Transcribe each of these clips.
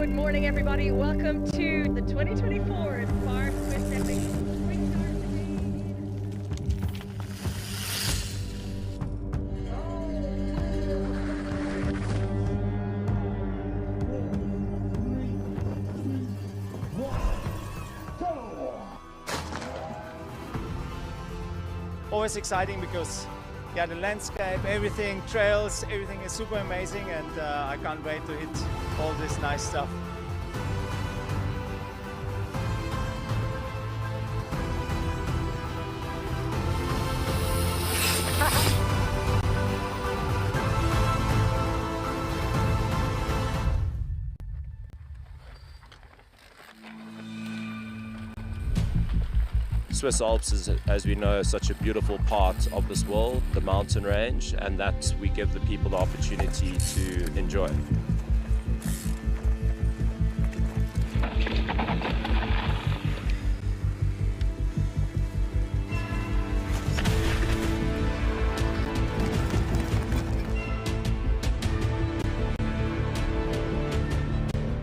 Good morning, everybody. Welcome to the 2024 SPAR Swiss Epic. Always exciting because the landscape, everything, trails, everything is super amazing, and I can't wait to hit all this nice stuff. Swiss Alps is, as we know, such a beautiful part of this world, the mountain range, and that we give the people the opportunity to enjoy.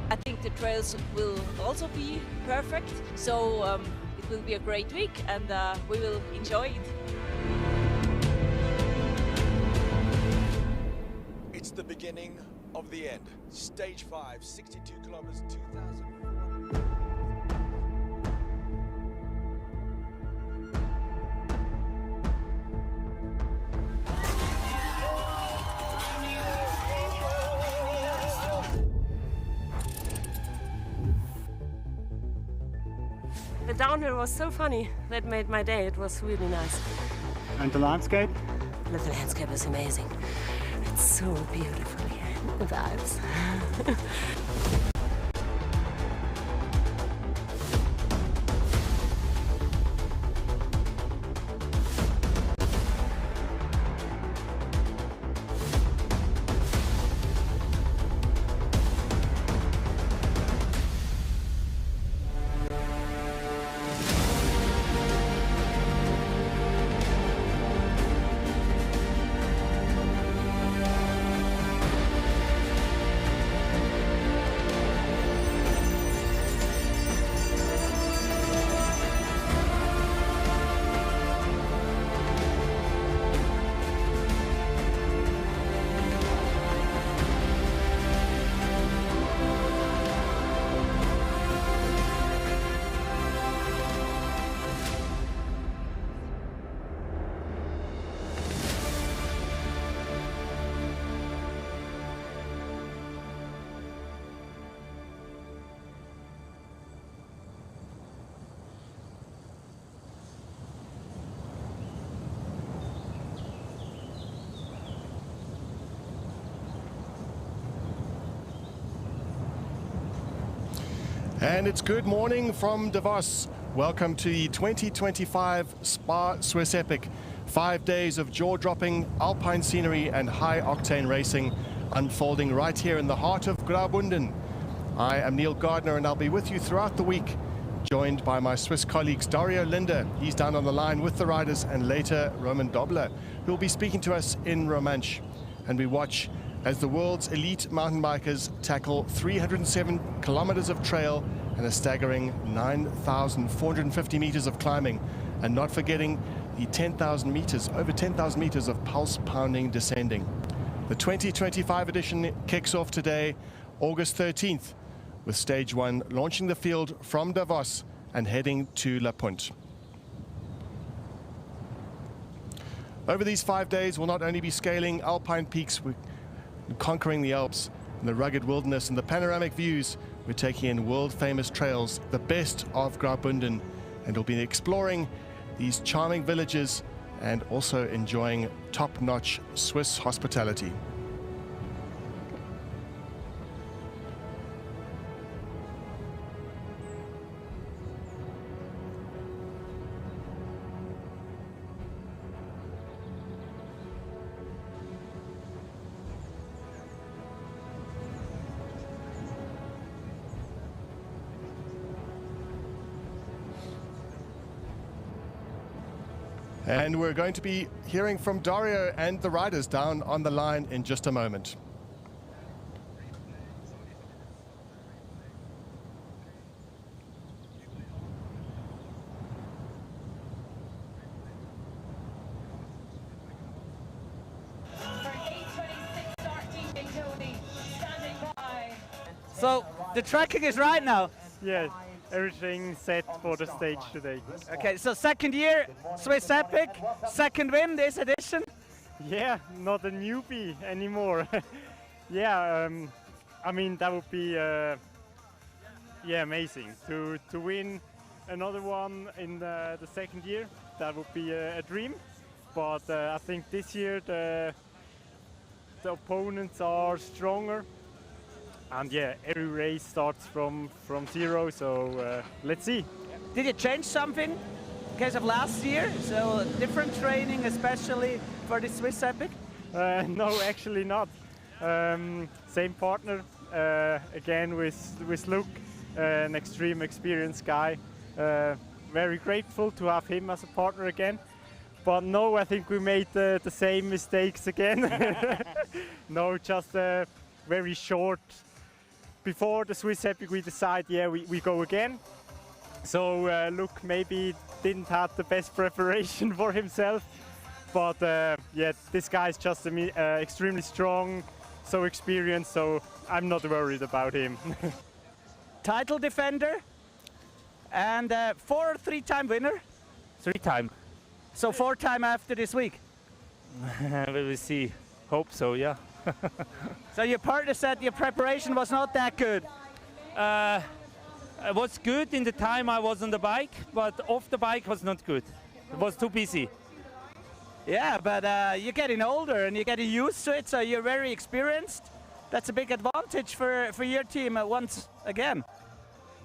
I think the trails will also be perfect, so it will be a great week, and we will enjoy it. It's the beginning of the end. Stage 5, 62 kilometers, 2,000. The downhill was so funny. That made my day. It was really nice. And the landscape? The landscape is amazing. It's so beautiful here. The Alps. And it's good morning from Davos. Welcome to the 2025 SPAR Swiss Epic. 5 days of jaw-dropping alpine scenery and high-octane racing unfolding right here in the heart of Graubünden. I am Neil Gardner, and I'll be with you throughout the week, joined by my Swiss colleagues Dario Linder, he's down on the line with the riders, and later Roman Dobler, who will be speaking to us in Romansh. And we watch as the world's elite mountain bikers tackle 307 kilometers of trail and a staggering 9,450 meters of climbing, and not forgetting the 10,000 meters, over 10,000 meters of pulse-pounding descending. The 2025 edition kicks off today, August 13th, with stage 1 launching the field from Davos and heading to Punt. Over these 5 days, we'll not only be scaling alpine peaks, we're conquering the Alps and the rugged wilderness and the panoramic views. We're taking in world-famous trails, the best of Graubünden, and we'll be exploring these charming villages and also enjoying top-notch Swiss hospitality. And we're going to be hearing from Dario and the riders down on the line in just a moment. So the tracking is right now. Yeah, everything set for the stage today. Okay, so second year, Swiss Epic, second win this edition. Yeah, not a newbie anymore. Yeah, I mean that would be yeah, amazing to win another one in the second year. That would be a dream. But I think this year the opponents are stronger. And yeah, every race starts from zero, so let's see. Did you change something in case of last year? So different training, especially for the Swiss Epic? No, actually not. Same partner, again with Luke, an extreme experienced guy. Very grateful to have him as a partner again. But no, I think we made the same mistakes again. No, just very short. Before the Swiss Epic we decide, yeah, we go again. So Luke maybe didn't have the best preparation for himself. But yeah, this guy's just extremely strong, so experienced, so I'm not worried about him. Title defender and 3-time winner? 3-time. So 4-time after this week? We will see. Hope so, yeah. So your partner said your preparation was not that good? It was good in the time I was on the bike, but off the bike was not good. It was too busy. Yeah, but you're getting older and you're getting used to it, so you're very experienced. That's a big advantage for your team once again.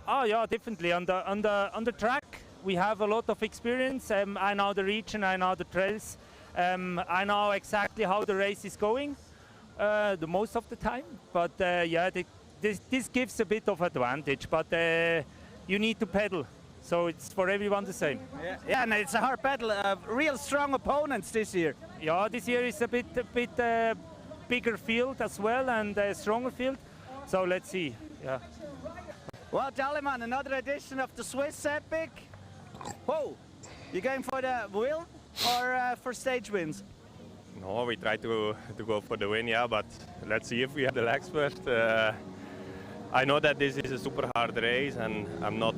Oh yeah, definitely. On the track, we have a lot of experience. I know the region, I know the trails. I know exactly how the race is going, the most of the time. But yeah, this gives a bit of advantage. But you need to pedal, so it's for everyone the same. Yeah, and it's a hard battle. Real strong opponents this year. Yeah, this year is a bit bigger field as well and a stronger field. So let's see. Yeah. Well, Dallemann, another edition of the Swiss Epic. Whoa, you going for the wheel or for stage wins? No, we try to go for the win, yeah, but let's see if we have the legs first. I know that this is a super hard race and I'm not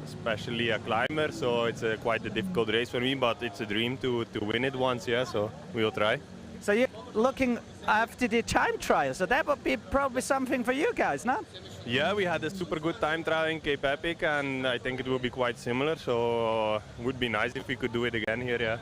especially a climber, so it's quite a difficult race for me, but it's a dream to win it once, yeah, so we will try. So you're looking after the time trial, so that would be probably something for you guys, no? Yeah, we had a super good time trial in Cape Epic and I think it will be quite similar, so it would be nice if we could do it again here, yeah.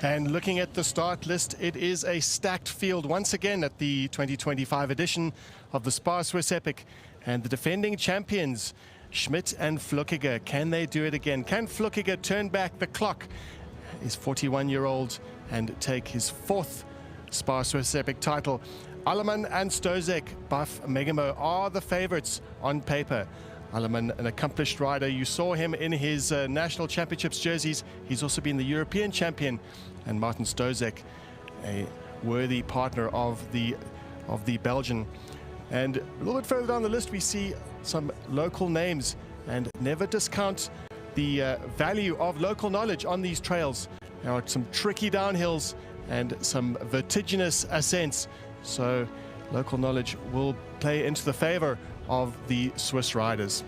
And looking at the start list, it is a stacked field once again at the 2025 edition of the SPAR Swiss Epic. And the defending champions, Schmidt and Flückiger, can they do it again? Can Flückiger turn back the clock? He's 41-year-old and take his 4th SPAR Swiss Epic title. Allemann and Stozek, Buff Megamo are the favorites on paper. Allemann, an accomplished rider. You saw him in his national championships jerseys. He's also been the European champion. And Martin Stozek, a worthy partner of the Belgian. And a little bit further down the list, we see some local names. And never discount the value of local knowledge on these trails. There are some tricky downhills and some vertiginous ascents. So local knowledge will play into the favor of the Swiss riders.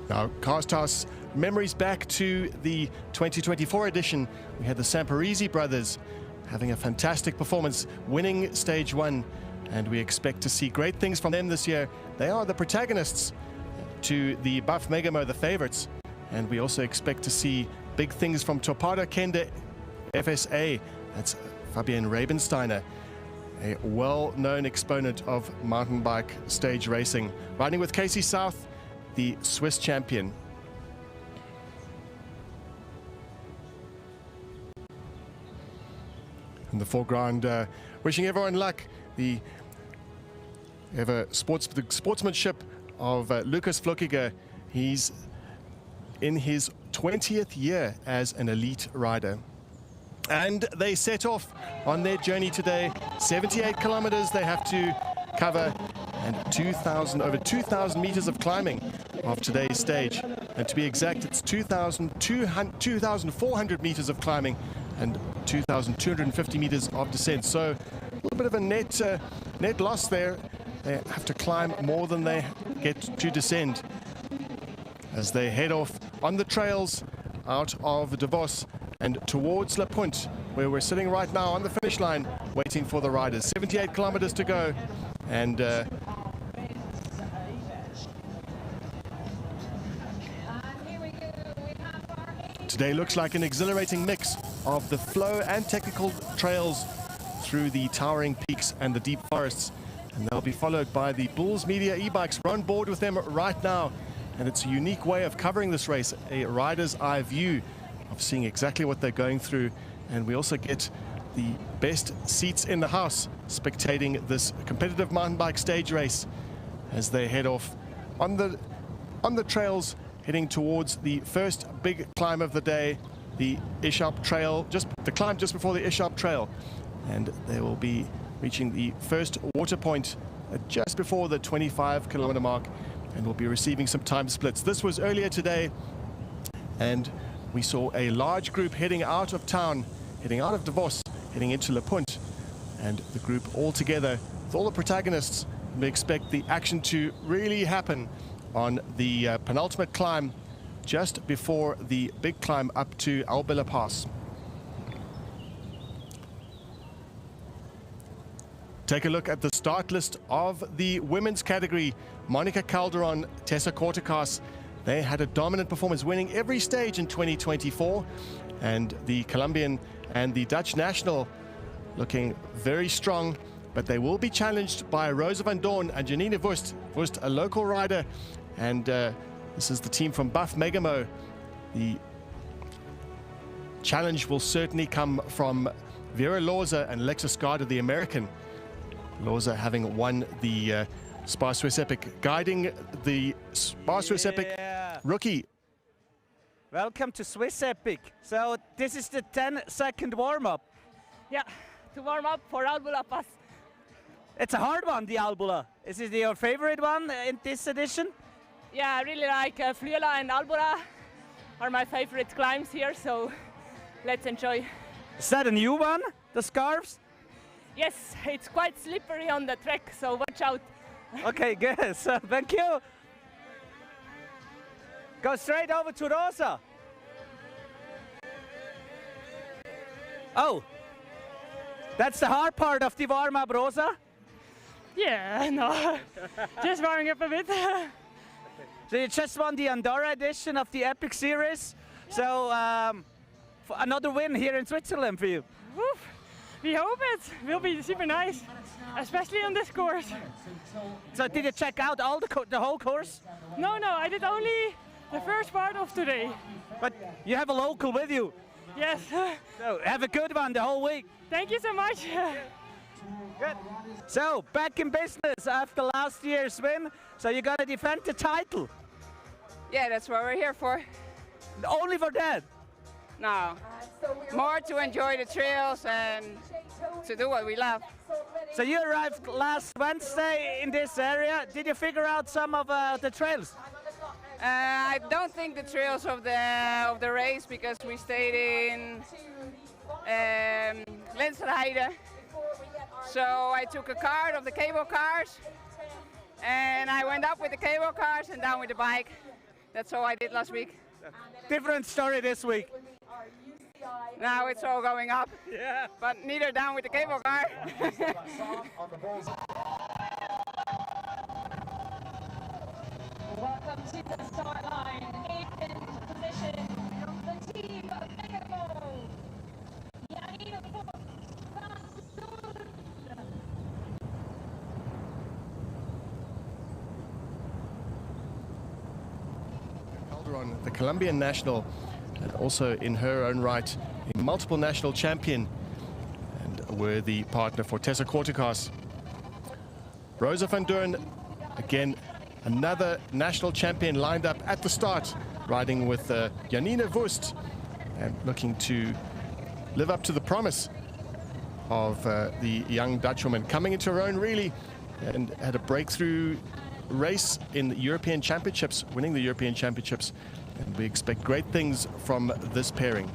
Now, cast our memories back to the 2024 edition. We had the Samparisi brothers having a fantastic performance, winning stage 1, and we expect to see great things from them this year. They are the protagonists to the Buff Megamo, the favorites, and we also expect to see big things from Topada Kende FSA. That's Fabian Rabensteiner, a well-known exponent of mountain bike stage racing, riding with Casey South, the Swiss champion. In the foreground, wishing everyone luck. The sportsmanship of Lukas Flückiger. He's in his 20th year as an elite rider. And they set off on their journey today. 78 kilometers they have to cover, and over 2,000 meters of climbing of today's stage. And to be exact, it's 2,400 meters of climbing and 2,250 meters of descent. So a little bit of a net loss there. They have to climb more than they get to descend as they head off on the trails out of Davos and towards Punt, where we're sitting right now on the finish line waiting for the riders. 78 kilometers to go, and today looks like an exhilarating mix of the flow and technical trails through the towering peaks and the deep forests, and they'll be followed by the Bulls Media e-bikes. We're on board with them right now, and it's a unique way of covering this race, a rider's eye view of seeing exactly what they're going through. And we also get the best seats in the house spectating this competitive mountain bike stage race as they head off on the trails, heading towards the first big climb of the day, the Ishap Trail, the climb just before the Ishap Trail. And they will be reaching the first water point just before the 25-kilometer mark, and will be receiving some time splits. This was earlier today, and we saw a large group heading out of town, heading out of Davos, heading into Punt, and the group all together with all the protagonists. We expect the action to really happen on the penultimate climb just before the big climb up to Albulapass. Take a look at the start list of the women's category. Monica Calderon, Tessa Kortekas, they had a dominant performance, winning every stage in 2024. And the Colombian and the Dutch national looking very strong, but they will be challenged by Rosa van Doorn and Janine Wust, a local rider. And this is the team from Buff Megamo. The challenge will certainly come from Vera Loza and Alexa Scarda, the American. Loza having won the SPAR Swiss Epic, guiding the SPAR Swiss Epic rookie. Welcome to Swiss Epic. So this is the 10-second warm-up. Yeah, to warm up for Albulapass. It's a hard one, the Albula. Is it your favorite one in this edition? Yeah, I really like Flüela and Albula are my favorite climbs here, so let's enjoy. Is that a new one, the scarves? Yes, it's quite slippery on the track, so watch out. Okay, good. So, thank you. Go straight over to Rosa. Oh, that's the hard part of the warm-up, Rosa? Yeah, no, just warming up a bit. So you just won the Andorra edition of the Epic Series. So another win here in Switzerland for you. Woof. We hope it will be super nice, especially on this course. So did you check out all the whole course? No, I did only the first part of today. But you have a local with you. Yes. So have a good one the whole week. Thank you so much. Good. So back in business after last year's win. So you're gonna defend the title. Yeah, that's what we're here for. Only for that? No, more to enjoy the trails and to do what we love. So you arrived last Wednesday in this area. Did you figure out some of the trails? I don't think the trails of the race, because we stayed in Lenzerheide. So I took a card of the cable cars, and I went up with the cable cars and down with the bike. That's all I did last week. Different story this week. Now it's all going up, yeah, but neither down with the cable car. Welcome to the start line. In position, the team of Megamo. Calderon, the Colombian national, and also in her own right, a multiple national champion and a worthy partner for Tessa Kortekas. Rosa van Doorn, again, another national champion lined up at the start riding with Janine Wust and looking to live up to the promise of the young Dutchwoman, coming into her own really, and had a breakthrough race in the European Championships, winning the European Championships, and we expect great things from this pairing.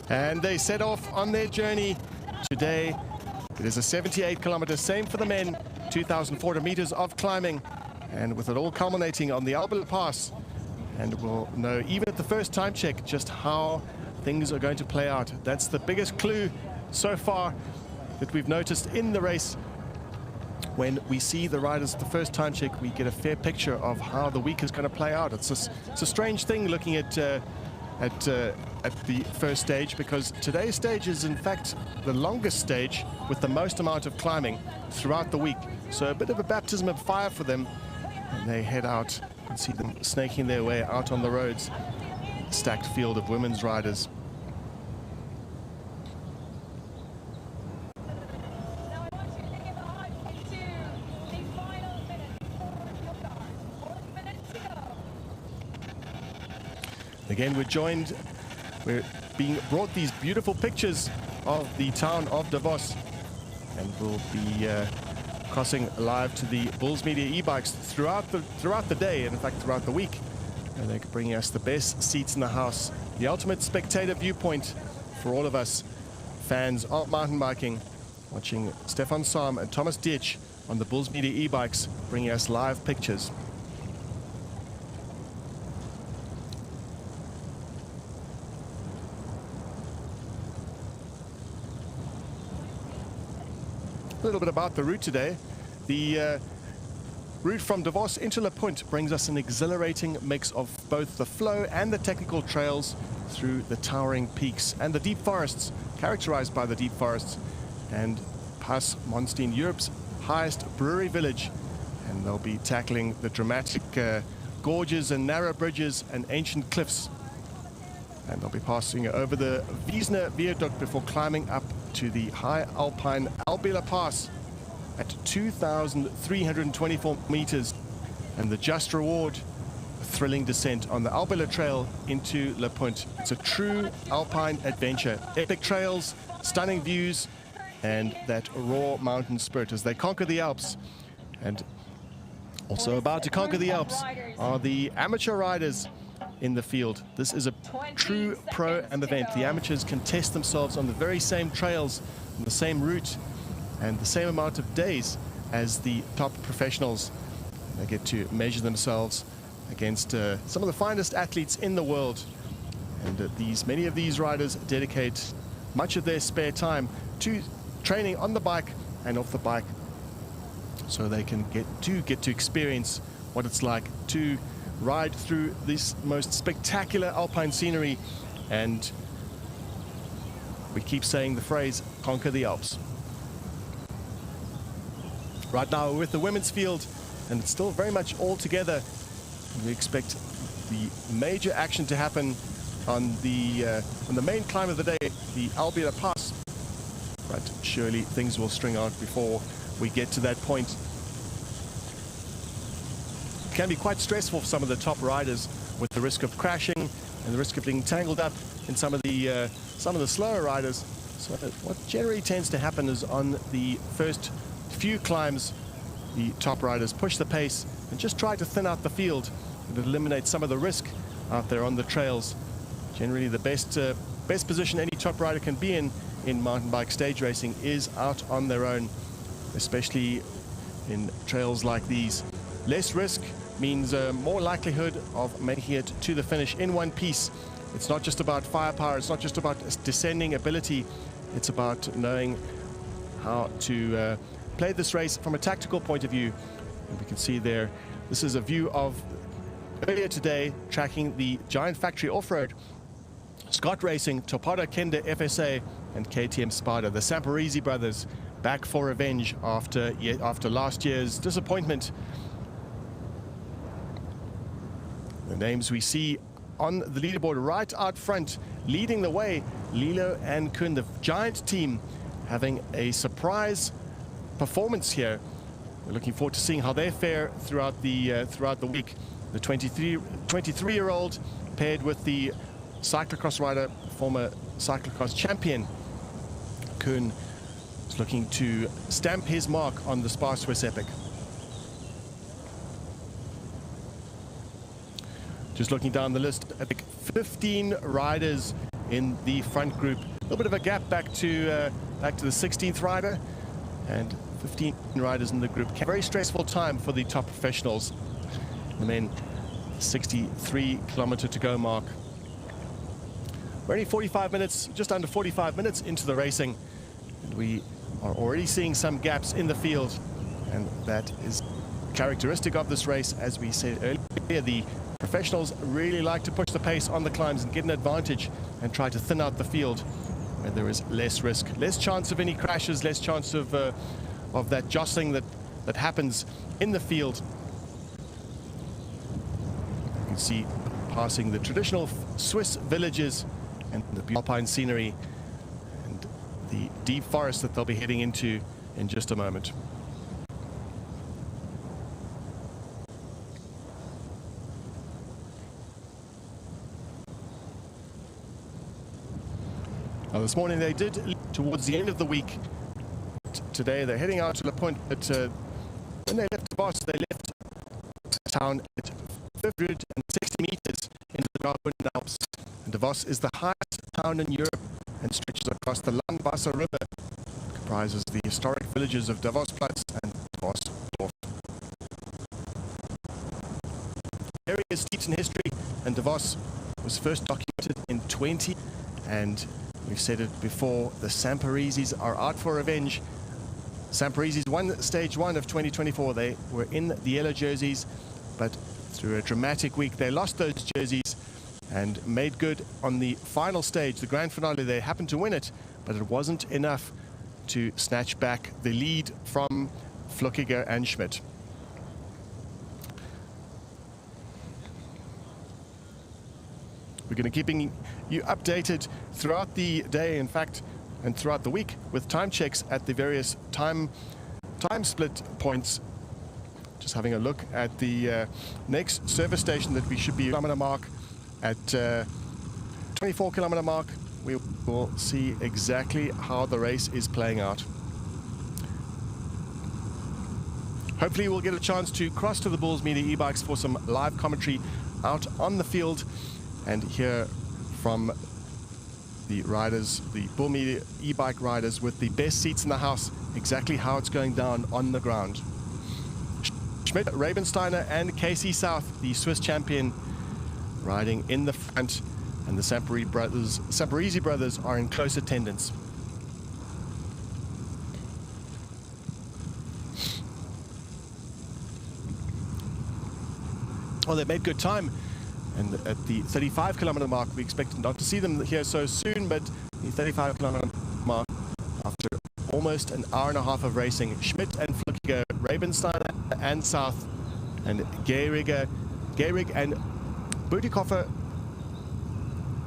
And they set off on their journey today. It is a 78-kilometer, same for the men, 2,400 meters of climbing, and with it all culminating on the Albulapass. And we'll know, even at the first time check, just how things are going to play out. That's the biggest clue so far that we've noticed in the race. When we see the riders at the first time check, we get a fair picture of how the week is going to play out. It's a strange thing looking at the first stage, because today's stage is in fact the longest stage with the most amount of climbing throughout the week. So a bit of a baptism of fire for them. And they head out and see them snaking their way out on the roads. Stacked field of women's riders. Again, we're being brought these beautiful pictures of the town of Davos, and we'll be crossing live to the Bulls Media e-bikes throughout the day, and in fact throughout the week. And they're bringing us the best seats in the house, the ultimate spectator viewpoint for all of us fans of mountain biking, watching Stefan Sam and Thomas Ditch on the Bulls Media e-bikes, bringing us live pictures. A little bit about the route today. The route from Davos into Punt brings us an exhilarating mix of both the flow and the technical trails through the towering peaks and the deep forests, characterized by the deep forests, and past Monstein, Europe's highest brewery village. And they'll be tackling the dramatic gorges and narrow bridges and ancient cliffs. And they'll be passing over the Wiesnerviadukt before climbing up to the high-alpine Albulapass at 2,324 meters. And the just reward, a thrilling descent on the Albulatrail into Punt. It's a true alpine adventure. Epic trails, stunning views, and that raw mountain spirit as they conquer the Alps. And also about to conquer the Alps are the amateur riders in the field. This is a true pro-am event. The amateurs can test themselves on the very same trails, on the same route, and the same amount of days as the top professionals. They get to measure themselves against some of the finest athletes in the world. And many of these riders dedicate much of their spare time to training on the bike and off the bike, so they can get to experience what it's like to ride through this most spectacular alpine scenery. And we keep saying the phrase, conquer the Alps. Right now we're with the women's field, and it's still very much all together. We expect the major action to happen on the main climb of the day, the Albulapass. But surely things will string out before we get to that point. It can be quite stressful for some of the top riders, with the risk of crashing and the risk of being tangled up in some of the slower riders. So what generally tends to happen is on the first few climbs, the top riders push the pace and just try to thin out the field and eliminate some of the risk out there on the trails. Generally, the best position any top rider can be in mountain bike stage racing is out on their own, especially in trails like these. Less risk means more likelihood of making it to the finish in one piece. It's not just about firepower, it's not just about descending ability, it's about knowing how to play this race from a tactical point of view. And we can see there, this is a view of earlier today, tracking the Giant Factory Off-Road, Scott Racing, Topado Kender FSA, and KTM Spada, the Samparisi brothers, back for revenge after last year's disappointment. The names we see on the leaderboard right out front, leading the way, Lilo and Kuhn, the giant team, having a surprise performance here. We're looking forward to seeing how they fare throughout the week. The 23-year-old paired with the cyclocross rider, former cyclocross champion Kuhn, is looking to stamp his mark on the SPAR Swiss Epic. Just looking down the list, I think 15 riders in the front group. A little bit of a gap back to the 16th rider, and 15 riders in the group. Very stressful time for the top professionals. The men, 63-kilometer to go mark. We're only 45 minutes, just under 45 minutes into the racing, and we are already seeing some gaps in the field, and that is characteristic of this race. As we said earlier, the professionals really like to push the pace on the climbs and get an advantage and try to thin out the field where there is less risk, less chance of any crashes, less chance of that jostling that happens in the field. You can see passing the traditional Swiss villages and the alpine scenery and the deep forest that they'll be heading into in just a moment. Now, this morning they did towards the end of the week. Today they're heading out to the Punt, but when they left Davos, they left town at 560 meters into the Graubünden Alps. And Davos is the highest town in Europe and stretches across the Langwasser River. It comprises the historic villages of Davosplatz and Davosdorf. The area is steeped in history, and Davos was first documented in 20, and we've said it before, the Samparisis are out for revenge. Samparisis won stage 1 of 2024. They were in the yellow jerseys, but through a dramatic week, they lost those jerseys and made good on the final stage, the grand finale. They happened to win it, but it wasn't enough to snatch back the lead from Flückiger and Schmidt. We're going to keep you updated throughout the day, in fact, and throughout the week with time checks at the various time split points. Just having a look at the next service station that we should be kilometer mark at 24-kilometer mark. We will see exactly how the race is playing out. Hopefully we'll get a chance to cross to the Bulls Media e-bikes for some live commentary out on the field and hear from the riders, the Bull Media e-bike riders with the best seats in the house, exactly how it's going down on the ground. Schmidt, Rabensteiner and Casey South, the Swiss champion, riding in the front, and the Samparisi brothers are in close attendance. Well, they made good time. And at the 35-kilometer mark, we expect not to see them here so soon, but the 35-kilometer mark, after almost an hour and a half of racing, Schmidt and Flückiger, Rabensteiner and South, and Gehrig and Butikoffer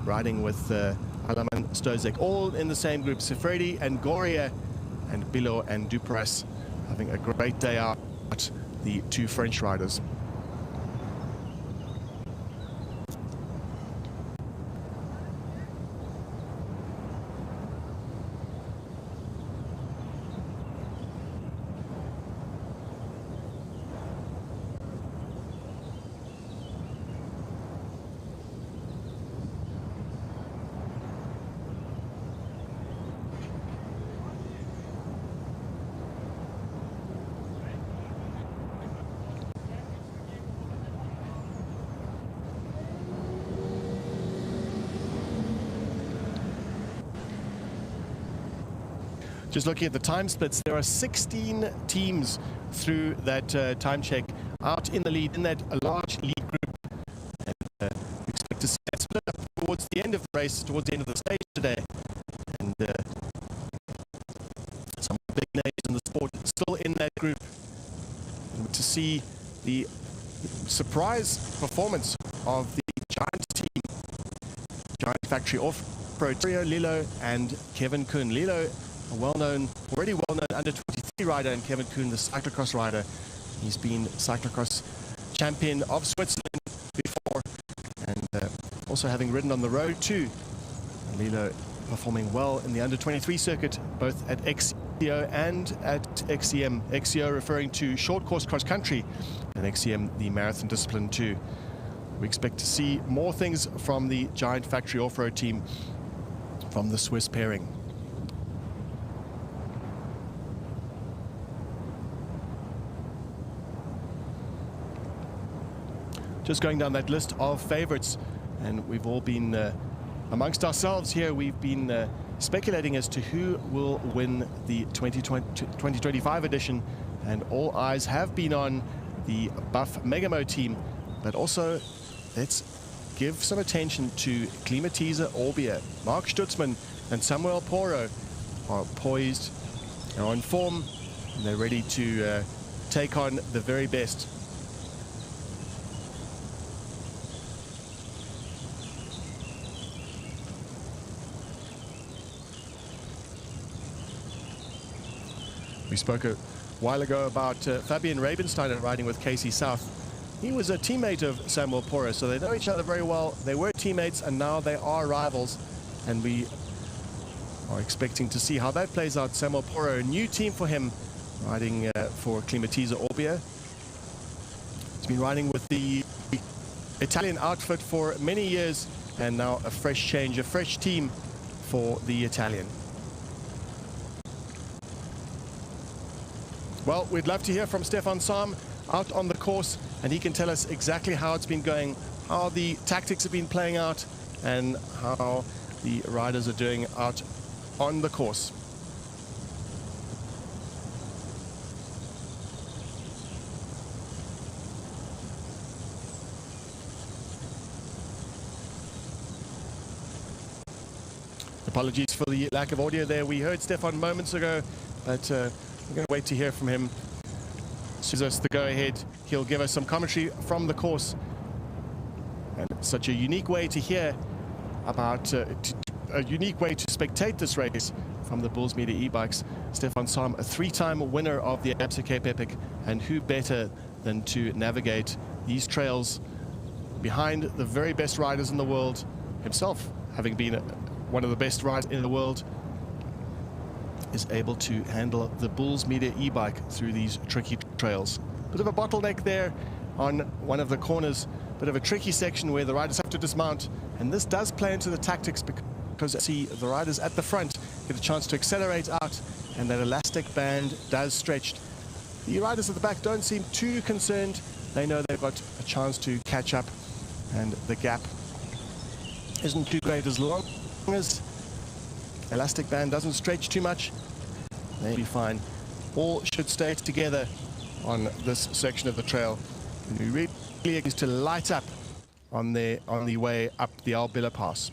riding with Alaman Stozek, all in the same group. Sefredi and Goria and Bilo and Dupras having a great day out, the two French riders. Just looking at the time splits, there are 16 teams through that time check out in the lead, in that large lead group. And we expect to see that split up towards the end of the race, towards the end of the stage today. And some big names in the sport still in that group. And to see the surprise performance of the Giant team, Giant Factory Off-Road, Lilo and Kevin Kuhn. Lilo, already well-known under 23 rider, and Kevin Kuhn, the cyclocross rider. He's been cyclocross champion of Switzerland before, and also having ridden on the road too. And Lilo performing well in the under-23 circuit, both at XCO and at XCM. XCO referring to short course cross country, and XCM the marathon discipline too. We expect to see more things from the Giant Factory off-road team from the Swiss pairing. Just going down that list of favorites, and we've all been amongst ourselves here, we've been speculating as to who will win the 2025 edition, and all eyes have been on the Buff Megamo team, but also let's give some attention to Klimatiser Orbia. Mark Stutzman and Samuel Poro are poised, are on form, and they're ready to take on the very best. We spoke a while ago about Fabian Rabensteiner riding with Casey South. He was a teammate of Samuel Poro, so they know each other very well. They were teammates, and now they are rivals. And we are expecting to see how that plays out. Samuel Poro, a new team for him, riding for Klimatiser Orbia. He's been riding with the Italian outfit for many years, and now a fresh change, a fresh team for the Italian. Well, we'd love to hear from Stefan Sam out on the course, and he can tell us exactly how it's been going, how the tactics have been playing out, and how the riders are doing out on the course. Apologies for the lack of audio there. We heard Stefan moments ago, but we're going to wait to hear from him. Gives us the go-ahead. He'll give us some commentary from the course. And it's such a unique way to hear about, a unique way to spectate this race from the Bulls Media e-bikes. Stefan Sam, a three-time winner of the Absa Cape Epic, and who better than to navigate these trails behind the very best riders in the world, himself having been one of the best riders in the world, is able to handle the Bulls Media e-bike through these tricky trails. Bit of a bottleneck there on one of the corners, bit of a tricky section where the riders have to dismount, and this does play into the tactics because see the riders at the front get a chance to accelerate out, and that elastic band does stretch. The riders at the back don't seem too concerned. They know they've got a chance to catch up, and the gap isn't too great as long as elastic band doesn't stretch too much. They'll be fine. All should stay together on this section of the trail. We really need to light up on the way up the Albulapass.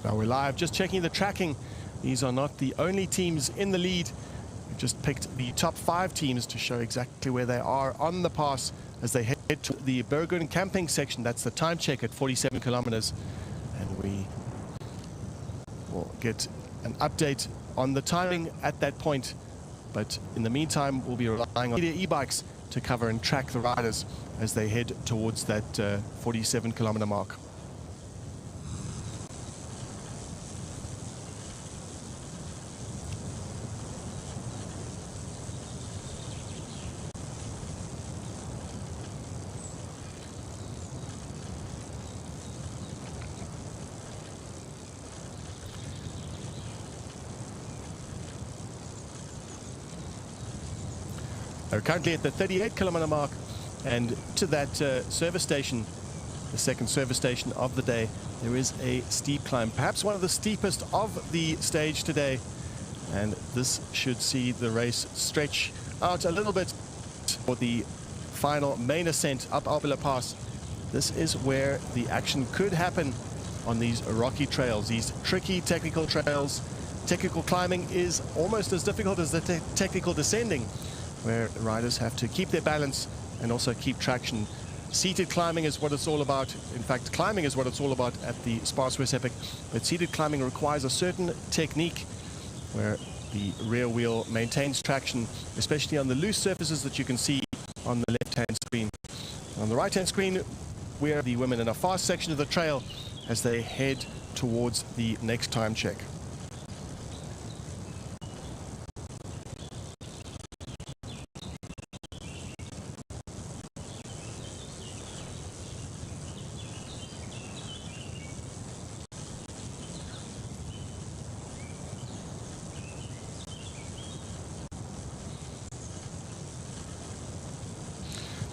Now we're live, just checking the tracking. These are not the only teams in the lead. We've just picked the top 5 teams to show exactly where they are on the pass as they head to the Bergen camping section. That's the time check at 47 kilometers. And we will get an update on the timing at that point. But in the meantime, we'll be relying on e-bikes to cover and track the riders as they head towards that 47 kilometer mark. We're currently at the 38 kilometer mark, and to that service station, the second service station of the day, there is a steep climb, perhaps one of the steepest of the stage today, and this should see the race stretch out a little bit for the final main ascent up Albulapass. This is where the action could happen on these rocky trails, these tricky technical trails. Technical climbing is almost as difficult as the technical descending, where riders have to keep their balance and also keep traction Seated climbing is what it's all about. In fact, climbing is what it's all about at the SPAR Swiss Epic. But seated climbing requires a certain technique where the rear wheel maintains traction, especially on the loose surfaces that you can see on the left-hand screen. On the right-hand screen, we're the women in a fast section of the trail as they head towards the next time check.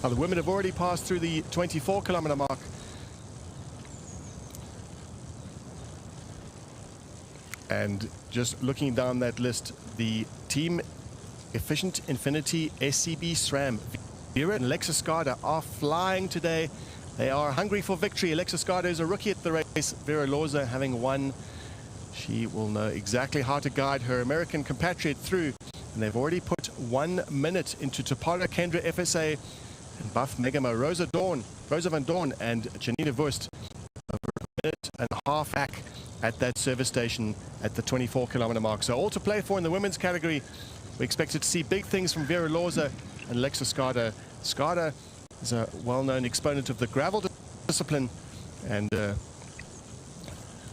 Now, the women have already passed through the 24-kilometer mark. And just looking down that list, the Team Efficient Infinity SCB SRAM, Vera and Alexa Skada are flying today. They are hungry for victory. Alexa Skada is a rookie at the race. Vera Loza having won. She will know exactly how to guide her American compatriot through. And they've already put 1 minute into Tapara Kendra FSA and Buff Megama, Rosa van Dorn and Janina Wurst. Over a minute and a half back at that service station at the 24-kilometer mark. So all to play for in the women's category. We expected to see big things from Vera Loza and Alexa Skada. Skada is a well-known exponent of the gravel discipline, and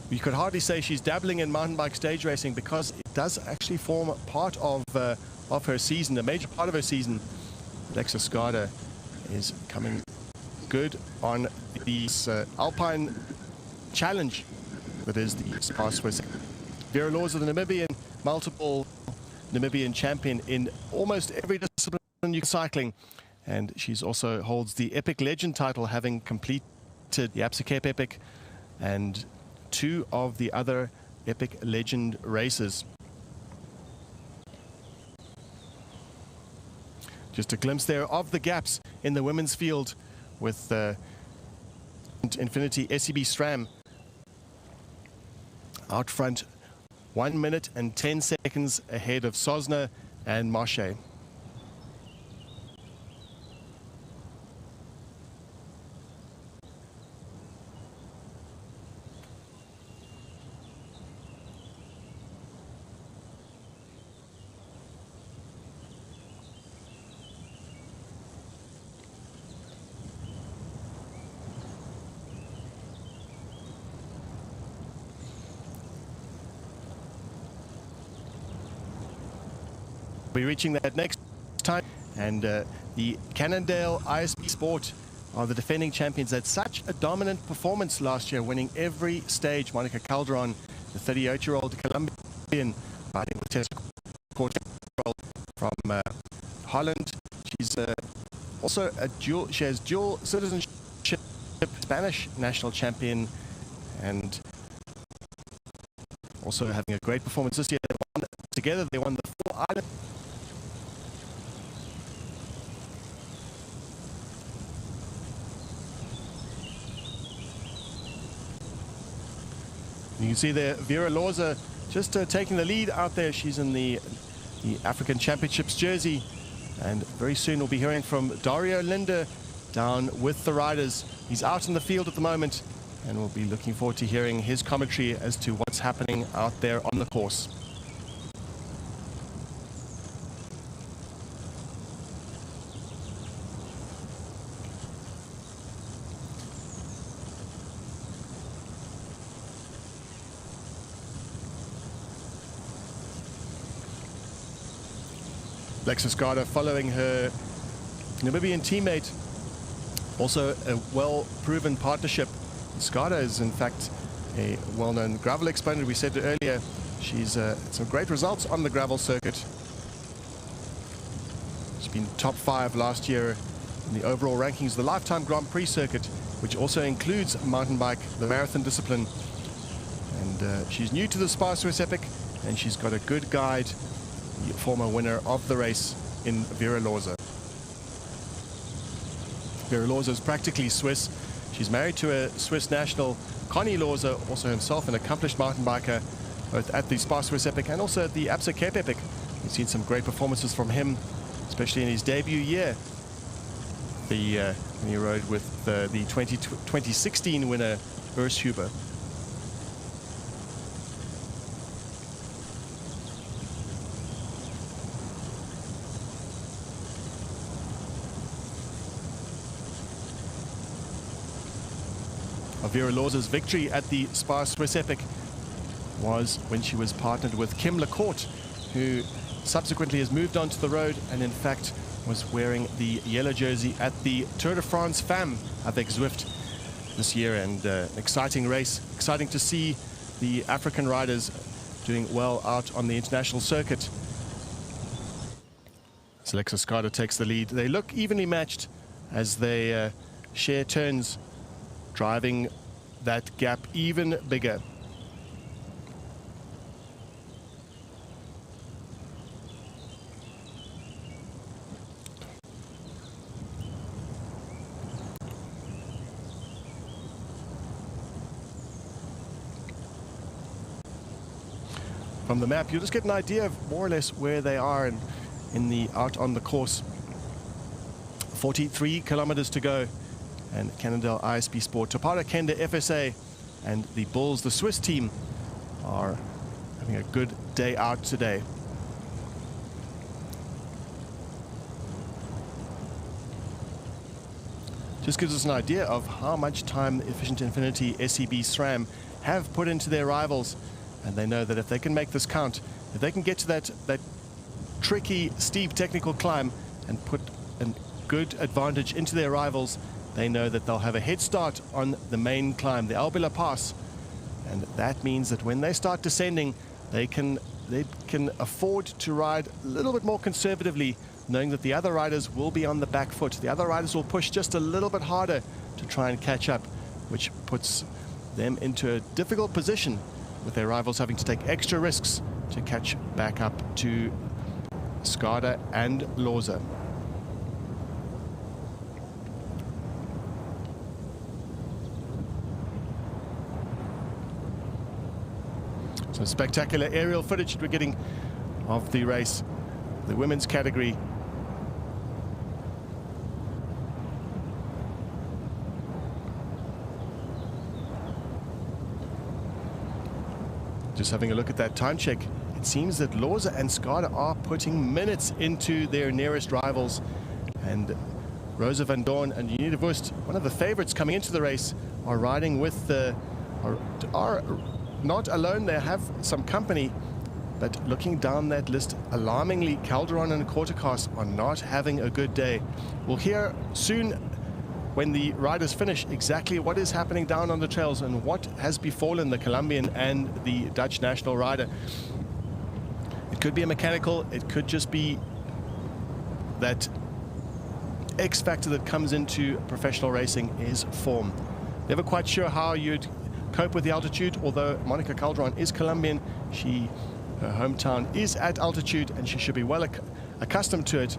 we could hardly say she's dabbling in mountain bike stage racing because it does actually form part of her season, a major part of her season. Alexa Skada is coming good on the Alpine challenge that is the SPAR Swiss. Vera Loza, the Namibian, multiple Namibian champion in almost every discipline in cycling, and she's also holds the Epic Legend title, having completed the Absa Cape Epic and 2 of the other Epic Legend races. Just a glimpse there of the gaps in the women's field with Infinity SCB SRAM out front, 1 minute and 10 seconds ahead of Sosna and Marche. We're reaching that next time, and the Cannondale ISP Sport are the defending champions. Had such a dominant performance last year, winning every stage. Monica Calderon, the 38-year-old Colombian, riding with Tessa Cortez from Holland. She's also she has dual citizenship, Spanish national champion, and also having a great performance this year. Together they won the 4 island. You can see there Vera Loza just taking the lead out there. She's in the African Championships jersey, and very soon we'll be hearing from Dario Linde down with the riders. He's out in the field at the moment, and we'll be looking forward to hearing his commentary as to what's happening out there on the course. Alexa Skada following her Namibian teammate, also a well-proven partnership. Skada is in fact a well-known gravel exponent. We said it earlier, she's some great results on the gravel circuit. She's been top 5 last year in the overall rankings, the Lifetime Grand Prix circuit, which also includes mountain bike, the marathon discipline. And she's new to the SPAR Swiss Epic, and she's got a good guide, the former winner of the race in Vera Loza. Vera Loza is practically Swiss. She's married to a Swiss national, Connie Loza, also himself an accomplished mountain biker, both at the SPAR Swiss Epic and also at the Absa Cape Epic. We've seen some great performances from him, especially in his debut year. The And he rode with the 2016 winner, Urs Huber. Vera Loza's victory at the SPAR Swiss Epic was when she was partnered with Kim Lecourt, who subsequently has moved on to the road and in fact was wearing the yellow jersey at the Tour de France Femmes avec Zwift this year. And an exciting race, exciting to see the African riders doing well out on the international circuit. Alexa Skada takes the lead. They look evenly matched as they share turns, driving that gap even bigger. From the map, you'll just get an idea of more or less where they are in the out on the course. 43 kilometers to go. And Cannondale ISP Sport, Topara Kender FSA, and the Bulls, the Swiss team, are having a good day out today. Just gives us an idea of how much time Efficient Infinity SEB SRAM have put into their rivals, and they know that if they can make this count, if they can get to that tricky, steep technical climb and put a good advantage into their rivals, they know that they'll have a head start on the main climb, the Albulapass. And that means that when they start descending, they can afford to ride a little bit more conservatively, knowing that the other riders will be on the back foot. The other riders will push just a little bit harder to try and catch up, which puts them into a difficult position with their rivals having to take extra risks to catch back up to Skada and Loza. So spectacular aerial footage we're getting of the race, the women's category. Just having a look at that time check, it seems that Loza and Skada are putting minutes into their nearest rivals. And Rosa van Dorn and Unida Wust, one of the favorites coming into the race, are riding with the... are not alone. They have some company, but looking down that list, alarmingly, Calderon and Cortacas are not having a good day. We'll hear soon when the riders finish exactly what is happening down on the trails and what has befallen the Colombian and the Dutch national rider. It could be a mechanical, it could just be that X factor that comes into professional racing is form. Never quite sure how you'd cope with the altitude, although Monica Calderon is Colombian. Her hometown is at altitude and she should be well accustomed to it.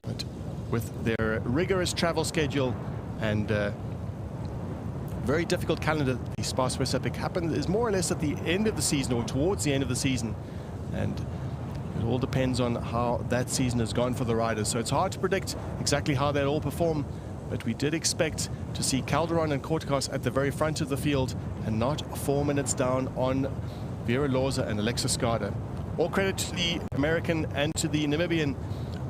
But with their rigorous travel schedule and very difficult calendar, the SPAR Swiss Epic is more or less at the end of the season or towards the end of the season, and it all depends on how that season has gone for the riders. So it's hard to predict exactly how they'll all perform, but we did expect to see Calderon and Cortacas at the very front of the field and not 4 minutes down on Vera Loza and Alexa Skada. All credit to the American and to the Namibian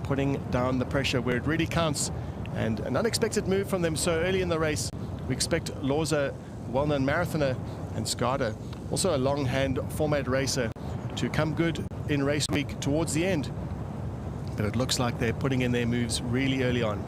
putting down the pressure where it really counts, and an unexpected move from them so early in the race. We expect Loza, well-known marathoner, and Skada, also a longhand format racer, to come good in race week towards the end, but it looks like they're putting in their moves really early on.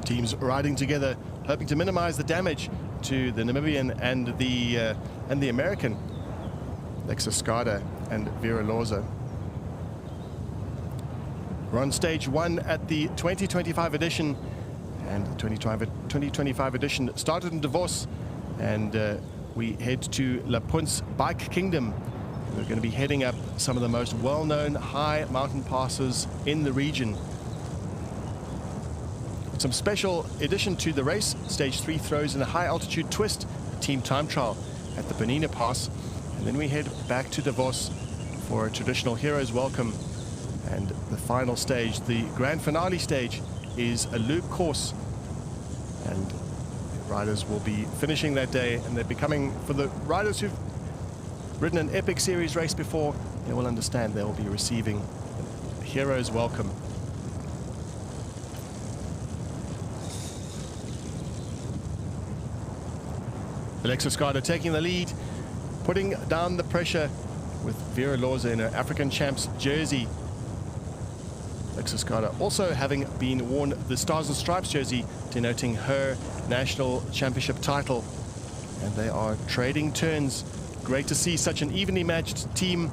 Teams riding together, hoping to minimize the damage to the Namibian and the American, Alexa Skada and Vera Loza. We're on stage 1 at the 2025 edition, and the 2025 edition started in Davos, and we head to La Punt's Bike Kingdom We're going to be heading up some of the most well-known high mountain passes in the region. Some special addition to the race, stage 3 throws in a high altitude twist, team time trial at the Alba Pass. And then we head back to Davos for a traditional hero's welcome. And the final stage, the grand finale stage, is a loop course. And riders will be finishing that day, and they're becoming, for the riders who've ridden an epic series race before, they will understand they will be receiving a hero's welcome. Alexis Garda taking the lead, putting down the pressure with Vera Loza in her African Champs jersey. Alexis Garda also having been worn the Stars and Stripes jersey, denoting her national championship title. And they are trading turns. Great to see such an evenly matched team.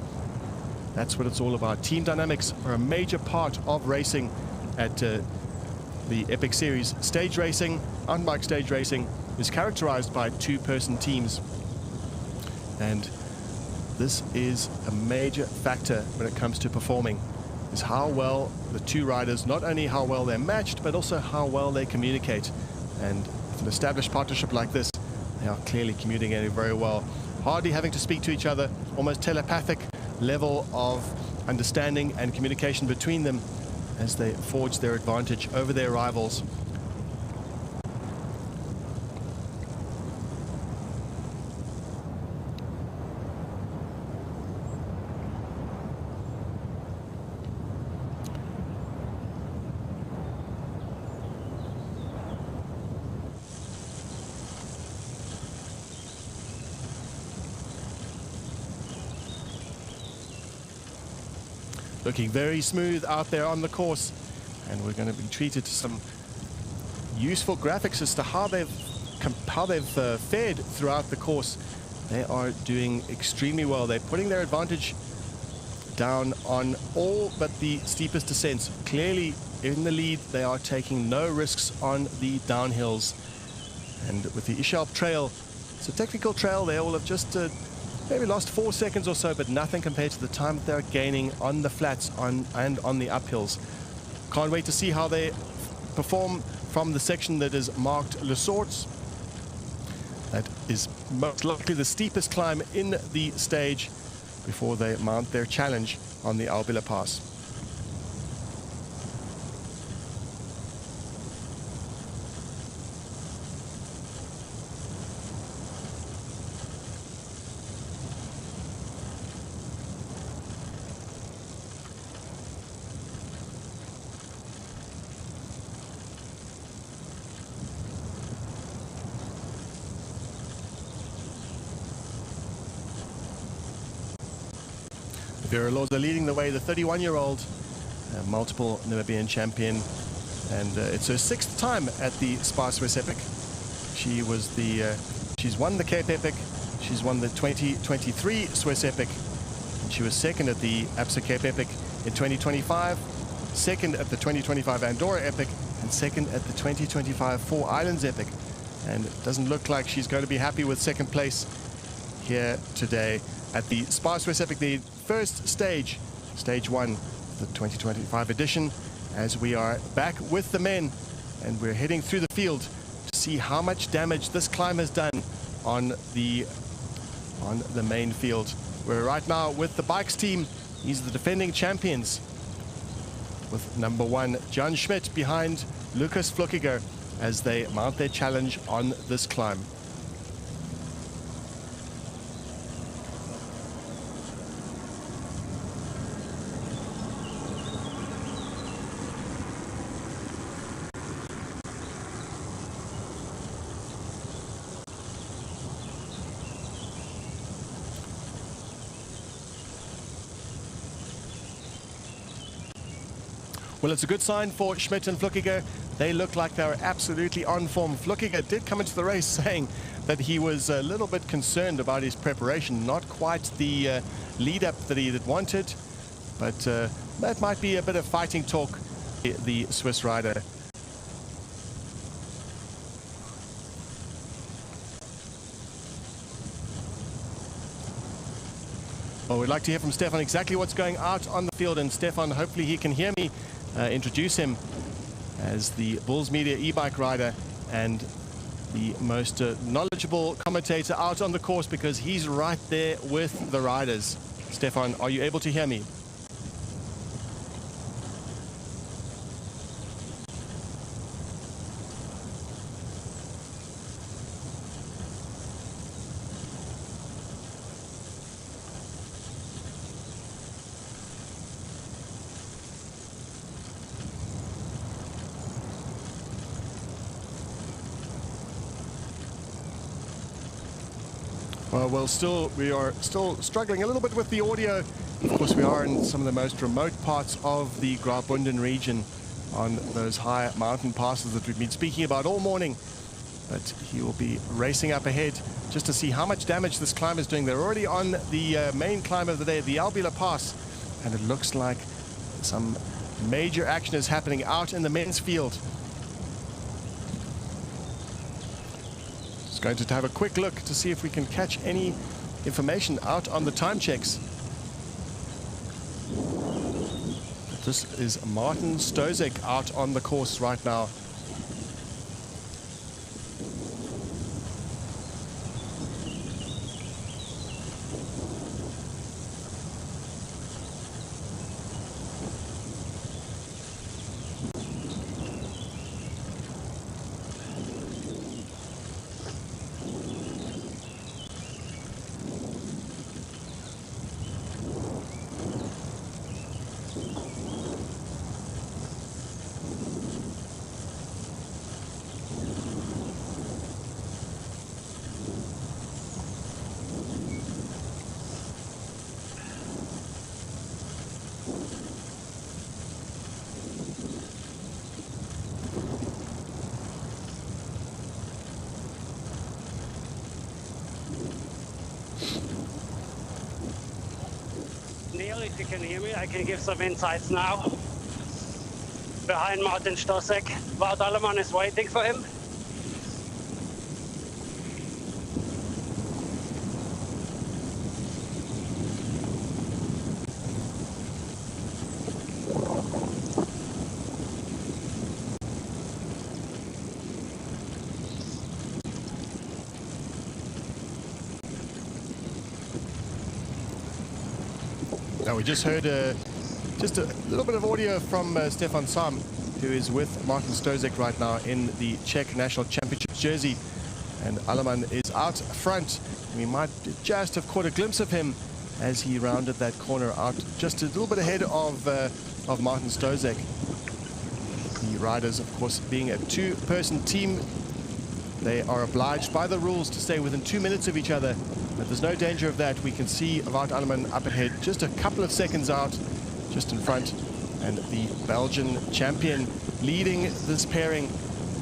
That's what it's all about. Team dynamics are a major part of racing at the Epic Series. Stage racing, mountain bike stage racing, is characterized by two-person teams. And this is a major factor when it comes to performing, is how well the two riders, not only how well they're matched, but also how well they communicate. And with an established partnership like this, they are clearly communicating very well. Hardly having to speak to each other, almost telepathic level of understanding and communication between them as they forge their advantage over their rivals. Looking very smooth out there on the course, and we're going to be treated to some useful graphics as to how they've fared throughout the course. They are doing extremely well. They're putting their advantage down on all but the steepest descents. Clearly in the lead, they are taking no risks on the downhills. And with the Ishal Trail, it's a technical trail. They all have just maybe lost 4 seconds or so, but nothing compared to the time that they're gaining on the flats and on the uphills. Can't wait to see how they perform from the section that is marked Les Sorts. That is most likely the steepest climb in the stage before they mount their challenge on the Albulapass. Vera Loza leading the way, the 31-year-old, multiple Namibian champion, and it's her 6th time at the SPAR Swiss Epic. She was she's won the Cape Epic, she's won the 2023 Swiss Epic, and she was 2nd at the APSA Cape Epic in 2025, 2nd at the 2025 Andorra Epic, and 2nd at the 2025 Four Islands Epic. And it doesn't look like she's going to be happy with 2nd place here today at the SPAR Swiss Epic, the first stage, stage 1, the 2025 edition, as we are back with the men, and we're heading through the field to see how much damage this climb has done on the main field. We're right now with the bikes team. These are the defending champions, with number 1 John Schmidt behind Lucas Flückiger as they mount their challenge on this climb. Well, it's a good sign for Schmidt and Flückiger. They look like they're absolutely on form. Flückiger did come into the race saying that he was a little bit concerned about his preparation, not quite the lead-up that he had wanted, but that might be a bit of fighting talk, the Swiss rider. Well, we'd like to hear from Stefan exactly what's going out on the field. And Stefan, hopefully he can hear me. Introduce him as the Bulls Media e-bike rider and the most knowledgeable commentator out on the course, because he's right there with the riders. Stefan, are you able to hear me? Well, we are still struggling a little bit with the audio. Of course, we are in some of the most remote parts of the Graubünden region on those high mountain passes that we've been speaking about all morning. But he will be racing up ahead just to see how much damage this climb is doing. They're already on the main climb of the day, the Albulapass, and it looks like some major action is happening out in the men's field. Going to have a quick look to see if we can catch any information out on the time checks. This is Martin Stozek out on the course right now. If you can hear me, I can give some insights now. Behind Martin Stozek, Wout Alleman is waiting for him. Now we just heard just a little bit of audio from Stefan Sam, who is with Martin Stozek right now in the Czech National Championship jersey. And Alleman is out front. We might just have caught a glimpse of him as he rounded that corner out just a little bit ahead of Martin Stozek. The riders, of course, being a two-person team, they are obliged by the rules to stay within 2 minutes of each other. But there's no danger of that. We can see Wout Alleman up ahead, just a couple of seconds out, just in front. And the Belgian champion leading this pairing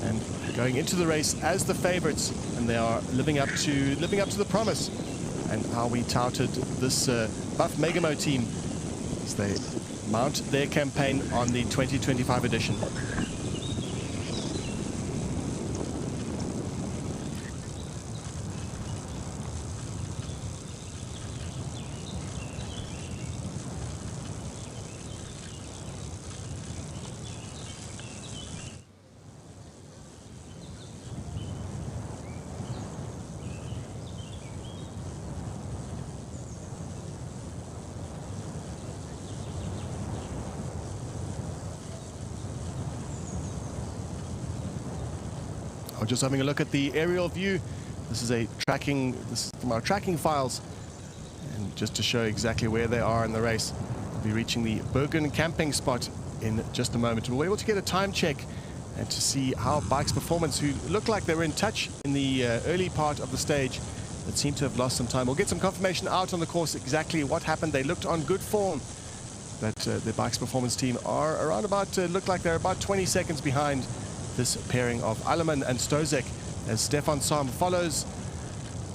and going into the race as the favorites. And they are living up to the promise and how we touted this Buff Megamo team as they mount their campaign on the 2025 edition. Just having a look at the aerial view. This is from our tracking files, and just to show exactly where they are in the race. We'll be reaching the Bergen camping spot in just a moment. We'll be able to get a time check and to see how Bike's Performance, who looked like they were in touch in the early part of the stage, but seem to have lost some time. We'll get some confirmation out on the course exactly what happened. They looked on good form, but the Bike's Performance team are around about, look like they're about 20 seconds behind this pairing of Alleman and Stozek as Stefan Sam follows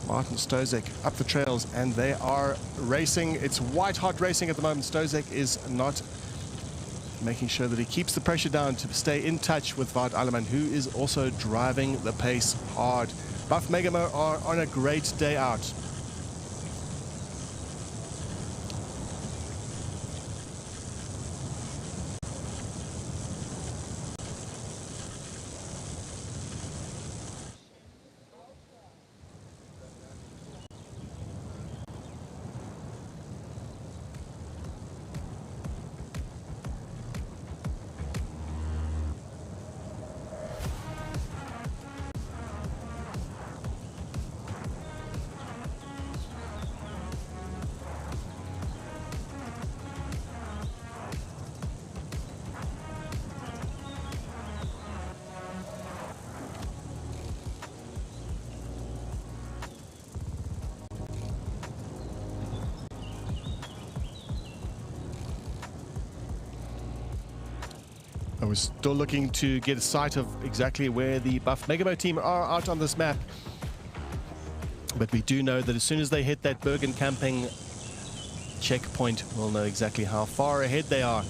Martin Stozek up the trails, and they are racing. It's white hot racing at the moment. Stozek is not making sure that he keeps the pressure down to stay in touch with Wout Alleman, who is also driving the pace hard. Buff Megamo are on a great day out. I was still looking to get a sight of exactly where the Buff Megamo team are out on this map. But we do know that as soon as they hit that Bergen camping checkpoint, we'll know exactly how far ahead they are.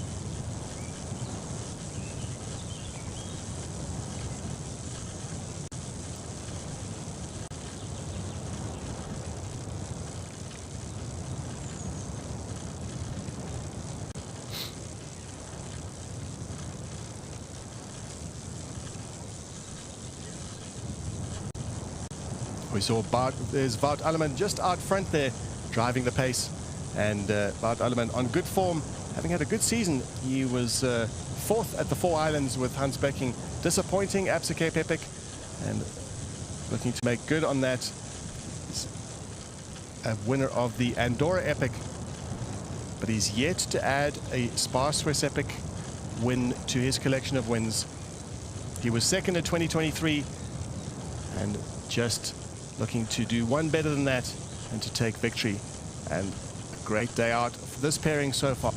We saw there's Wout Alleman just out front there, driving the pace. And Wout Alleman on good form, having had a good season. He was fourth at the Four Islands with Hans Becking. Disappointing Absa Cape Epic, and looking to make good on that. He's a winner of the Andorra Epic, but he's yet to add a SPAR Swiss Epic win to his collection of wins. He was second in 2023, and just looking to do one better than that and to take victory. And a great day out for this pairing so far.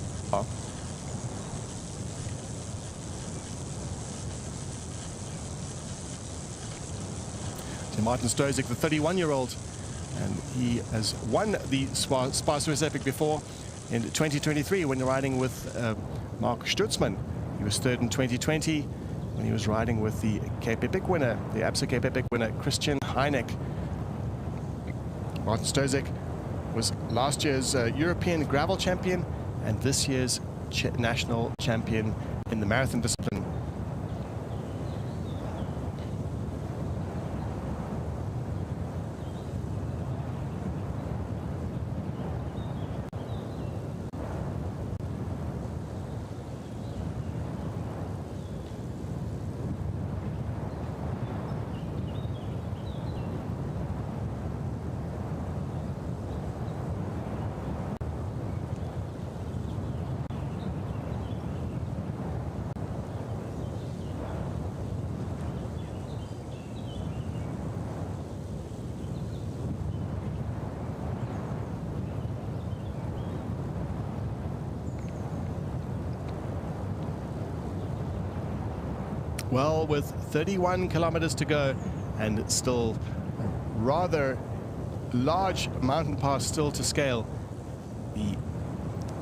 So Martin Stozek, the 31-year-old, and he has won the SPAR Swiss Epic before in 2023 when riding with Mark Stutzmann. He was third in 2020 when he was riding with the Cape Epic winner, the Absa Cape Epic winner, Christian Heineck. Martin Stozek was last year's European gravel champion and this year's national champion in the marathon discipline. Well, with 31 kilometers to go and still a rather large mountain pass still to scale,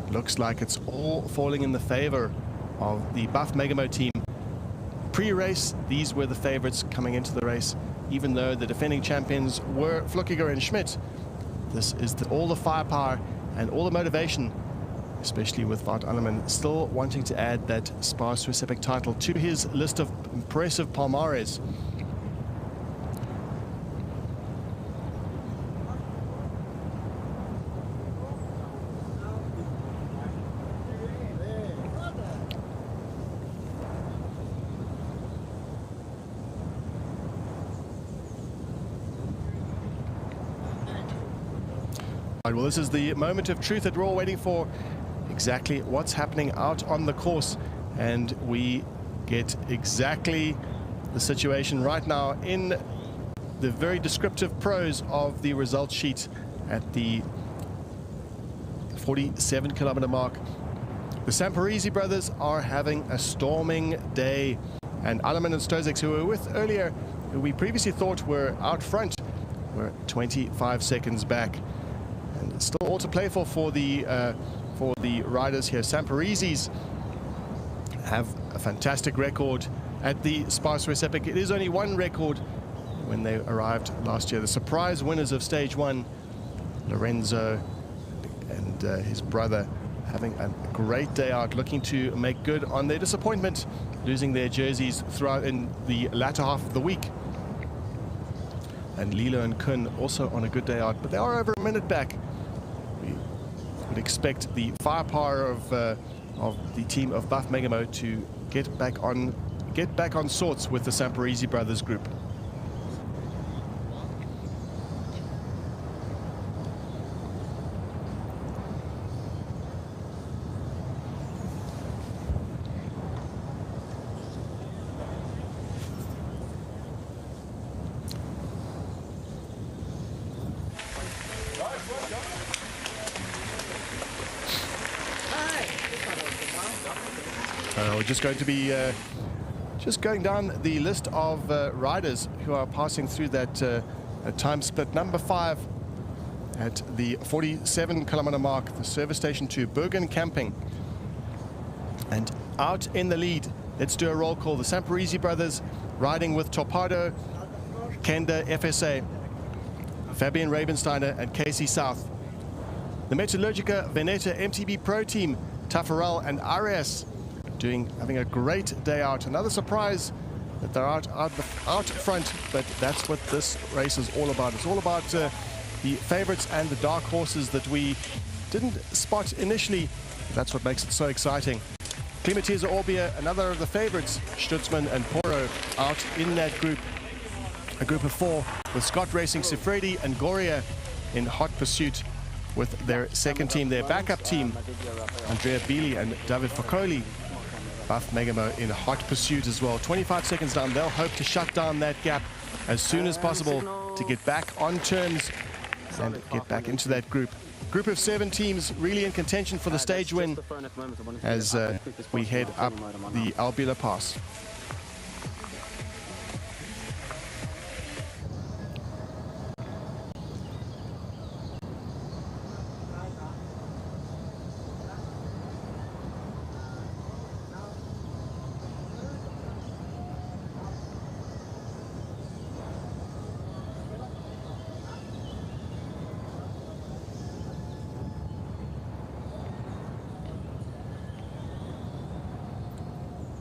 looks like it's all falling in the favor of the Buff Megamo team. Pre-race, these were the favorites coming into the race, even though the defending champions were Flückiger and Schmidt. This is all the firepower and all the motivation, especially with Wout Alleman still wanting to add that SPAR Swiss Epic title to his list of impressive palmares. Right, well, this is the moment of truth that we're all waiting for. Exactly what's happening out on the course, and we get exactly the situation right now in the very descriptive prose of the results sheet at the 47-kilometer mark. The Samparisi brothers are having a storming day, and Alleman and Stozek, who we were with earlier, who we previously thought were out front, were 25 seconds back, and it's still all to play for the riders here. Samparisis have a fantastic record at the SPAR Swiss Epic. It is only one record when they arrived last year. The surprise winners of stage one, Lorenzo and his brother, having a great day out, looking to make good on their disappointment, losing their jerseys throughout in the latter half of the week. And Lilo and Kuhn also on a good day out, but they are over a minute back. Would expect the firepower of the team of Buff Megamo to get back on sorts with the Samparisi brothers group. just going to be just going down the list of riders who are passing through that time split. Number 5 at the 47-kilometer mark, the service station to Bergen Camping. And out in the lead, let's do a roll call. The Samparisi brothers riding with Torpedo, Kenda, FSA, Fabian Rabensteiner and Casey South. The Metallurgica Veneta MTB Pro Team, Taffarel and Arias, having a great day out. Another surprise that they're out front, but that's what this race is all about. It's all about the favorites and the dark horses that we didn't spot initially. That's what makes it so exciting. Climatiza Orbia, another of the favorites, Stutzman and Poro out in that group. A group of 4 with Scott Racing, Sifredi and Goria in hot pursuit with their second team, their backup team, Andrea Beely and David Focoli. Buff Megamo in hot pursuit as well. 25 seconds down. They'll hope to shut down that gap as soon as possible to get back on terms and get back into that group. Group of 7 teams really in contention for the stage win as we head up the Albulapass.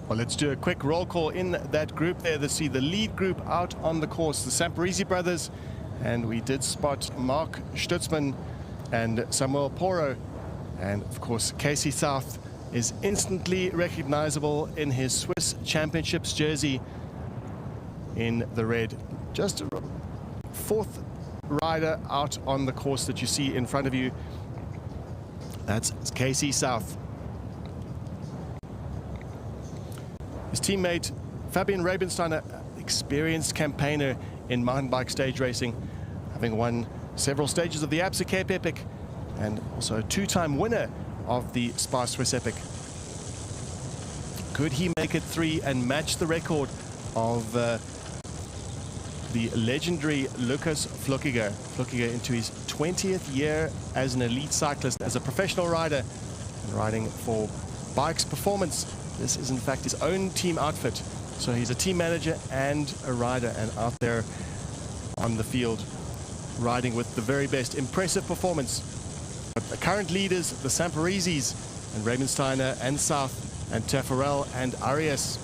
Well, let's do a quick roll call in that group there. Let's see the lead group out on the course, the Samparisi brothers, and we did spot Mark Stutzman and Samuel Poro, and of course Casey South is instantly recognizable in his Swiss Championships jersey in the red. Just a 4th rider out on the course that you see in front of you. That's Casey South. His teammate Fabian Rabensteiner, experienced campaigner in mountain bike stage racing, having won several stages of the Absa Cape Epic and also a 2-time winner of the SPAR Swiss Epic. Could he make it 3 and match the record of the legendary Lucas Flückiger? Flückiger into his 20th year as an elite cyclist, as a professional rider, and riding for Bikes Performance. This is in fact his own team outfit. So he's a team manager and a rider, and out there on the field riding with the very best. Impressive performance. But the current leaders, the Samparisis and Rabensteiner and South and Taffarel and Arias.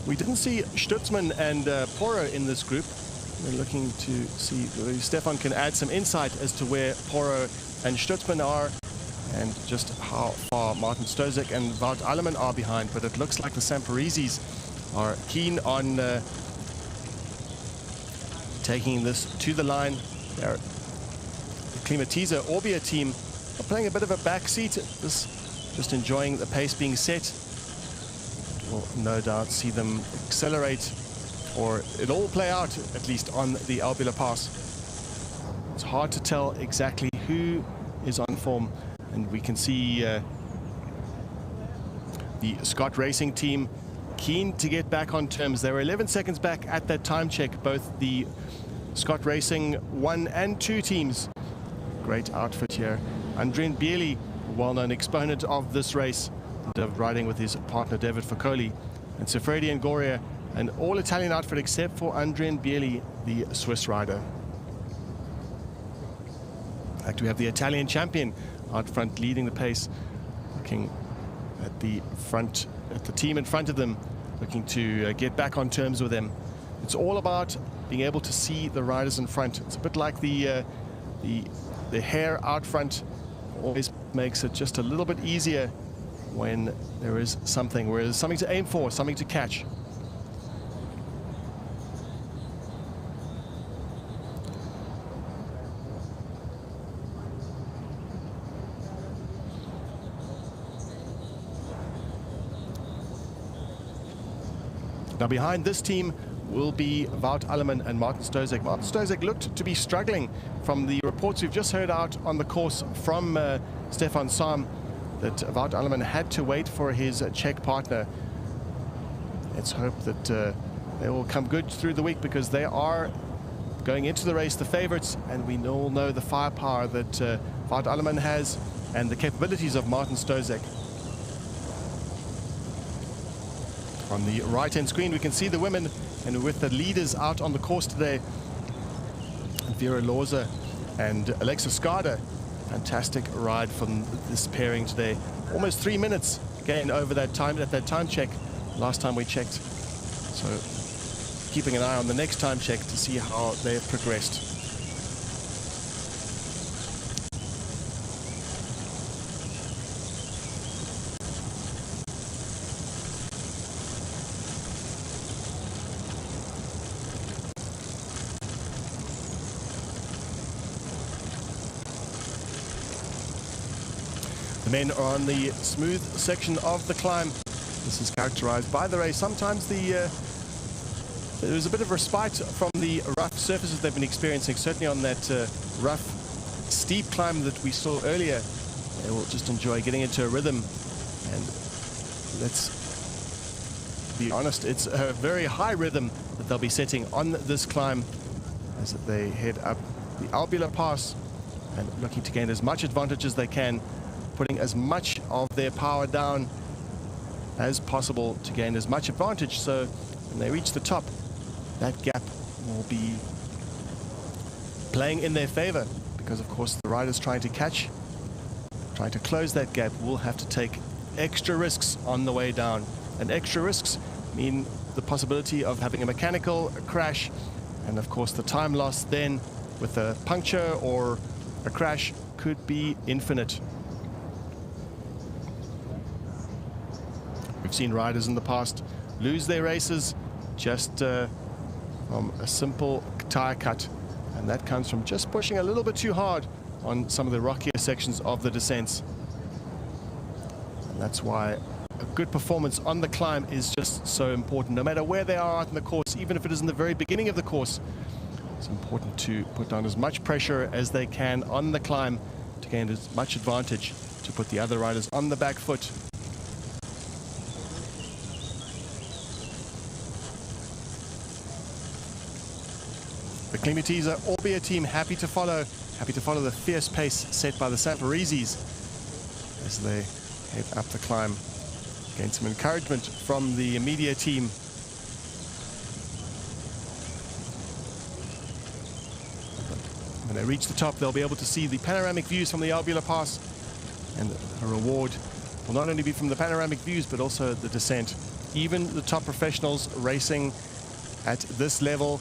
We didn't see Stutzman and Poro in this group. We're looking to see whether Stefan can add some insight as to where Poro and Stutzman are and just how far Martin Stozek and Wout Allemann are behind. But it looks like the Samparisis are keen on taking this to the line. The Climatiza Orbia team are playing a bit of a back seat. Just enjoying the pace being set. We'll no doubt see them accelerate, or it'll all play out at least on the Albula Pass. It's hard to tell exactly who is on form, and we can see the Scott Racing team keen to get back on terms. They were 11 seconds back at that time check, both the Scott Racing 1 and 2 teams. Great outfit here. Andrien Bieli, a well-known exponent of this race, riding with his partner David Focoli, and Sifredi and Goria, an all-Italian outfit except for Andrien Bieli, the Swiss rider. In fact, we have the Italian champion out front leading the pace, looking at the front, at the team in front of them, looking to get back on terms with them. It's all about being able to see the riders in front. It's a bit like the hair out front always makes it just a little bit easier when there is something, where there's something to aim for, something to catch. Now behind this team will be Wout Alleman and Martin Stozek. Martin Stozek looked to be struggling from the reports we've just heard out on the course from Stefan Sam, that Wout Alleman had to wait for his Czech partner. Let's hope that they will come good through the week, because they are going into the race the favorites, and we all know the firepower that Wout Alleman has and the capabilities of Martin Stozek. On the right-hand screen, we can see the women, and with the leaders out on the course today, Vera Lorza and Alexa Skada. Fantastic ride from this pairing today. Almost 3 minutes again over that time, at that time check last time we checked. So keeping an eye on the next time check to see how they have progressed. The men are on the smooth section of the climb. This is characterized by the race. Sometimes there's a bit of respite from the rough surfaces they've been experiencing, certainly on that rough, steep climb that we saw earlier. They will just enjoy getting into a rhythm. And let's be honest, it's a very high rhythm that they'll be setting on this climb as they head up the Albulapass and looking to gain as much advantage as they can, putting as much of their power down as possible to gain as much advantage. So when they reach the top, that gap will be playing in their favor, because of course the riders trying to close that gap will have to take extra risks on the way down. And extra risks mean the possibility of having a mechanical crash, and of course the time loss then with a puncture or a crash could be infinite. We've seen riders in the past lose their races just from a simple tire cut, and that comes from just pushing a little bit too hard on some of the rockier sections of the descents. And that's why a good performance on the climb is just so important, no matter where they are out in the course, even if it is in the very beginning of the course. It's important to put down as much pressure as they can on the climb to gain as much advantage, to put the other riders on the back foot. The Klimateser Orbea team happy to follow the fierce pace set by the Saparizis as they head up the climb. Gain some encouragement from the media team. When they reach the top, they'll be able to see the panoramic views from the Albulapass, and a reward will not only be from the panoramic views but also the descent. Even the top professionals racing at this level,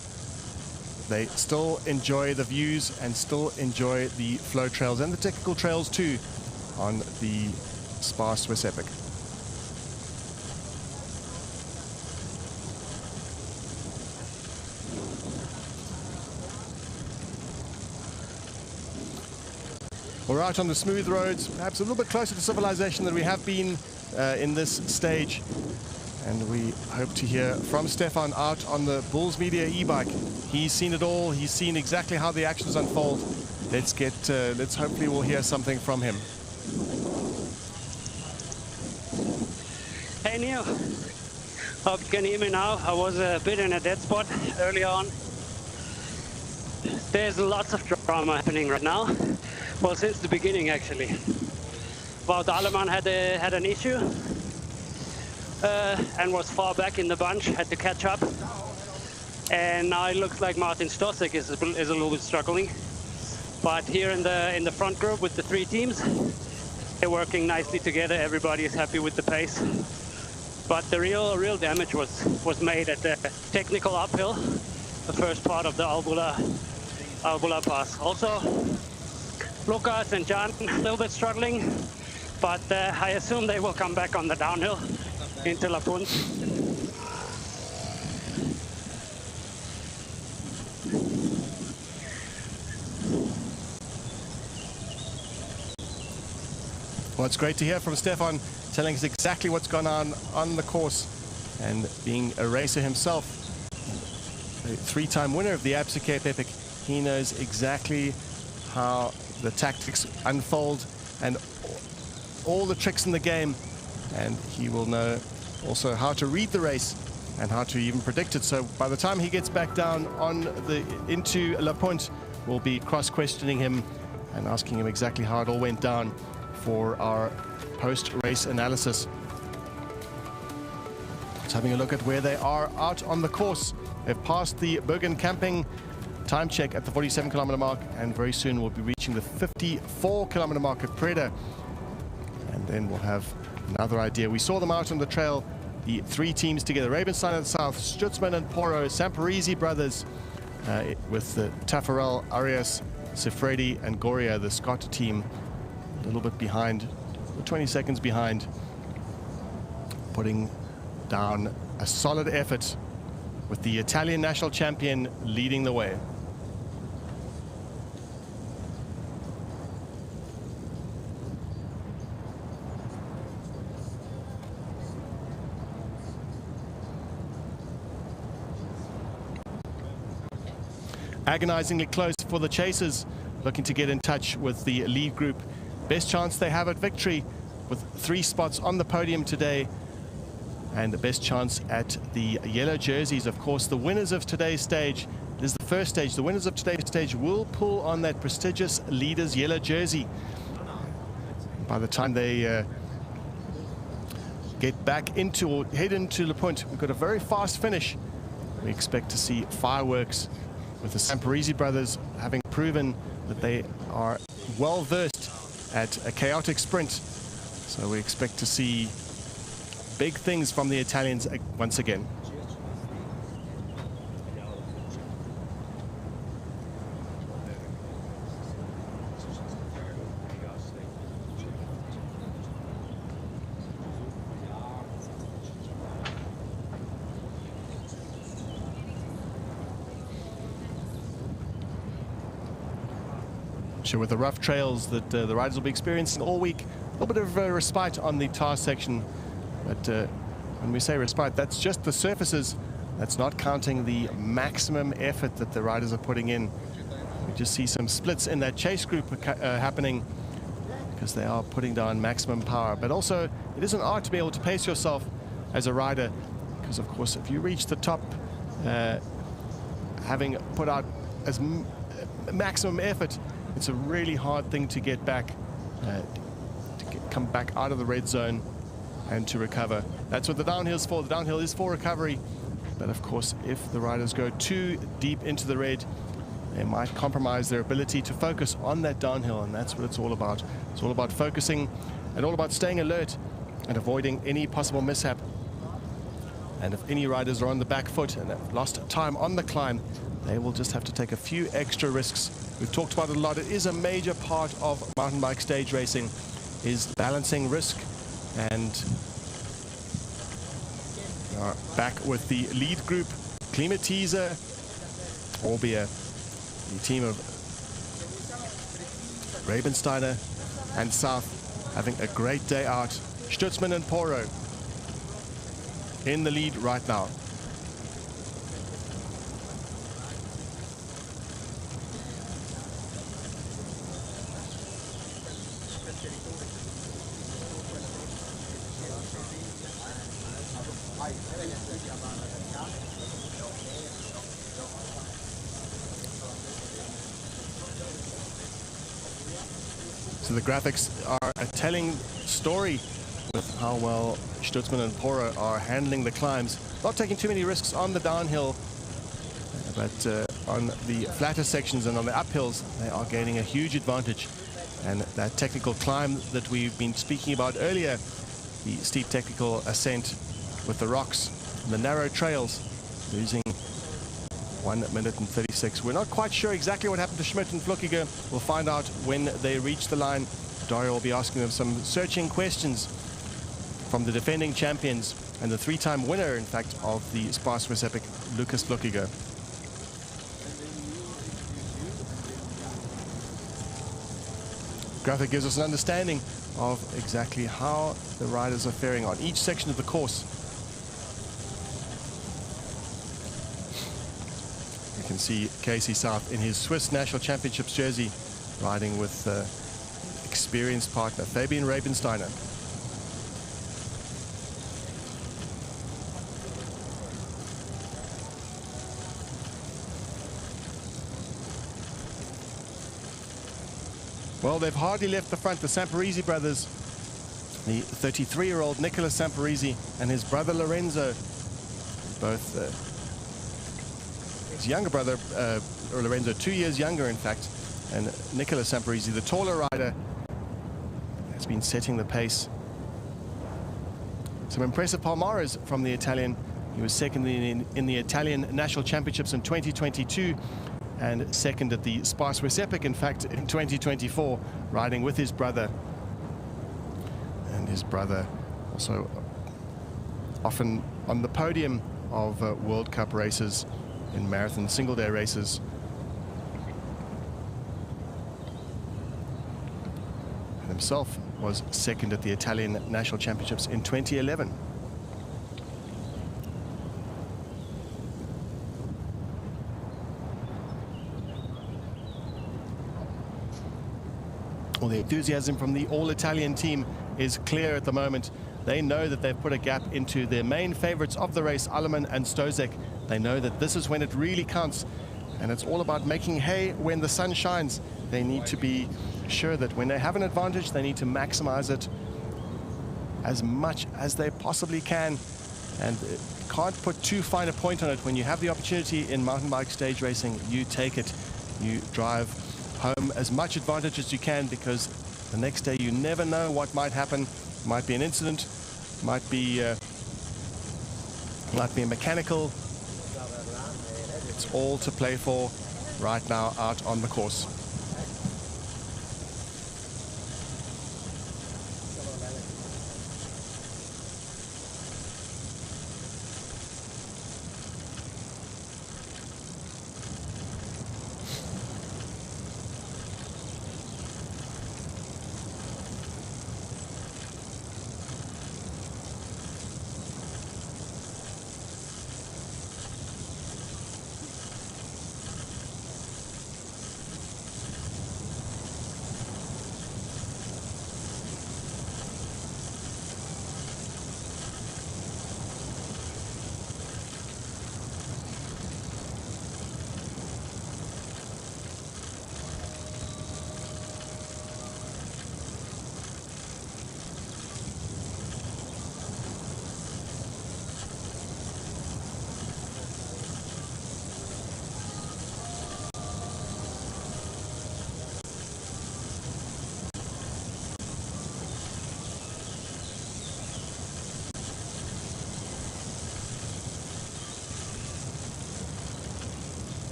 they still enjoy the views and still enjoy the flow trails and the technical trails too on the SPAR Swiss Epic. We're out on the smooth roads, perhaps a little bit closer to civilization than we have been in this stage. And we hope to hear from Stefan out on the Bulls Media e-bike. He's seen it all. He's seen exactly how the actions unfold. Let's hopefully we'll hear something from him. Hey Neil, hope you can hear me now. I was a bit in a dead spot early on. There's lots of drama happening right now. Well, since the beginning actually. Wout Alleman had an issue. And was far back in the bunch, had to catch up. And now it looks like Martin Stozek is a little bit struggling. But here in the front group with the three teams, they're working nicely together. Everybody is happy with the pace. But the real damage was made at the technical uphill, the first part of the Albulapass. Also, Lukas and Jan a little bit struggling, but I assume they will come back on the downhill into La Punt. Well, it's great to hear from Stefan telling us exactly what's gone on the course. and being a racer himself, a three-time winner of the Absa Cape Epic, he knows exactly how the tactics unfold and all the tricks in the game, and he will know also how to read the race and how to even predict it. So by the time he gets back down into La Punt, we'll be cross-questioning him and asking him exactly how it all went down for our post-race analysis. Just having a look at where they are out on the course. They've passed the Bergen Camping time check at the 47-kilometer mark, and very soon we'll be reaching the 54-kilometer mark at Preda. And then we'll have another idea. We saw them out on the trail, the three teams together: Ravenstein in the south, Stutzman and Poro, Samparisi brothers, with the Taffarel, Arias, Sifredi and Goria, the Scott team, a little bit behind, 20 seconds behind, putting down a solid effort with the Italian national champion leading the way. Agonizingly close for the chasers, looking to get in touch with the lead group. Best chance they have at victory, with 3 spots on the podium today, and the best chance at the yellow jerseys. Of course, the winners of today's stage, it is the first stage, the winners of today's stage will pull on that prestigious leader's yellow jersey. By the time they get back into or head into La Punt, we've got a very fast finish. We expect to see fireworks, with the Samparisi brothers having proven that they are well versed at a chaotic sprint. So we expect to see big things from the Italians once again. Sure, with the rough trails that the riders will be experiencing all week, a little bit of respite on the tar section. But when we say respite, that's just the surfaces. That's not counting the maximum effort that the riders are putting in. We just see some splits in that chase group happening because they are putting down maximum power. But also, it is an art to be able to pace yourself as a rider, because of course, if you reach the top, having put out as maximum effort, it's a really hard thing to get back, come back out of the red zone and to recover. That's what the downhill is for. The downhill is for recovery. But of course, if the riders go too deep into the red, they might compromise their ability to focus on that downhill, and that's what it's all about. It's all about focusing and all about staying alert and avoiding any possible mishap. And if any riders are on the back foot and have lost time on the climb, they will just have to take a few extra risks. We've talked about it a lot. It is a major part of mountain bike stage racing, is balancing risk. And we are back with the lead group, Klimatiser, Orbia, the team of Rabensteiner and South, having a great day out. Stutzman and Poro in the lead right now. So the graphics are a telling story with how well Stutzman and Poro are handling the climbs. Not taking too many risks on the downhill, but on the flatter sections and on the uphills, they are gaining a huge advantage. And that technical climb that we've been speaking about earlier, the steep technical ascent with the rocks and the narrow trails, losing 1 minute and 36. We're not quite sure exactly what happened to Schmidt and Flückiger. We'll find out when they reach the line. Dario will be asking them some searching questions from the defending champions and the 3-time winner, in fact, of the SPAR Swiss Epic, Lucas Flückiger. Graphic gives us an understanding of exactly how the riders are faring on each section of the course. can see Casey South in his Swiss National Championships jersey, riding with experienced partner Fabian Rabensteiner. Well, they've hardly left the front. The Samparisi brothers, the 33-year-old Nicolas Samparisi and his brother Lorenzo, both his younger brother, or Lorenzo, 2 years younger in fact, and Nicolas Samparisi, the taller rider, has been setting the pace. Some impressive palmares from the Italian. He was second in the Italian National Championships in 2022 and second at the SPAR Swiss Epic, in fact, in 2024, riding with his brother. And his brother also often on the podium of World Cup races in marathon single-day races. And himself was second at the Italian National Championships in 2011. Well, the enthusiasm from the all-Italian team is clear at the moment. They know that they've put a gap into their main favorites of the race, Alleman and Stozek. They know that this is when it really counts, and it's all about making hay when the sun shines. They need to be sure that when they have an advantage, they need to maximize it as much as they possibly can, and can't put too fine a point on it. When you have the opportunity in mountain bike stage racing, you take it. You drive home as much advantage as you can, because the next day you never know what might happen. Might be an incident, might be a mechanical. It's all to play for right now out on the course.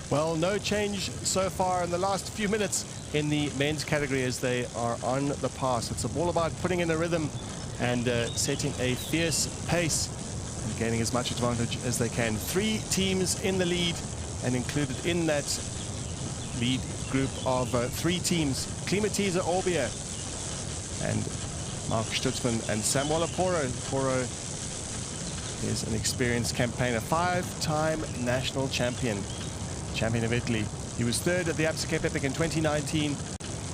Well, no change so far in the last few minutes in the men's category as they are on the pass. It's all about putting in a rhythm and setting a fierce pace and gaining as much advantage as they can. 3 teams in the lead, and included in that lead group of 3 teams, Klimatiza Orbia and Mark Stutzman and Samuel Poro. Poro is an experienced campaigner, 5-time national champion of Italy. He was 3rd at the Cape Epic in 2019,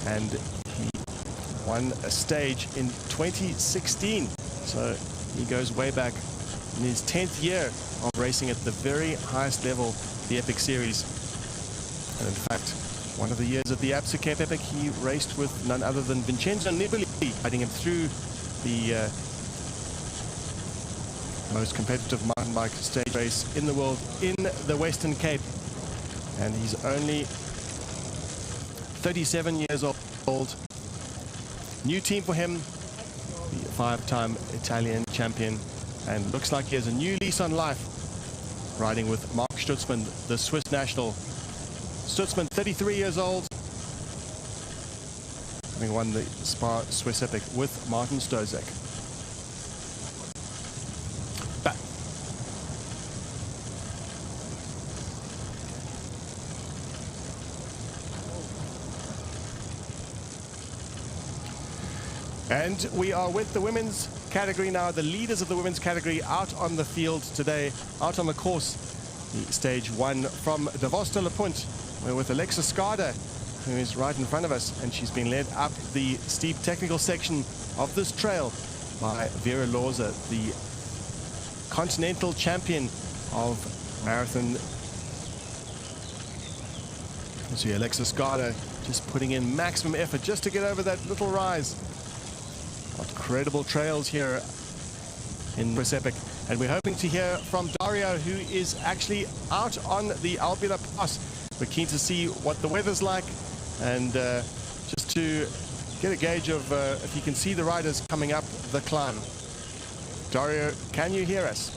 and he won a stage in 2016. So he goes way back in his 10th year of racing at the very highest level, the Epic Series. And in fact, one of the years at the Cape Epic, he raced with none other than Vincenzo Nibali, riding him through the most competitive mountain bike stage race in the world in the Western Cape. And he's only 37 years old. New team for him, the 5-time Italian champion, and looks like he has a new lease on life, riding with Mark Stutzman, the Swiss national. Stutzman, 33 years old, having won the SPAR Swiss Epic with Martin Stozek. And we are with the women's category now, the leaders of the women's category out on the field today, out on the course. the stage 1 from Davos to Punt. We're with Alexa Skada, who is right in front of us, and she's been led up the steep technical section of this trail by Vera Lorza, the continental champion of marathon. You see Alexa Skada just putting in maximum effort just to get over that little rise. What incredible trails here in Swiss Epic. And we're hoping to hear from Dario, who is actually out on the Albulapass. We're keen to see what the weather's like, and just to get a gauge of if you can see the riders coming up the climb. Dario, can you hear us?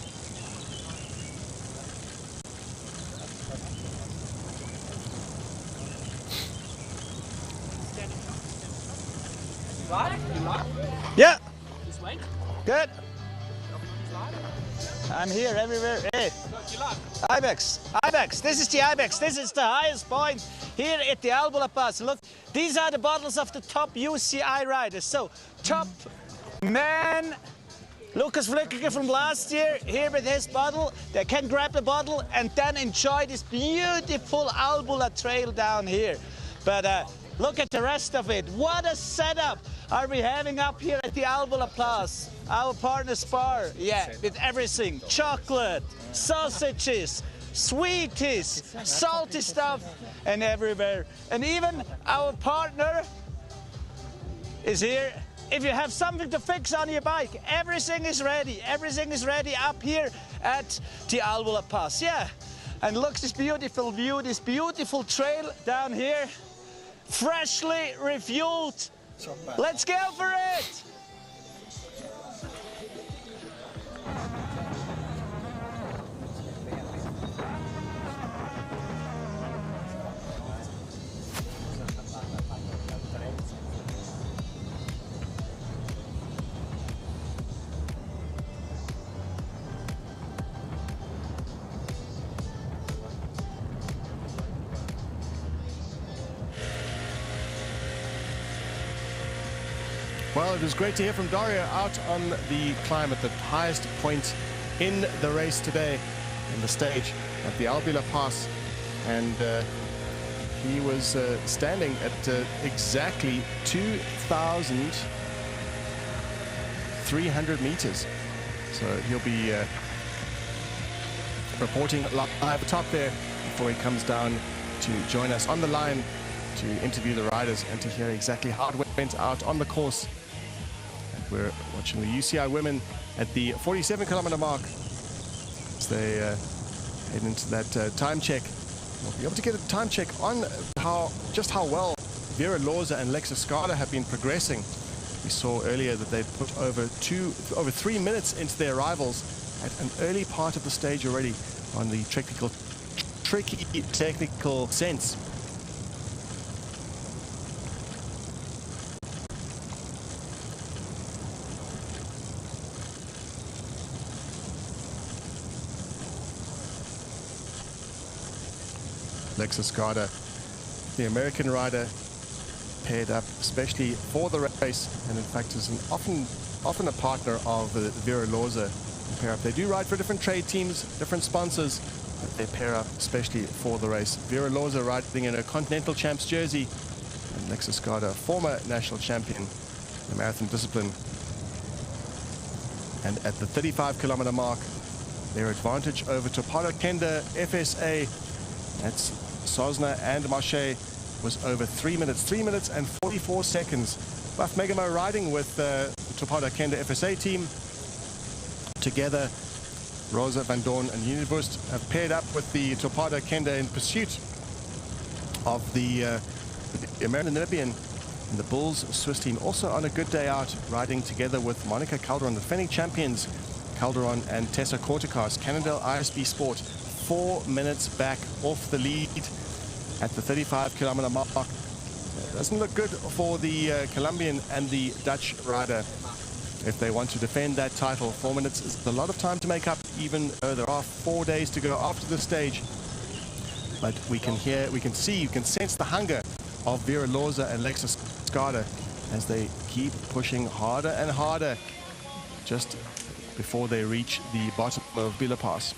Yeah. Good. I'm here everywhere. Hey. Ibex. This is the Ibex. This is the highest point here at the Albulapass. Look, these are the bottles of the top UCI riders. So, top man Lucas Flückiger from last year here with his bottle. They can grab the bottle and then enjoy this beautiful Albulatrail down here. But look at the rest of it. What a setup are we having up here at the Albulapass? Our partner SPAR, yeah, with everything. Chocolate, sausages, sweeties, salty stuff, and everywhere. And even our partner is here. If you have something to fix on your bike, everything is ready. Everything is ready up here at the Albulapass. Yeah, and look this beautiful view, this beautiful trail down here, freshly refueled. Let's go for it! Well, it was great to hear from Dario out on the climb at the highest point in the race today, in the stage at the Albulapass, and he was standing at exactly 2,300 meters. So he'll be reporting live top there before he comes down to join us on the line to interview the riders and to hear exactly how it went out on the course. We're watching the UCI women at the 47-kilometer mark as they head into that time check. We'll be able to get a time check on just how well Vera Lorza and Alexa Skada have been progressing. We saw earlier that they put over 3 minutes into their arrivals at an early part of the stage already on the tricky technical sense. Alexa Skada, the American rider, paired up especially for the race, and in fact is often a partner of Vera Lorza. Pair up. They do ride for different trade teams, different sponsors, but they pair up especially for the race. Vera Lorza riding in a Continental Champs jersey, and Alexa Skada, former national champion in the marathon discipline. And at the 35-kilometer mark, their advantage over contender FSA, that's Sosna and Marche, was over 3 minutes. 3 minutes and 44 seconds. Buff Megamo riding with the contender FSA team. Together, Rosa Van Dorn and Univust have paired up with the contender in pursuit of the American Namibian and the Bulls Swiss team. Also on a good day out, riding together with Monica Calderon, the defending champions, Calderon and Tessa Kortekas. Cannondale ISB Sport 4 minutes back off the lead at the 35-kilometer mark. Doesn't look good for the Colombian and the Dutch rider if they want to defend that title. 4 minutes is a lot of time to make up, even though there are 4 days to go after the stage. But we can hear, we can see, you can sense the hunger of Vera Lorza and Alexa Skada as they keep pushing harder and harder just before they reach the bottom of Albulapass.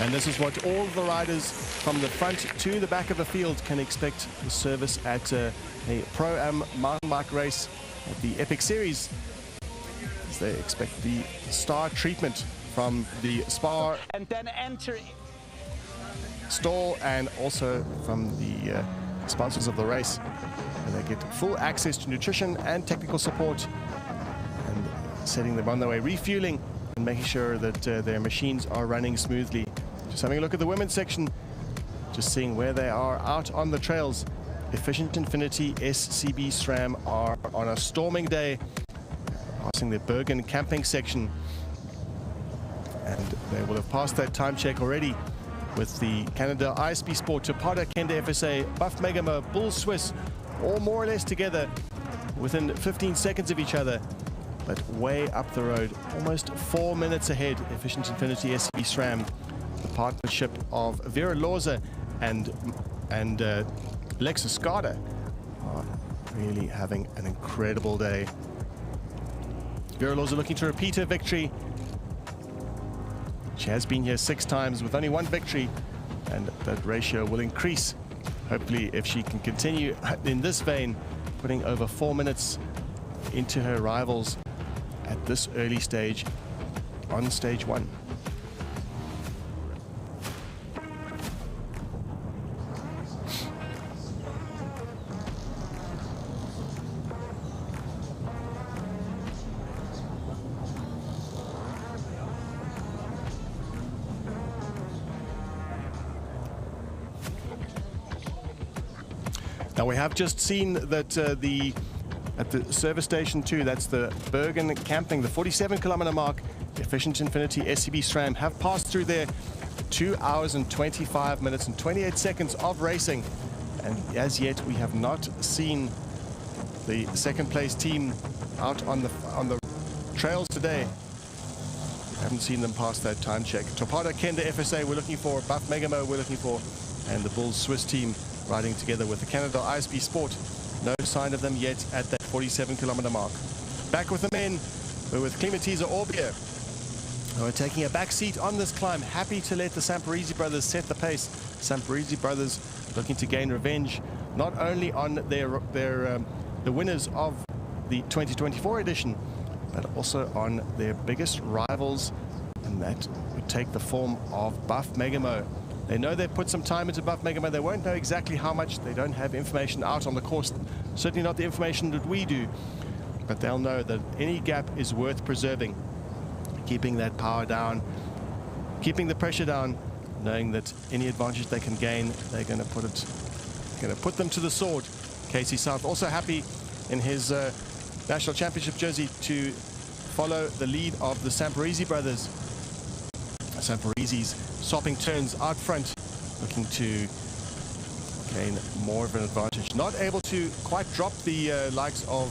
And this is what all the riders from the front to the back of the field can expect the service at a Pro-Am mountain bike race at the Epic Series. As they expect the star treatment from the SPAR and then enter stall and also from the sponsors of the race. And they get full access to nutrition and technical support, and setting them on their way, refueling and making sure that their machines are running smoothly. Just having a look at the women's section, just seeing where they are out on the trails. Efficient Infinity SCB SRAM are on a storming day, passing the Bergen camping section, and they will have passed that time check already with the Canada ISP Sport, Topada, Kenda FSA, Buff Megamo, Bull Swiss, all more or less together within 15 seconds of each other, but way up the road, almost 4 minutes ahead. Efficient Infinity SCB SRAM, the partnership of Vera Loza and Lexus Skada, are really having an incredible day. Vera Loza looking to repeat her victory. She has been here 6 times with only 1 victory, and that ratio will increase, hopefully, if she can continue in this vein, putting over 4 minutes into her rivals at this early stage on stage 1. Now we have just seen that at the service station 2, that's the Bergen camping, the 47-kilometer mark, Efficient Infinity SCB SRAM have passed through there. 2 hours and 25 minutes and 28 seconds of racing, and as yet we have not seen the second place team out on the trails today. We haven't seen them pass that time check. Topada, Kenda FSA we're looking for, Buff Megamo we're looking for, and the Bulls Swiss team riding together with the Canada ISP Sport. No sign of them yet at that 47-kilometer mark. Back with the men, we're with Climatiza Orbia. We're taking a back seat on this climb, happy to let the Samparisi brothers set the pace. Samparisi brothers looking to gain revenge, not only on the winners of the 2024 edition, but also on their biggest rivals, and that would take the form of Buff Megamo. They know they've put some time into Buff Megamo. They won't know exactly how much. They don't have information out on the course, certainly not the information that we do, but they'll know that any gap is worth preserving, keeping that power down, keeping the pressure down, knowing that any advantage they can gain, they're going to put them to the sword. Casey South also happy in his national championship jersey to follow the lead of the Samparisi brothers. Samparisis swapping turns out front, looking to gain more of an advantage. Not able to quite drop the likes of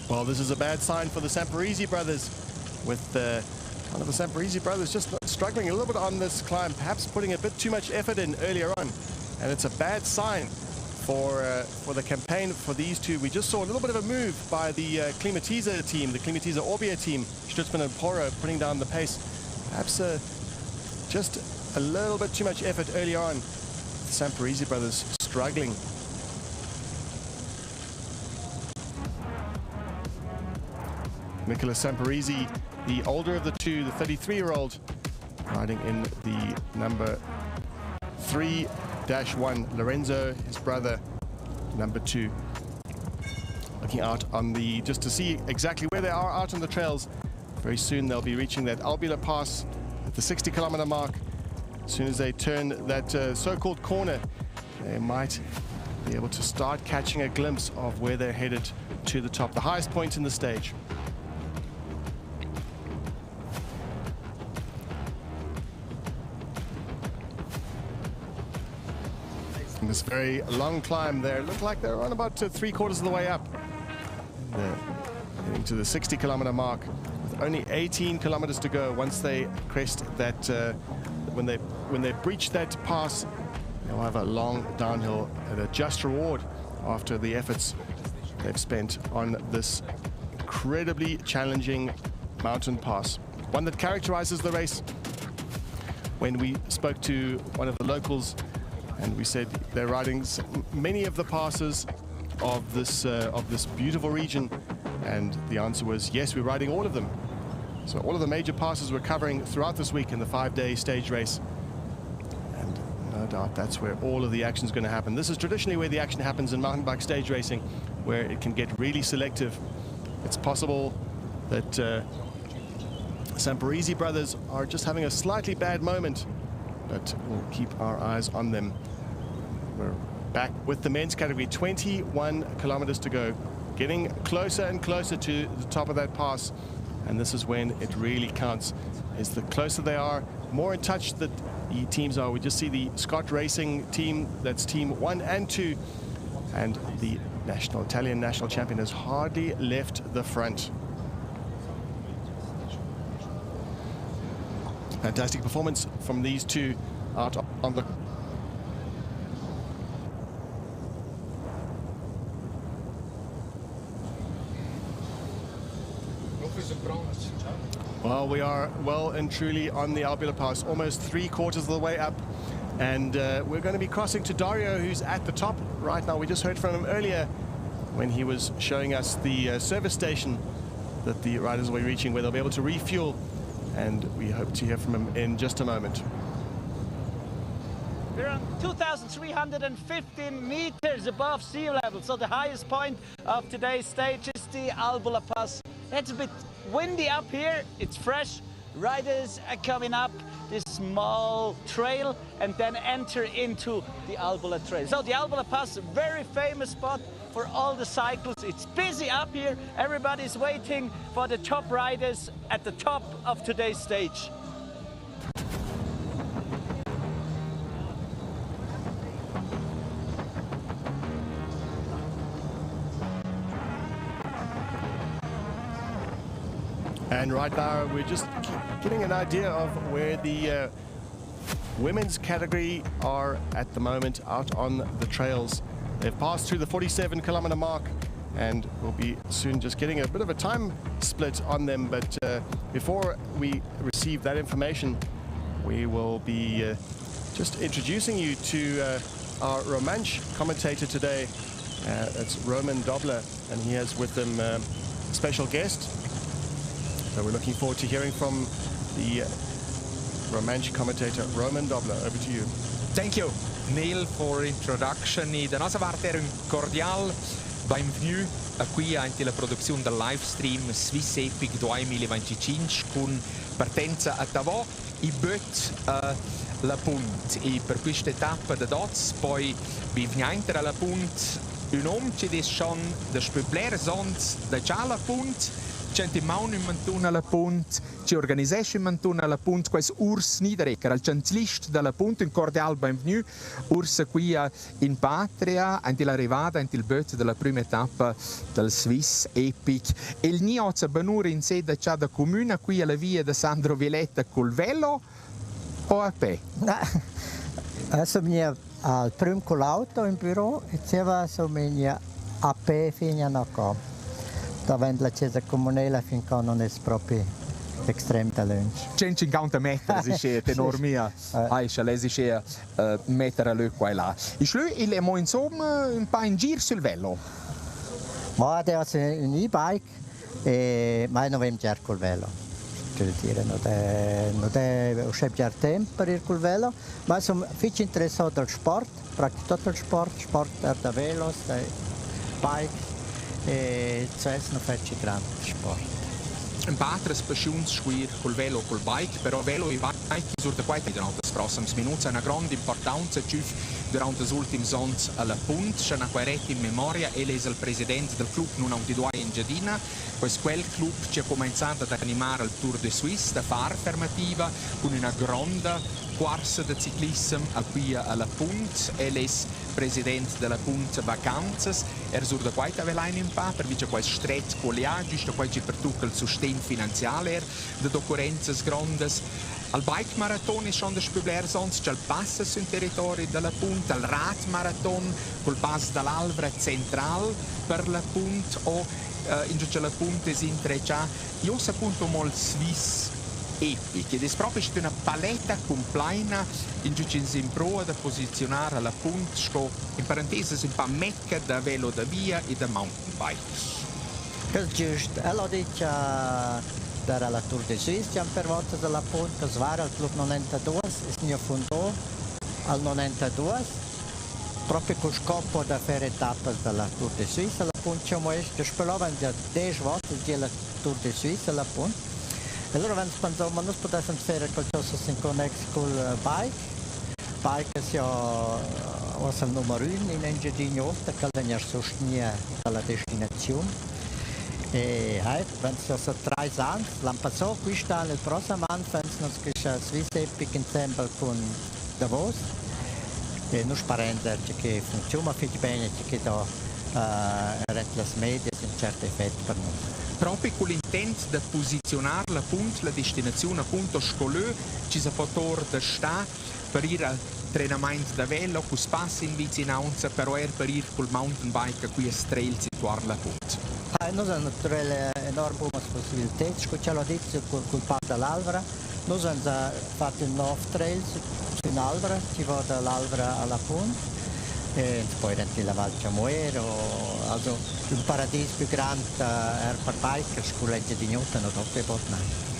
well, this is a bad sign for the Samparisi brothers, with one of the Samparisi brothers just struggling a little bit on this climb, perhaps putting a bit too much effort in earlier on, and it's a bad sign for the campaign for these two. We just saw a little bit of a move by the Climatiza team, the Climatiza Orbia team, Stutzman and Poro putting down the pace. Perhaps just a little bit too much effort early on. The Samparisi brothers struggling. Nicholas Samparisi, the older of the two, the 33-year-old, riding in the number 3-1. Lorenzo, his brother, number 2. Looking out on the, just to see exactly where they are out on the trails. Very soon they'll be reaching that Albulapass at the 60-kilometer mark. As soon as they turn that so-called corner, they might be able to start catching a glimpse of where they're headed to the top, the highest point in the stage. And this very long climb there, looked like they're on about 3/4 of the way up. They're heading to the 60-kilometer mark with only 18 kilometers to go. Once they crest that, when they breach that pass, they'll have a long downhill at a just reward after the efforts they've spent on this incredibly challenging mountain pass. One that characterizes the race. When we spoke to one of the locals, and we said they're riding many of the passes of this beautiful region, and the answer was yes, we're riding all of them. So all of the major passes we're covering throughout this week in the 5-day stage race. And no doubt that's where all of the action is going to happen. This is traditionally where the action happens in mountain bike stage racing, where it can get really selective. It's possible that some Parisi brothers are just having a slightly bad moment, but we'll keep our eyes on them. We're back with the men's category, 21 kilometers to go, getting closer and closer to the top of that pass, and this is when it really counts. Is the closer they are, more in touch that the teams are. We just see the Scott Racing team, that's team 1 and 2, and the Italian national champion has hardly left the front. Fantastic performance from these two out on the... Well, we are well and truly on the Albulapass, almost 3/4 of the way up, and we're going to be crossing to Dario, who's at the top right now. We just heard from him earlier when he was showing us the service station that the riders will be reaching, where they'll be able to refuel, and we hope to hear from him in just a moment. We're on 2,315 meters above sea level, so the highest point of today's stage is the Albulapass. It's a bit windy up here, it's fresh. Riders are coming up this small trail and then enter into the Albulatrail. So the Albulapass, a very famous spot for all the cycles. It's busy up here. Everybody's waiting for the top riders at the top of today's stage. And right now we're just getting an idea of where the women's category are at the moment out on the trails. They've passed through the 47-kilometer mark, and we'll be soon just getting a bit of a time split on them. But before we receive that information, we will be just introducing you to our Romansh commentator today. It's Roman Dobler, and he has with him a special guest. So we're looking forward to hearing from the Romansh commentator, Roman Dobler. Over to you. Thank you, Neil, for introduction. Da nostra parte un cordial bienvenue qui alla produzione del live stream Swiss Epic 2025 con partenza a Davos e bot la Punt. E per questa tappa da Dots poi bivniainter alla Punt un uomo che è schon das popolare sons da Chala Punt. C'è un maun in Mantuna alla Punt, ci organizesce in Mantuna alla Punt, questo Urs Niederrecker, al centlist della Punt, un cordial benvenuto, Urs qui in patria, anche l'arrivata, anche il bot della prima tappa del Swiss Epic. E il niozza benure in sede c'è da comune qui alla via di Sandro Villetta col velo o a pe? Adesso mi al primo con l'auto in bureau e c'era a pe fino a qua. Davant la chiesa comunale fin che non è proprio estrem talent. 150 metri, è enorme. È mettere a lui qua e là. Il è insomma un po' in giro sul velo. Ma adesso è un e-bike e mai non abbiamo già col velo. Cioè dire, non è già tempo per ir col velo, ma sono molto interessato dal sport, pratico tutto il sport da velo, da bike. E zuerst noch faccio grande sport. Un patras passionsschwer col velo col bike, però velo e bike sur de quite in autos prossims minuts una grande importanza durante les ultims ans alla Punt, c'è una queretta in memoria, e è il presidente del club non antidua in Giardina. Quel club ci ha cominciato ad animare il Tour de Suisse, da fare fermativa, con una grande corsa di ciclismo qui alla Punt. È presidente della Punt Vacanzas, surda quite avelain in pa, per vice quai stretto colliaggi, sto quai ci pertucca il sostegno finanziario de occorrenze grandes. Al bike marathon è schon des Publiersons, c'è il pass sul territorio della Punt, al rad marathon col pass dall'Albra central per la Punt, o in giù c'è la Punt è intreccia. Io so appunto mol Swiss epic, ed è proprio una paletta completa in giù c'è in proa da posizionare la Punt, sco in parentesi un po' mecca da velo da via e da mountain bike. Che giusto, allora dice era la Tour de Suisse, abbiamo pervato dalla Punt, che era il club 92, è stato fondato al 92, proprio con scopo di fare tappe della Tour de Suisse. La Punt ci spelavano da 10 volte la Tour de Suisse alla Punt. E allora abbiamo pensato, ma non potessimo fare qualcosa in connesso con il bike sia il numero 1 in Engiadino, che viene sostenuto dalla destinazione. E wenn es so 3 anni, l'anno passato, quest'anno, il prossimo anno, fanno una Swiss Epic insieme con Davos. E noi speriamo che funziona bene, che da le medie un certo effetto per noi. Proprio con l'intento di posizionare la Punt, la destinazione appunto scolare, ci si può stare per ir al allenamento da velo, con spazio in vicinanza, però per ir col mountain bike qui a trail situare la Punt. Noi abbiamo enormi possibilità, ce l'ho detto col Pass dall'Albra. Noi abbiamo fatto un nuovo trail in Albra, ci va dall'Albra alla Punt, e poi dentro la Val Ciamuero, also un paradiso più grande per bikers con legge di Newton non doppia botnare.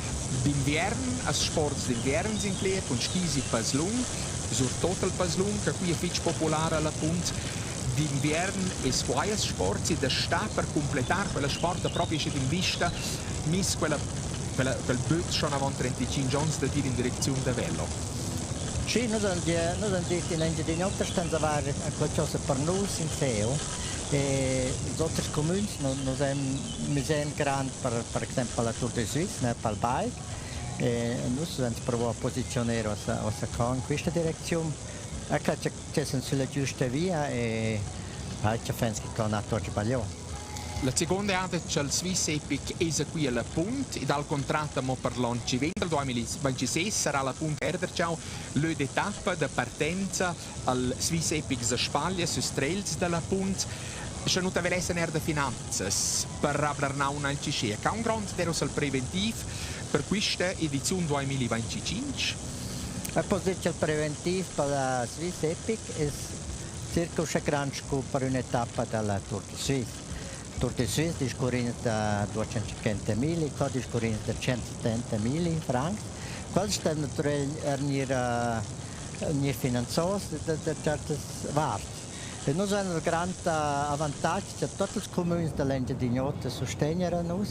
D'inverno, als sport d'inverno sind leer, con skis e paslung, sur total paslung, che qui è molto popolare alla Punt. D'inverno e quei sport da sta per completare quella sport proprio in vista, mis quel böt schon avant 35 anni da dire in direzione da velo. Sì, noi abbiamo detto in Engiadino stanno a fare qualcosa per noi in SEO, e gli altri comuni non sono grandi, per esempio la Tour de Suisse, per il bike, e noi abbiamo provato a posizionare in questa direzione. Ecco, c'è sulla giusta via e ci penso che con atto sbagliato. La seconda ata c'è il Swiss Epic è qui alla Punt, e dal contratto per l'anno 2026 sarà la Punt Erderciao l'etappa di partenza al Swiss Epic a Spagna su trails della Punt. C'è una velessa di finanze per avere un alcice. C'è un grande interesse preventivo per questa edizione 2025. La posizione preventiva per la Swiss Epic è circa un grande scopo per un'etappa della Tour de Suisse. La Tour de Suisse è corrente da 250.000, qua è corrente da 170.000 francs. Questo è naturalmente finanziato da certe parti. E noi abbiamo il grande vantaggio che tutti i comuni dell'Engiadino sostengono noi,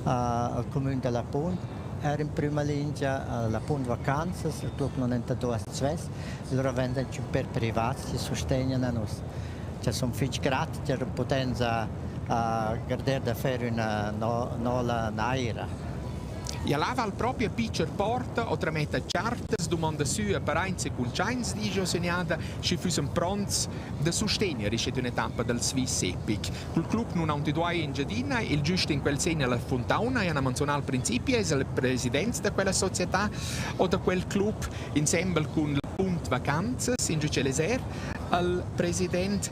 il comune della Punt. Era in prima linea la Punt Vacanzas, il Club 92 Swiss, e loro vengono per privati che sostengono noi. Cioè, sono figli grati che potenza guardare da fare una nuova naira. E allava al proprio pitcher porta o tramite charters domanda su a parenze con chains di segnata ci fussero pronti da sostenere un'etappa del Swiss Epic. Il club non ha un tidoi in Giardina, il giusto in quel segno la Fontauna e una menzionale al principio è il presidente di quella società o di quel club insieme con il Punt Vacanzas in Giuceleser, il presidente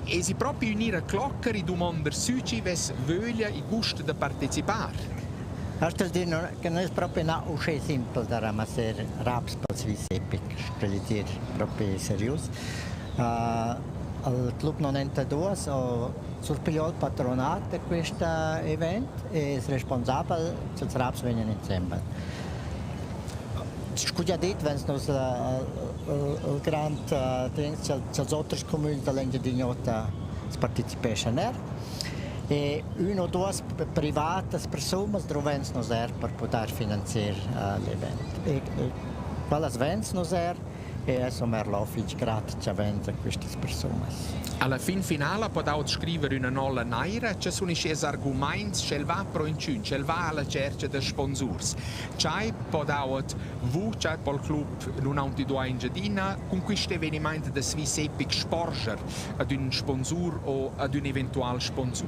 e si proprio unire a cloccare domanda su ci ves voglia e gusto di partecipare. Altro dire che non è proprio così semplice da ramassare raps per il Swiss Epic, voglio dire, proprio serioso. Il Club 92 sul pigliò il patronato di questo evento e è responsabile se i raps vengono insieme. Scusa detto, wenn es il grande ding, c'è gli altri comuni dell'Engiadino partecipano. E una o due private persone trovano per poter finanziare l'evento. E quelle vengono e insomma laufen gratis a queste persone. Alla fin finale potete scrivere una nuova naira, ci sono i argomenti che va pro in cun, che va alla cerca di sponsors. C'è potete c'è per il club non ha un in Giardina con questo avvenimento di Swiss Epic sporger ad un sponsor o ad un eventuale sponsor.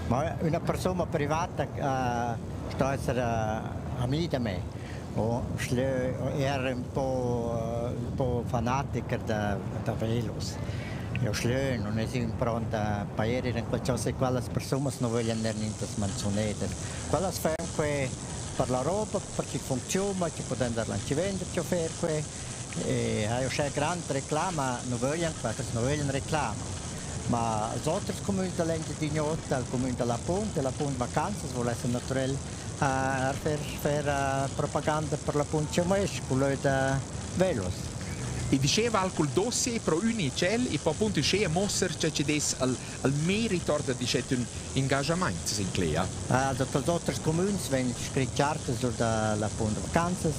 Ma una persona privata sta a essere amica di me. Era un po' fanatica da Velos. Io schleun, non è pronta per in qualcosa che quelle persone non vogliono niente manzonare. Quelle fanno per la roba, perché funziona, che possono andare a vendere, e c'è grande reclama, non vogliono reclama. Ma gli altri comuni dell'Engiadinota, il comune della Punt Vacanze, vogliono naturalmente fare propaganda per la Punt con i Velos. E diceva alcol dossier pro unicel e poi appunto c'è mosser che ci des al merito di un engagement in Clea. Da tutti gli altri comuni vengono scritti sulla Punt Vacanze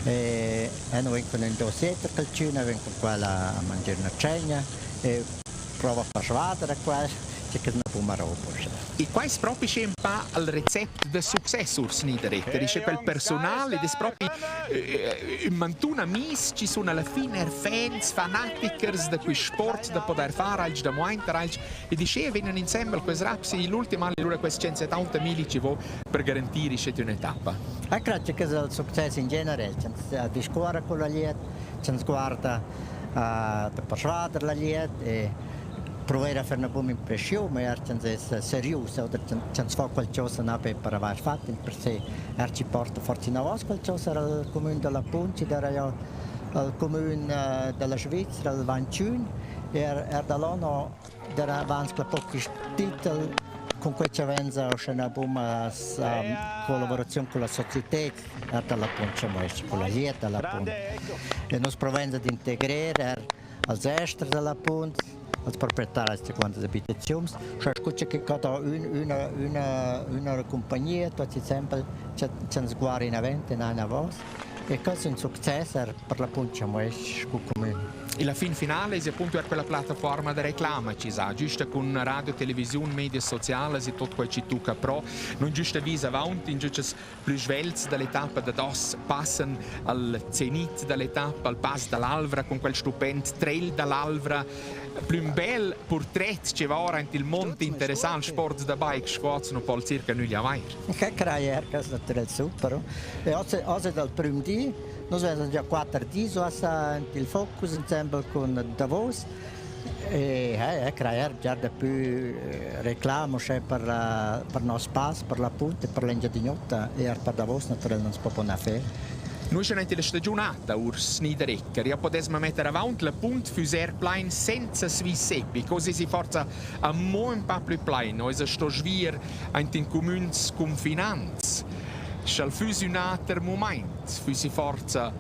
e hanno un dossier per calcina, vengono quella a mangiare una cena e prova a persuadere quella che non può mai roba. E questo proprio c'è un po' il recept del successo Niederretter, c'è quel personale ed è proprio in mantuna amici ci sono alla fine fans, fanaticers di quel sport da poter fare anche da mointer e dice vengono insieme questi rapsi l'ultima anno loro questi 170 milici per garantire una tappa. Credo che il successo in genere di scuola con la lieta, ci guarda per persuadere la lieta e provare a fare una buona impressione, ma è serioso, ci fa qualcosa per aver fatto, per sé ci porta forse in avanti qualcosa al comune della Punt, al comune della Svizzera, al 21, e da là avanti pochi titoli con cui ci aveva una buona collaborazione con la società della Punt, con la lieta della Punt. E noi proviamo ad integrare als esteri della Punt, als proprietari di quante abitazioni, cioè che cada una compagnia, tutti sempre ci guarda in avanti, in una volta, e questo è un successo per la Punt comune. E la fin finale è appunto quella piattaforma di reclama, ci sa, giusto con radio, televisione, media sociali e tutto quello che tocca pro, non giusto visa avanti, in giusto più svelti dall'etapa da Davos passano al zenit dall'etapa, al pass dall'Alvra con quel stupendo trail dall'Alvra, più un bel portrait che va ora in il mondo interessante sport da bike, squazzano un po' circa noi avanti. Che creare, che è naturalmente super, e oggi dal primo giorno, noi abbiamo già 4 giorni il focus insieme con Davos e creare già più reclamo per il nostro pass, per la Punt, per l'Engiadinota e per Davos naturalmente non si può fare. Noi siamo in stagionata urs Niederretter, e possiamo mettere avanti la Punt fuser plain senza Swiss Epic, così si forza a un po' più plain, noi sto svir in comuni confinanti. Schal füsi un altro momento, füsi forza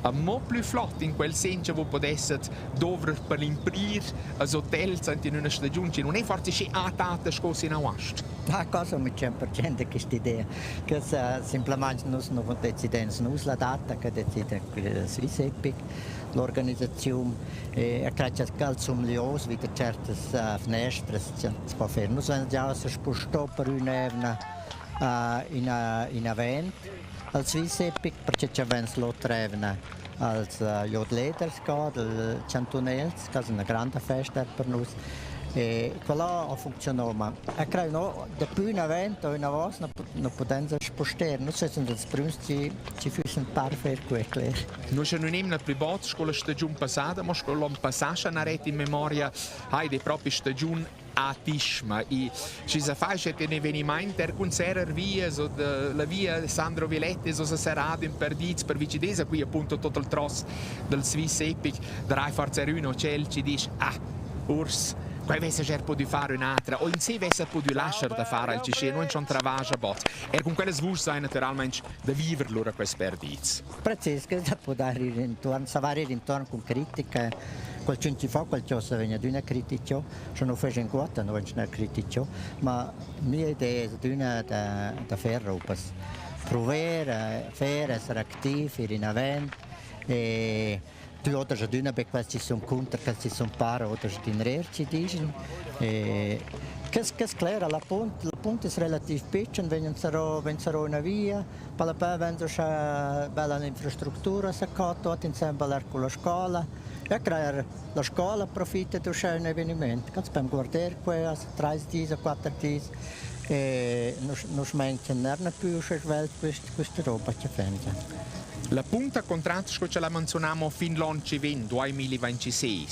a mo più flott in quel senso che potesse dover per l'imprire als hotels in una stagione che non è forse che a tata scossa in avanti. La cosa mi c'è per gente questa idea, che semplicemente non decidiamo la data che decide la Swiss Epic, l'organizzazione, e credo che il sommelios vede certe finestre si può fare. Noi siamo già spostati per una in event al Swiss Epic perché ci avevano l'altra als Jodleders del Cantonels, che è una grande festa per noi. E quello ha funzionato, ma credo che da più in evento una volta non possiamo spostare. Noi siamo i primi che ci fanno par per quello. Noi non abbiamo privato con la stagione passata, ma con l'anno passato hanno in memoria di proprie stagioni a Tischma e ci si fa un avvenimento con Serra via la via Sandro Violetti so serrato in perdizio per vicinanza qui appunto tutto il tross del Swiss Epic dai forza Runo Cel ci dice urs poi avesse cercato di fare un'altra o in sé avesse potuto lasciare da fare al CC non c'è un travagio a bot e con quelle svursa naturalmente da vivere loro queste perdizio preciso che può dare intorno savare intorno con critica qualcuno ci fa qualcosa viene di una critica se non fai in quota non c'è una critica ma mia idea è di una da fare roba provare fare essere attivi in eventi e Tu oders ad una, questi sono contro, questi sono par, oders din rerci, dicono. Che è chiaro, la Punt è relativamente piccola, wenn sarà una via, poi wenn c'è bella infrastruttura, insieme con la scuola. E creare la scuola approfitta di un avvenimento. Kannst beim guardare qui, 3 giorni, 4 giorni, e non smenziano più questa roba che fanno. La punta contratto che la menzioniamo fin l'anno 2026.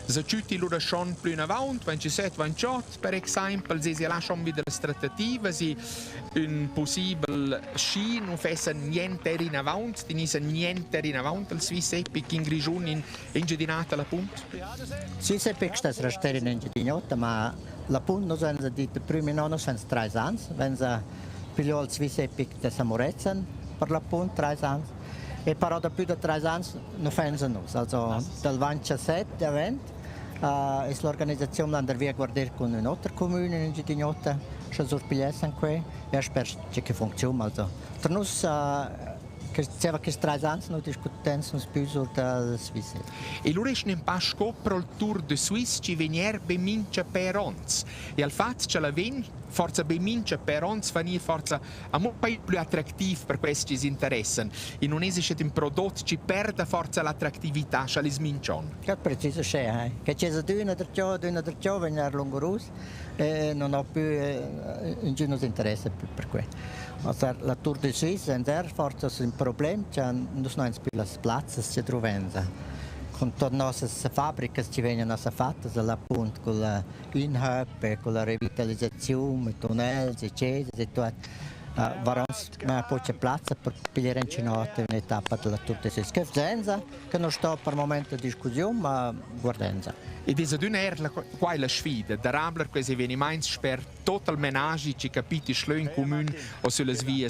Se tutti loro sono più in avanti, 27-28 per esempio, se si lasciano vedere le trattative, se un possibile sci non fa niente in avanti, tenisse niente in avanti, il Swiss Epic in Grigione in giardinata la punta? Swiss Epic sta restare in giardinata, ma la punta non sono di primi anni, sono 3 anni, wenn sie pigliò il Swiss Epic di Samorezen per la punta 3 anni. E però da più di 3 anni non fanno noi. Also, dal 27 avanti è l'organizzazione andare via a guardare con un'altra comune in Giardinotta, che sorpigliano qui, e spero che funzioni. Also, per noi, che 3 anni non discutiamo più sul Swiss. E loro sono un po' scopro il Tour de Suisse che viene ben mince per ons. E al fatto che la viene forza ben mince per ons fanno forza a mo' più attrattivo per questi che si interessano. E non esiste un prodotto che perde forza l'attrattività che li sminciano. Che preciso c'è, che c'è una der ciò, viene a Longorus e non ho più, non ci interessa più per questo. La Tour de Suisse è forse un problema, non sono più le piazze che troviamo. Con tutte le nostre fabbriche che vengono fatte, appunto, con l'inhub, con la revitalizzazione, i tunnel, eccetera, varano poi c'è piazza per pigliare in un'etapa della Tour de Suisse. Che senza, che non sto per il momento in discussione, ma guardando. E è qua la sfida, da Rabler questi avvenimenti per tutto il menage che capiti in comune o sulle vie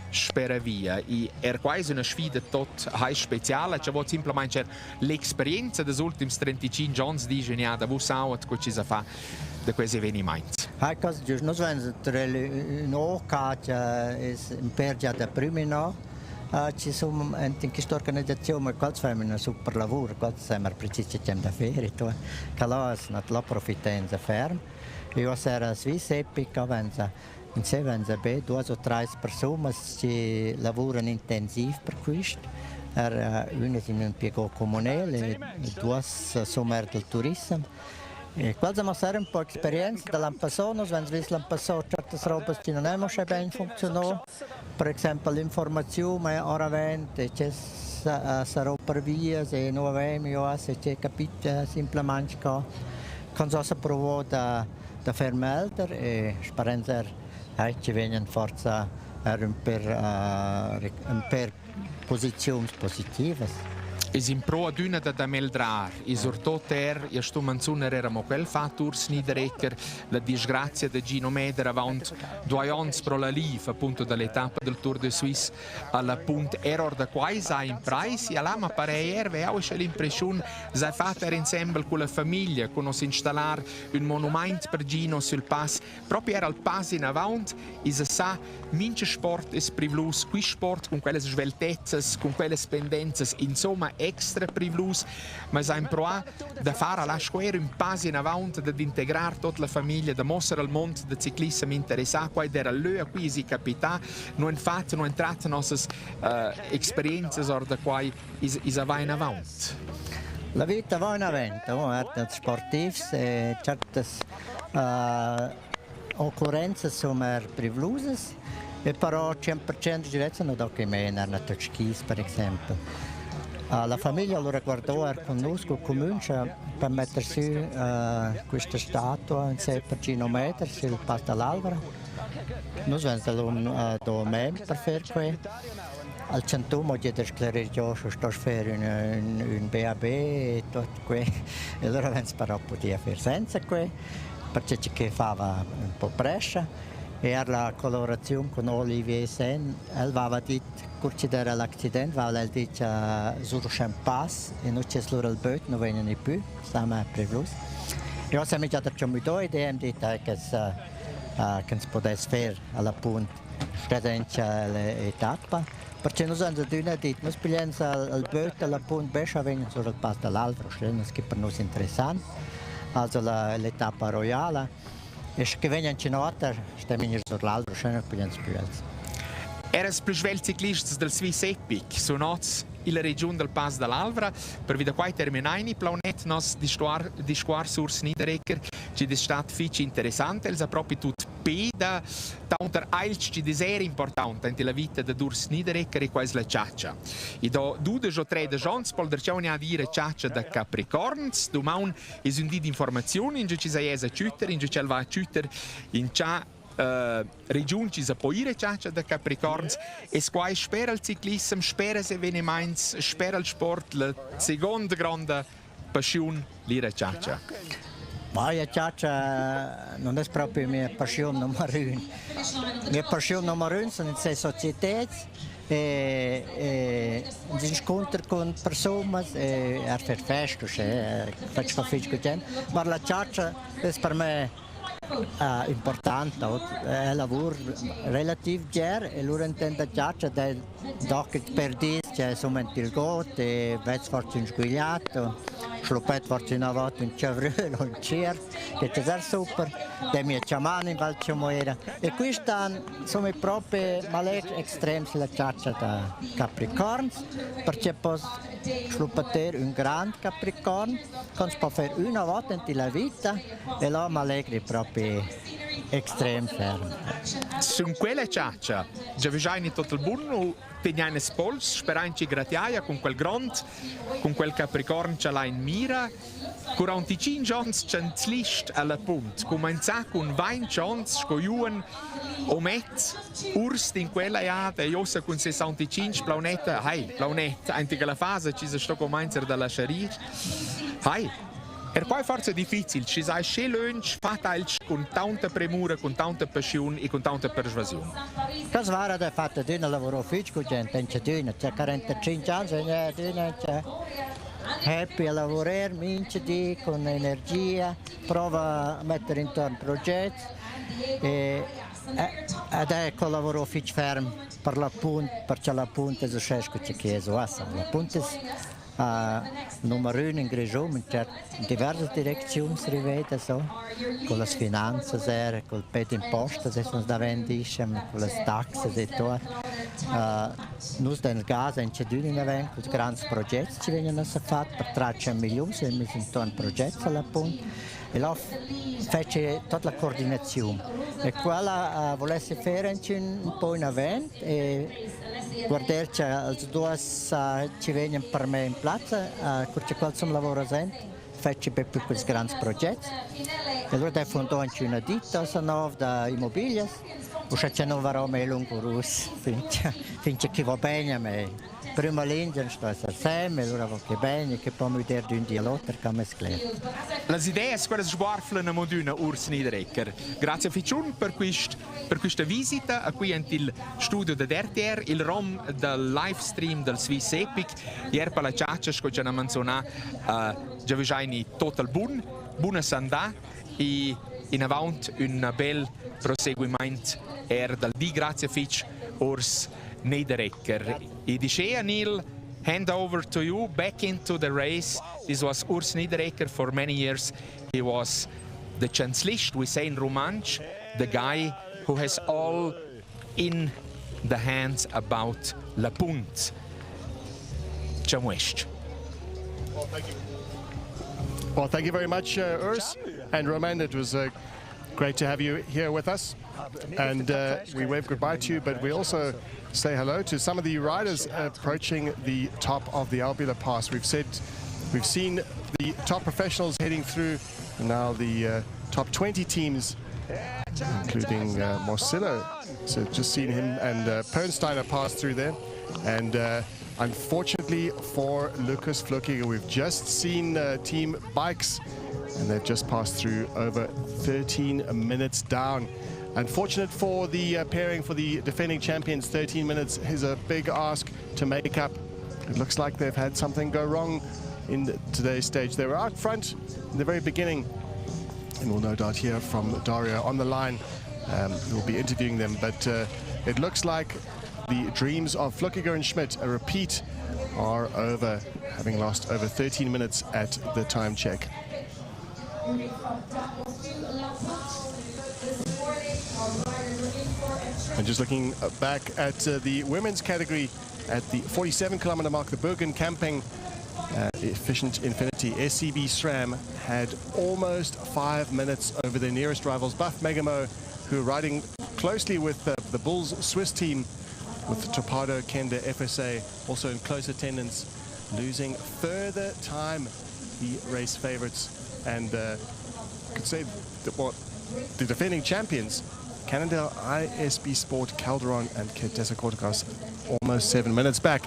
spera via. E quasi una sfida tot speciale, che vuol semplicemente l'esperienza degli ultimi 35 anni di ingegneria da Davos che ci si fa da questi avvenimenti. Cosa giusto, noi abbiamo un'OCA che è in pergia da prima no. Ci sono in questa organizzazione, qua fanno un super lavoro, qua siamo precisi che da fare, che là è la profittenza ferma. Io sarò Swiss Epic, insieme a 2 o 3 persone che lavorano intensivo per questo. Una è in un impiego comunale, 2 sono del turismo. E qua abbiamo un po' di esperienza dall'anno passato, wenn wir l'anno passato certe robe che non hanno ben funzionato, per esempio l'informazione ora vente, c'è sarà per via, se non abbiamo, se c'è capito semplicemente che non si provò da fermare e speriamo che vengono forza per posizioni positive. Es in pro ad una da meldrar, esortot e sto manzuner eramo quel fatturs niederecker, la disgrazia di Gino Meder avant 2 anni pro la Liv, appunto dall'etapa del Tour de Suisse alla Punt error da quasi in price, e all'ama pare erve auch l'impressione sei fatta insieme con la famiglia, con nos installare un monumento per Gino sul pass, proprio era il pass in avanti, e se sa, mince sport è privlus, qui sport con quelle sveltezze, con quelle spendenze, insomma extra privlus, ma sai pro da fare alla scuola un passo in avanti, da integrare tutta la famiglia, da mostrare al mondo del ciclismo interessato, qua era lui a cui si capita, non fatto, non entrato le nostre esperienze, da qua va in avanti. La vita va in avanti, gli sportivi, certe occorrenze sono privluse, e però 100% di rete non do che meno, una touch per esempio. La famiglia lo riguardò con noi, con il comune, per mettere su questa statua in 6 per Gino Meter sul passo dell'Albera. Noi siamo da me per fare questo. Al centumo di sclerare già sto fare un BAB e tutto questo. E allora abbiamo sparato poter fare senza questo, perché ci fava un po' pressa. E la collaborazione con Olivier Sen, aveva detto che c'era l'accidente, aveva detto che sul Pass e non c'è solo il boot, non vengono più, stiamo previsti. E siamo già detto e abbiamo detto che si potesse fare alla Punt presente l'etapa, perché noi siamo d'una dit, noi spigliamo il böte, la punt bescia vengono sul pass dall'altro, das è per noi interessante, also l'etapa royale, e che vengono in nota, stiamo sull'altro, stiamo spigliando spigliando. Eras plus vel ciclistas del Swiss Epic, sonots in la regione del Pass dall'Alvra, per vida quai terminaini planet nos di squar surs Niederegger, ci è stato fici interessante, els ha proprio tut peda, taunter eilch ci è sehr importante in la vita da durs Niederegger e quais la ciaccia. I do 2 o 3 de jons pol der ciauni a dire ciaccia da Capricorns, domaun es un di d'informazioni, in ci sei esa ciuter, in ci va ciuter, in cia region ci sa poire ciaccia da Capricorns e squai spera il ciclism, spera se eveniments, spera il sport, la seconda grande passione l'ira ciaccia. Ma la ciaccia non è proprio la mia passione numero 1. La mia passione numero 1 sono le società e si incontra con persone a fare feste, faccio caffè con gente, ma la ciaccia è per me importante, è un lavoro relativo ger e loro intende ciaccia da per dire c'è solamente il got e vedi forse un sguigliato, sloppet forse una volta un cevrello, un cer, che c'è super, dei miei ciamani in Valciomoera e qui sono proprio maleggi estremi sulla ciaccia da Capricorns, perché posso sloppetare un grande Capricorn, che si può fare una volta nella vita e là malegri proprio estrem fermo. Su quella ciaccia, già vedi tutto il buono, teniamo il polso, sperando che gratiaia con quel grande, con quel Capricorn ce l'ha in mira, 45 chance c'è list alla punt, comincia con 20 chance, con omet, urs in quella iata, e ossa con 65 planeta, planeta, anche la fase ci sta cominciare dalla scerir, poi forse è difficile, ci sai che lunch fatalch con tanta premura, con tanta passione e con tanta persuasione. Cosa vara da fatto di un lavoro fisico, gente, c'è 45 anni, c'è happy a lavorare, mince di con energia, prova a mettere intorno progetti ed è con lavoro fisico fermo per la punt, perché la punt è il scesso che chiedo, la punt è numero 1 in regione, in diverse direzioni si rivede, con le finanze, con il pet imposto, se sono da vendere, con le tasse e tutto. Noi nel gas in Ceduni avevamo grandi progetti che vengono fatti per 300 milioni, se mi sono progetti alla punta. E là fece tutta la coordinazione. E quella volesse fare un po' in avanti e guardare che i due ci vengono per me in piazza, perché quando sono lavoro sempre, fece per più questi grandi progetti. E allora fondò una ditta nuova di immobilie, e c'è non varò mai lungo russo, finché chi va bene a me. Prima linea sto assieme, allora va che bene, che poi mi dire di un dialogo come sclero. Le idee sono quelle sbarfle na moduna Urs Niederegger. Grazie a Ficiun per questa visita qui il studio da DRTR, il ROM del live stream del Swiss Epic. Ieri per la ciaccia che ci menziona già vi total buona sandà e in avanti un bel proseguimento del di grazie a Fitch Urs Niederegger. E dice Neil, hand over to you, back into the race. This was Urs Niederegger for many years. He was the Chancellist, we say in Romansch, the guy who has all in the hands about La Punt. Chamuest. Well, thank you very much, Urs and Roman. It was great to have you here with us. And we wave goodbye to you, but we also say hello to some of the riders approaching the top of the Albula Pass. We've seen the top professionals heading through, and now the top 20 teams, including Morcillo. So just seen him and Pernsteiner pass through there. And unfortunately for Lucas Flückiger, we've just seen Team Bikes, and they've just passed through over 13 minutes down. Unfortunate for the pairing, for the defending champions, 13 minutes is a big ask to make up. It looks like they've had something go wrong in today's stage. They were out front in the very beginning, and we'll no doubt hear from Dario on the line. We'll be interviewing them, but it looks like the dreams of Flückiger and Schmidt, a repeat, are over, having lost over 13 minutes at the time check. And just looking back at the women's category, at the 47-kilometer mark, the Bergen Camping Efficient Infinity SCB SRAM had almost 5 minutes over their nearest rivals, Buff Megamo, who are riding closely with the Bulls Swiss team, with Topado, Kender, FSA also in close attendance, losing further time, the race favorites. And could say that the defending champions, Cannondale, ISB Sport, Calderon and Ketesa Kortekas, almost 7 minutes back.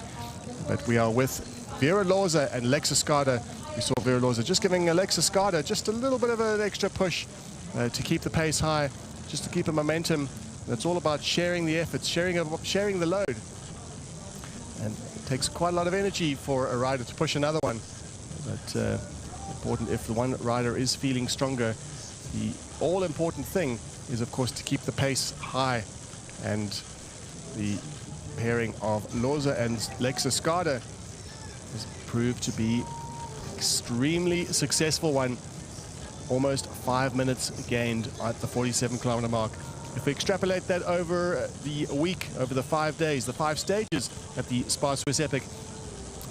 But we are with Vera Loza and Lexa Skada. We saw Vera Loza just giving Lexa Skada just a little bit of an extra push to keep the pace high, just to keep the momentum. And it's all about sharing the efforts, sharing the load. And it takes quite a lot of energy for a rider to push another one. But important, if the one rider is feeling stronger, the all-important thing is, of course, to keep the pace high. And the pairing of Loza and Lexa Skada has proved to be extremely successful one. Almost 5 minutes gained at the 47-kilometer mark. If we extrapolate that over the week, over the 5 days, the 5 stages at the SPAR Swiss Epic,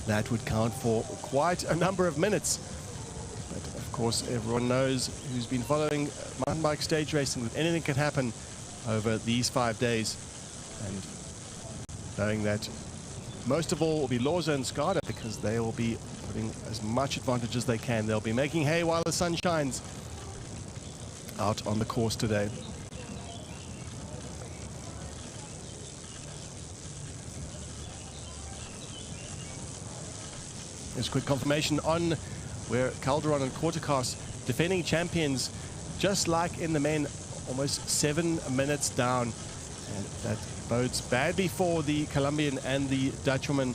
that would count for quite a number of minutes. But of course, everyone knows, who's been following mountain bike stage racing, that anything can happen over these 5 days. And knowing that most of all will be Loza and Skada, because they will be putting as much advantage as they can. They'll be making hay while the sun shines out on the course today. There's a quick confirmation on where Calderon and Kortekas, defending champions, just like in the men, almost 7 minutes down. And that bodes badly for the Colombian and the Dutchwoman,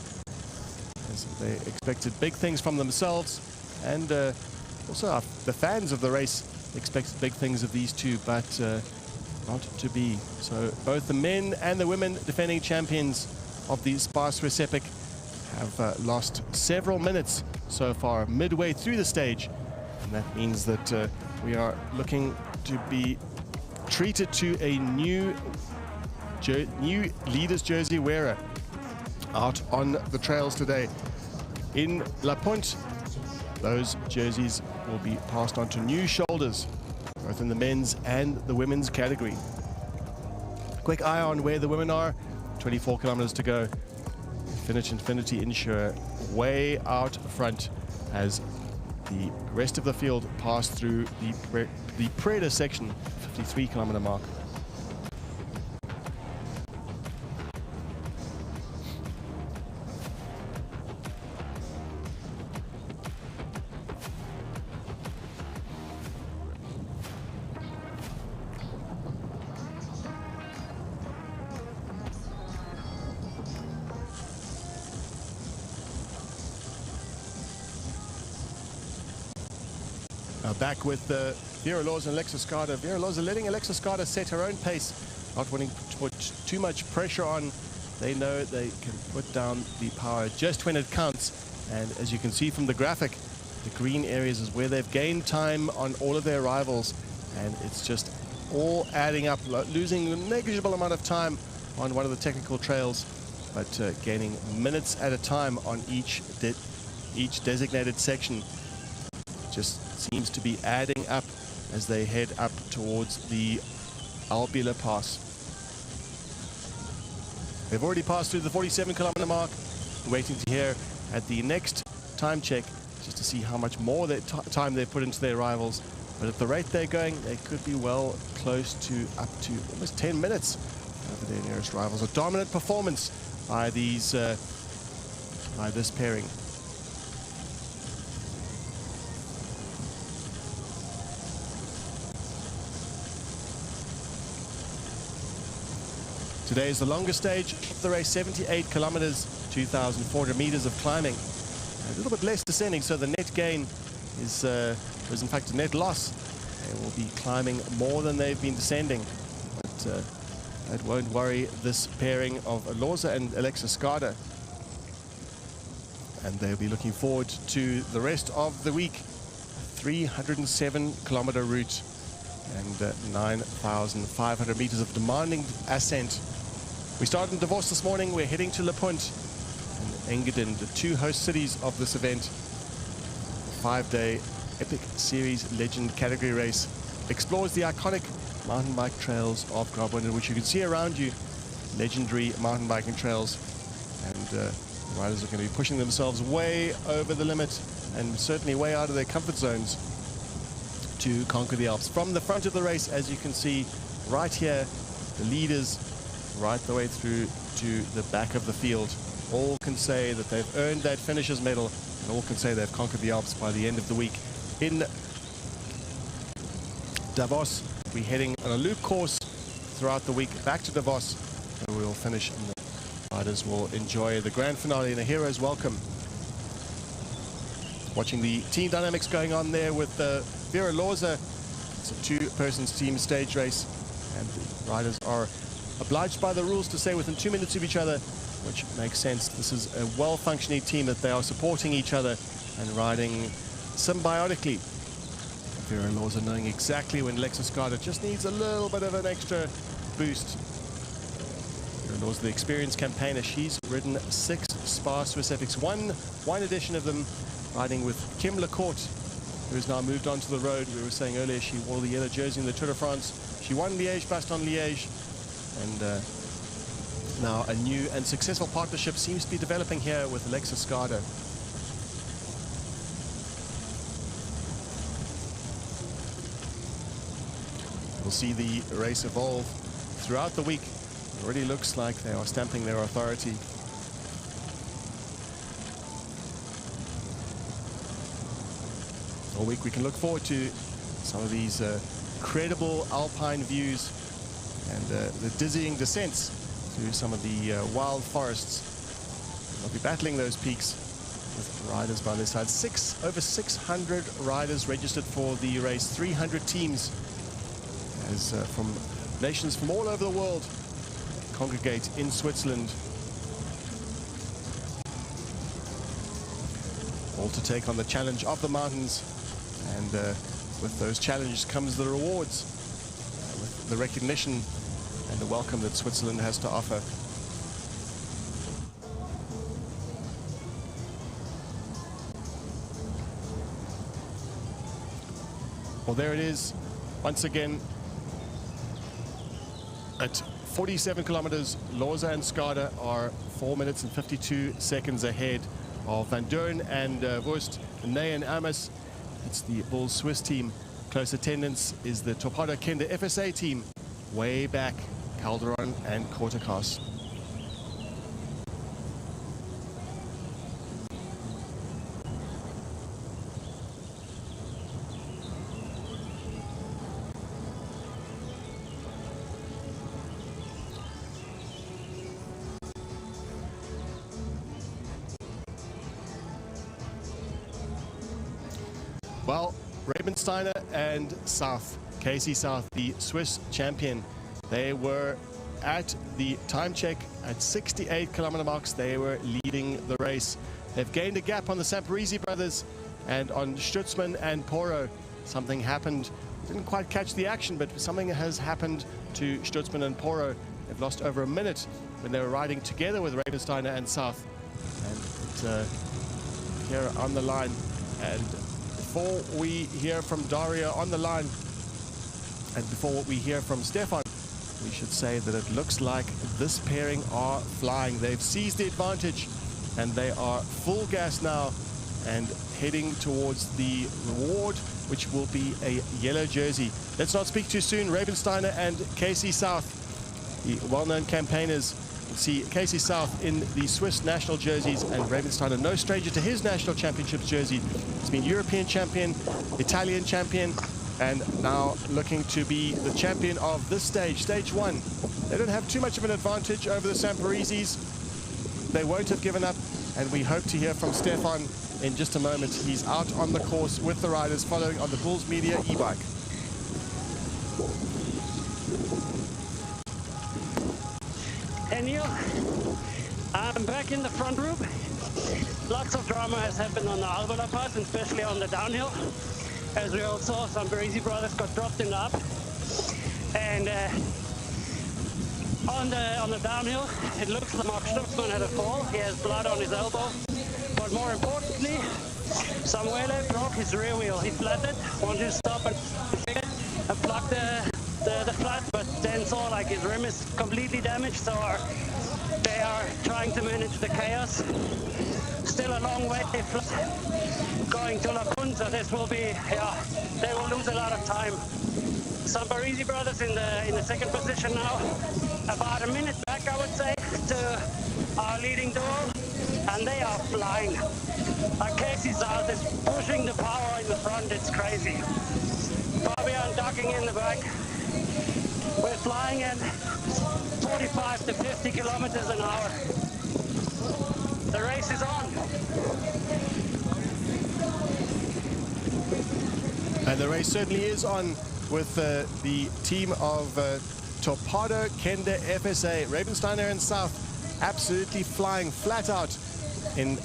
as they expected big things from themselves, and also the fans of the race expected big things of these two, but not to be. So both the men and the women defending champions of the SPAR Swiss Epic have lost several minutes so far, midway through the stage, and that means that we are looking to be treated to a new leaders jersey wearer out on the trails today. In La Punt, those jerseys will be passed on to new shoulders, both in the men's and the women's category. Quick eye on where the women are, 24 kilometers to go. Finish Infinity Insure way out front as the rest of the field passed through the Preda section, 53-kilometer mark. Back with Vera Loza and Lexa Skada. Vera Loza letting Lexa Skada set her own pace, not wanting to put too much pressure on. They know they can put down the power just when it counts. And as you can see from the graphic, the green areas is where they've gained time on all of their rivals. And it's just all adding up, losing a negligible amount of time on one of the technical trails, but gaining minutes at a time on each designated section. Just seems to be adding up as they head up towards the Albulapass. They've already passed through the 47-kilometer mark, waiting to hear at the next time check just to see how much more time they put into their rivals. But at the rate they're going, they could be well close to up to almost 10 minutes over their nearest rivals. A dominant performance by these by this pairing. Today is the longest stage of the race, 78 kilometers, 2,400 meters of climbing. A little bit less descending, so the net gain is in fact a net loss. They will be climbing more than they've been descending. But It won't worry this pairing of Loza and Alexis Skada. And they'll be looking forward to the rest of the week. 307-kilometer route and 9,500 meters of demanding ascent. We started in Davos this morning. We're heading to Punt and Engadin, the two host cities of this event. A 5-day Epic Series Legend category race explores the iconic mountain bike trails of Graubünden, which you can see around you. Legendary mountain biking trails. And riders are going to be pushing themselves way over the limit and certainly way out of their comfort zones to conquer the Alps. From the front of the race, as you can see right here, the leaders right the way through to the back of the field all can say that they've earned that finisher's medal, and all can say they've conquered the Alps by the end of the week. In Davos, we're heading on a loop course throughout the week back to Davos, where we'll finish and the riders will enjoy the grand finale and a hero's welcome. Watching the team dynamics going on there with Vera Loza. It's a two-persons team stage race, and the riders are obliged by the rules to stay within 2 minutes of each other, which makes sense. This is a well-functioning team that they are supporting each other and riding symbiotically. Vera Loza knowing exactly when Alexis Skada just needs a little bit of an extra boost. Vera Loza, the experienced campaigner, she's ridden 6 SPAR Swiss Epics, one edition of them, riding with Kim Lecourt, who has now moved on to the road. We were saying earlier she wore the yellow jersey in the Tour de France. She won Liège-Bastogne-Liège, and now a new and successful partnership seems to be developing here with Alexis Skada. We'll see the race evolve throughout the week. It already looks like they are stamping their authority. All week we can look forward to some of these incredible alpine views and the dizzying descents through some of the wild forests. They'll be battling those peaks with riders by their side. Over 600 riders registered for the race, 300 teams as from nations from all over the world congregate in Switzerland. All to take on the challenge of the mountains. And with those challenges comes the rewards, with the recognition and the welcome that Switzerland has to offer. Well, there it is, once again, at 47 kilometers, Loza and Skada are 4 minutes and 52 seconds ahead of Van Duren and Wurst, Ney and Ames. It's the Bulls Swiss team. Close attendance is the Topado Kinder FSA team. Way back, Calderon and Kortekas. Well, Rabensteiner and South, Casey South, the Swiss champion, they were at the time check at 68 kilometer marks. They were leading the race. They've gained a gap on the Samparisi brothers and on Stutzman and Poro. Something happened. Didn't quite catch the action, but something has happened to Stutzman and Poro. They've lost over a minute when they were riding together with Rabensteiner and South. And here on the line, and before we hear from Daria on the line, and before we hear from Stefan, we should say that it looks like this pairing are flying. They've seized the advantage, and they are full gas now and heading towards the reward, which will be a yellow jersey. Let's not speak too soon. Rabensteiner and Casey South, the well-known campaigners. We'll see Casey South in the Swiss national jerseys, and Rabensteiner, no stranger to his national championships jersey. He's been European champion, Italian champion, and now looking to be the champion of this stage, stage 1. They don't have too much of an advantage over the Samparisis. They won't have given up, and we hope to hear from Stefan in just a moment. He's out on the course with the riders following on the Bulls Media e-bike. I'm back in the front group. Lots of drama has happened on the Albulapass, and especially on the downhill. As we all saw, some Barisi brothers got dropped in the up. And on the downhill, it looks like Mark Stutzman had a fall. He has blood on his elbow. But more importantly, Samuele broke his rear wheel. He flattened, wanted to stop and plug the flat, but then saw like his rim is completely damaged, so they are trying to manage the chaos. Still a long way going to Punt, so this will be, they will lose a lot of time. Some Barisi brothers in the second position now, about a minute back, I would say, to our leading duo, and they are flying. Casey South is pushing the power in the front, it's crazy. Fabian ducking in the back. We're flying at 45 to 50 kilometers an hour. The race is on. And the race certainly is on with the team of Torpedo, Kender, FSA, Ravensteiner and South absolutely flying flat out in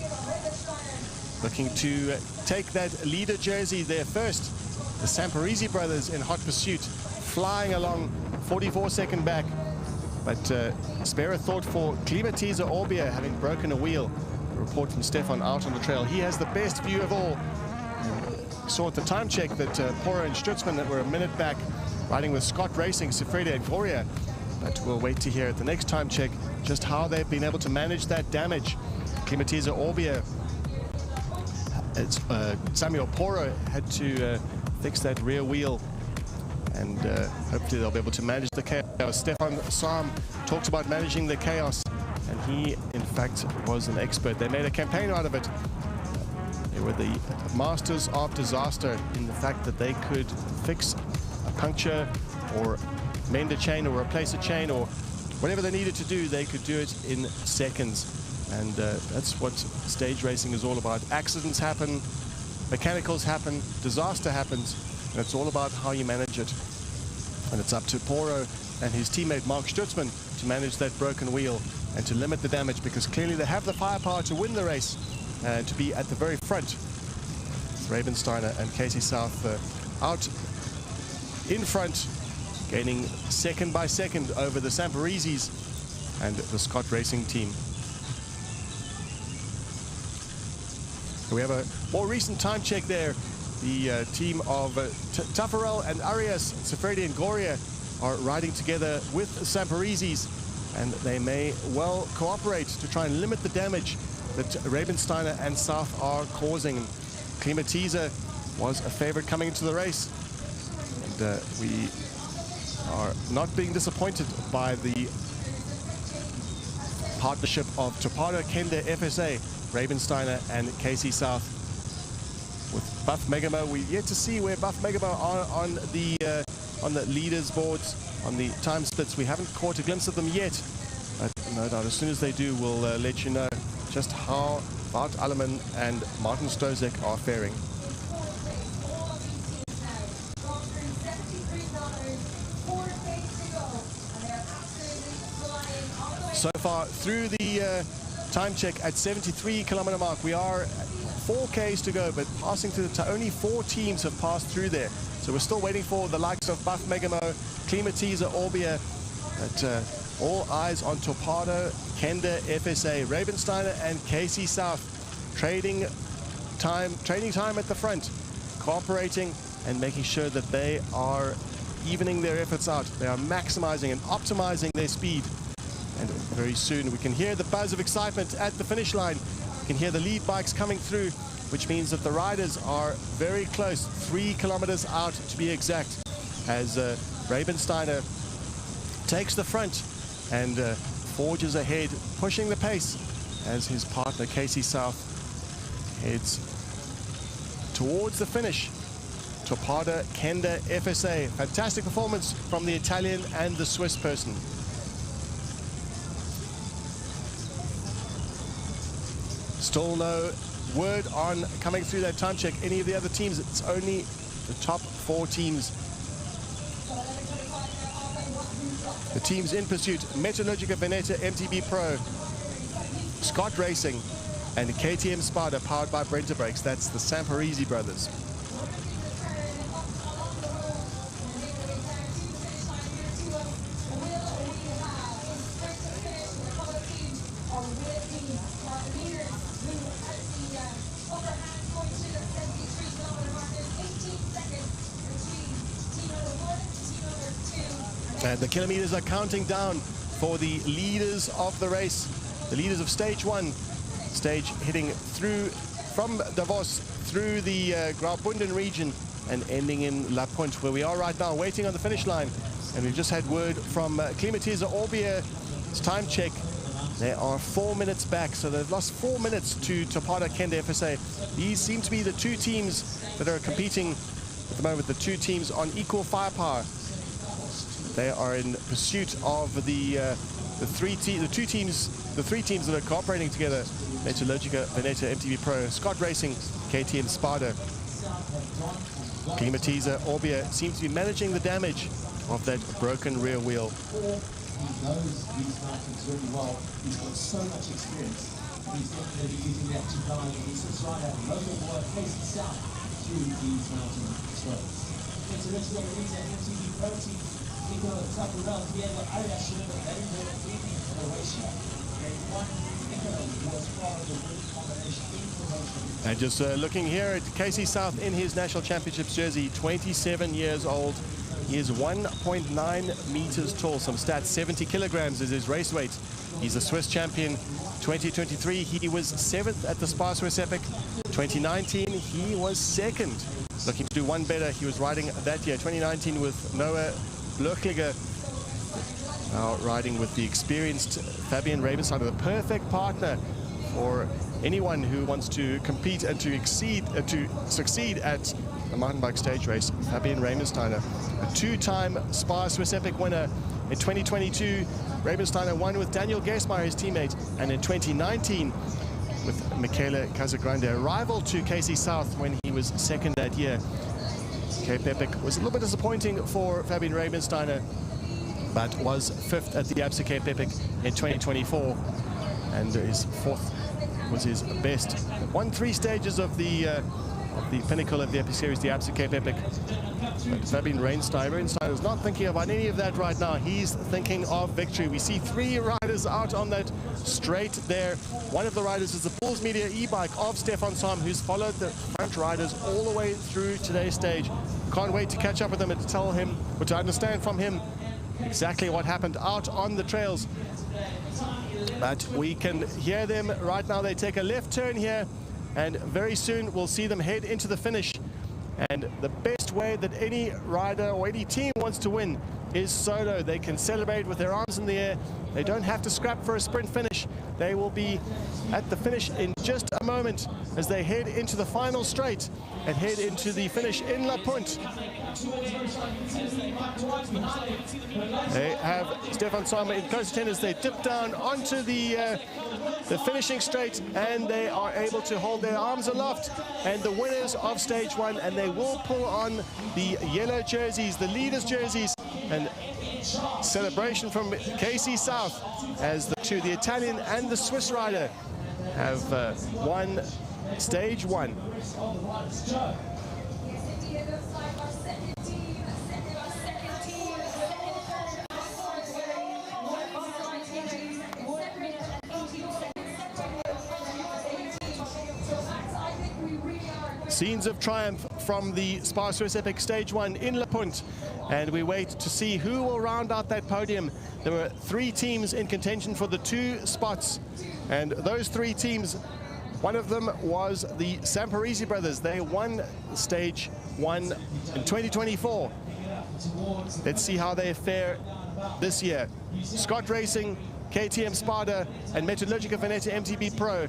looking to take that leader jersey there first. The Samparisi brothers in hot pursuit, flying along 44-second back. But spare a thought for Klimatiza Orbia having broken a wheel. A report from Stefan out on the trail. He has the best view of all. Saw at the time check that Poro and Stutzman that were a minute back riding with Scott Racing, Sifredi and Goria. But we'll wait to hear at the next time check just how they've been able to manage that damage. Klimatiza Orbia, Samuel Poro had to fix that rear wheel, and hopefully they'll be able to manage the chaos. Stefan Sam talked about managing the chaos, and he in fact was an expert. They made a campaign out of it. They were the masters of disaster in the fact that they could fix a puncture or mend a chain or replace a chain or whatever they needed to do. They could do it in seconds, and that's what stage racing is all about. Accidents happen, mechanicals happen, disaster happens, and it's all about how you manage it. And it's up to Poro and his teammate Mark Stutzman to manage that broken wheel and to limit the damage, because clearly they have the firepower to win the race and to be at the very front. Ravensteiner and Casey South out in front, gaining second by second over the Samparisis and the Scott Racing team. We have a more recent time check there. The team of Taffarel and Arias, Sifredi and Goria are riding together with Samparisis, and they may well cooperate to try and limit the damage that Ravensteiner and South are causing. Klimatiza was a favorite coming into the race, and we are not being disappointed by the partnership of Torpedo, Kender, FSA, Ravensteiner and Casey South. With Buff Megamo, we're yet to see where Buff Megamo are on the leaders boards, on the time splits. We haven't caught a glimpse of them yet, but no doubt as soon as they do, we'll let you know just how Bart Alleman and Martin Stozek are faring. So far through the time check at 73-kilometer mark, we are 4 Ks to go, but passing through the only 4 teams have passed through there. So we're still waiting for the likes of Buff Megamo, Klimatiza Orbia, but all eyes on Torpedo, Kender, FSA, Ravensteiner and Casey South, trading time at the front, cooperating and making sure that they are evening their efforts out. They are maximizing and optimizing their speed. And very soon we can hear the buzz of excitement at the finish line. You can hear the lead bikes coming through, which means that the riders are very close, 3 kilometers out to be exact, as Ravensteiner takes the front and forges ahead, pushing the pace as his partner Casey South heads towards the finish. Torpedo, Kender, FSA. Fantastic performance from the Italian and the Swiss person. Still no word on coming through that time check any of the other teams. It's only the top 4 teams. The teams in pursuit: Metallurgica Veneta, MTB Pro, Scott Racing and KTM SPAR powered by Brenta Brakes. That's the Samparisi brothers. And the kilometers are counting down for the leaders of the race. The leaders of stage 1. Stage heading through from Davos through the Graubünden region and ending in La Punt, where we are right now, waiting on the finish line. And we've just had word from Climatiza Orbier's time check. They are 4 minutes back, so they've lost 4 minutes to Topada Kende FSA. These seem to be the two teams that are competing at the moment, the two teams on equal firepower. They are in pursuit of the three teams that are cooperating together: Metallurgica, Veneto, MTB Pro, Scott Racing, KTM SPAR. Climatiza Orbier seems to be managing the damage of that broken rear wheel. He knows these mountains really well. He's got so much experience. He's not going to be using the active line. He's just right out local boy facing south through these mountain trails. It's a rich MTB Pro team. And just looking here at Casey South in his National Championships jersey, 27 years old. He is 1.9 meters tall. Some stats, 70 kilograms is his race weight. He's a Swiss champion 2023. He was 7th at the SPAR Swiss Epic. 2019, he was 2nd. Looking to do one better. He was riding that year, 2019, with Noah Blöchliger, now riding with the experienced Fabian Rabensteiner, the perfect partner for anyone who wants to compete and to succeed at a mountain bike stage race. Fabian Rabensteiner, a two-time SPAR Swiss Epic winner. In 2022, Rabensteiner won with Daniel Gesmeyer, his teammate, and in 2019 with Michele Casagrande, a rival to Casey South when he was 2nd that year. Cape Epic was a little bit disappointing for Fabian Rabensteiner, but was 5th at the ABSA Cape Epic in 2024, and his 4th was his best. Won 3 stages of the pinnacle of the Epic Series, the ABSA Cape Epic. But Fabian Rabensteiner is not thinking about any of that right now. He's thinking of victory. We see 3 riders out on that straight there. One of the riders is the Bulls Media e-bike of Stefan Sam, who's followed the front riders all the way through today's stage. Can't wait to catch up with him and to tell him, or to understand from him, exactly what happened out on the trails. But we can hear them right now. They take a left turn here, and very soon we'll see them head into the finish. And the best way that any rider or any team wants to win is solo. They can celebrate with their arms in the air. They don't have to scrap for a sprint finish. They will be at the finish in just a moment as they head into the final straight and head into the finish in La Punt. They have Stefan Sama in close attendance. They dip down onto the finishing straight, and they are able to hold their arms aloft. And the winners of stage 1, and they will pull on the yellow jerseys, the leaders' jerseys, and celebration from Casey South as the Italian and the Swiss rider have won stage 1. Scenes of triumph from the SPAR Swiss Epic Stage 1 in La Punt, and we wait to see who will round out that podium. There were 3 teams in contention for the 2 spots, and those 3 teams, one of them was the Samparisi brothers. They won Stage 1 in 2024. Let's see how they fare this year. Scott Racing, KTM SPAR, and Metallurgica Veneto MTB Pro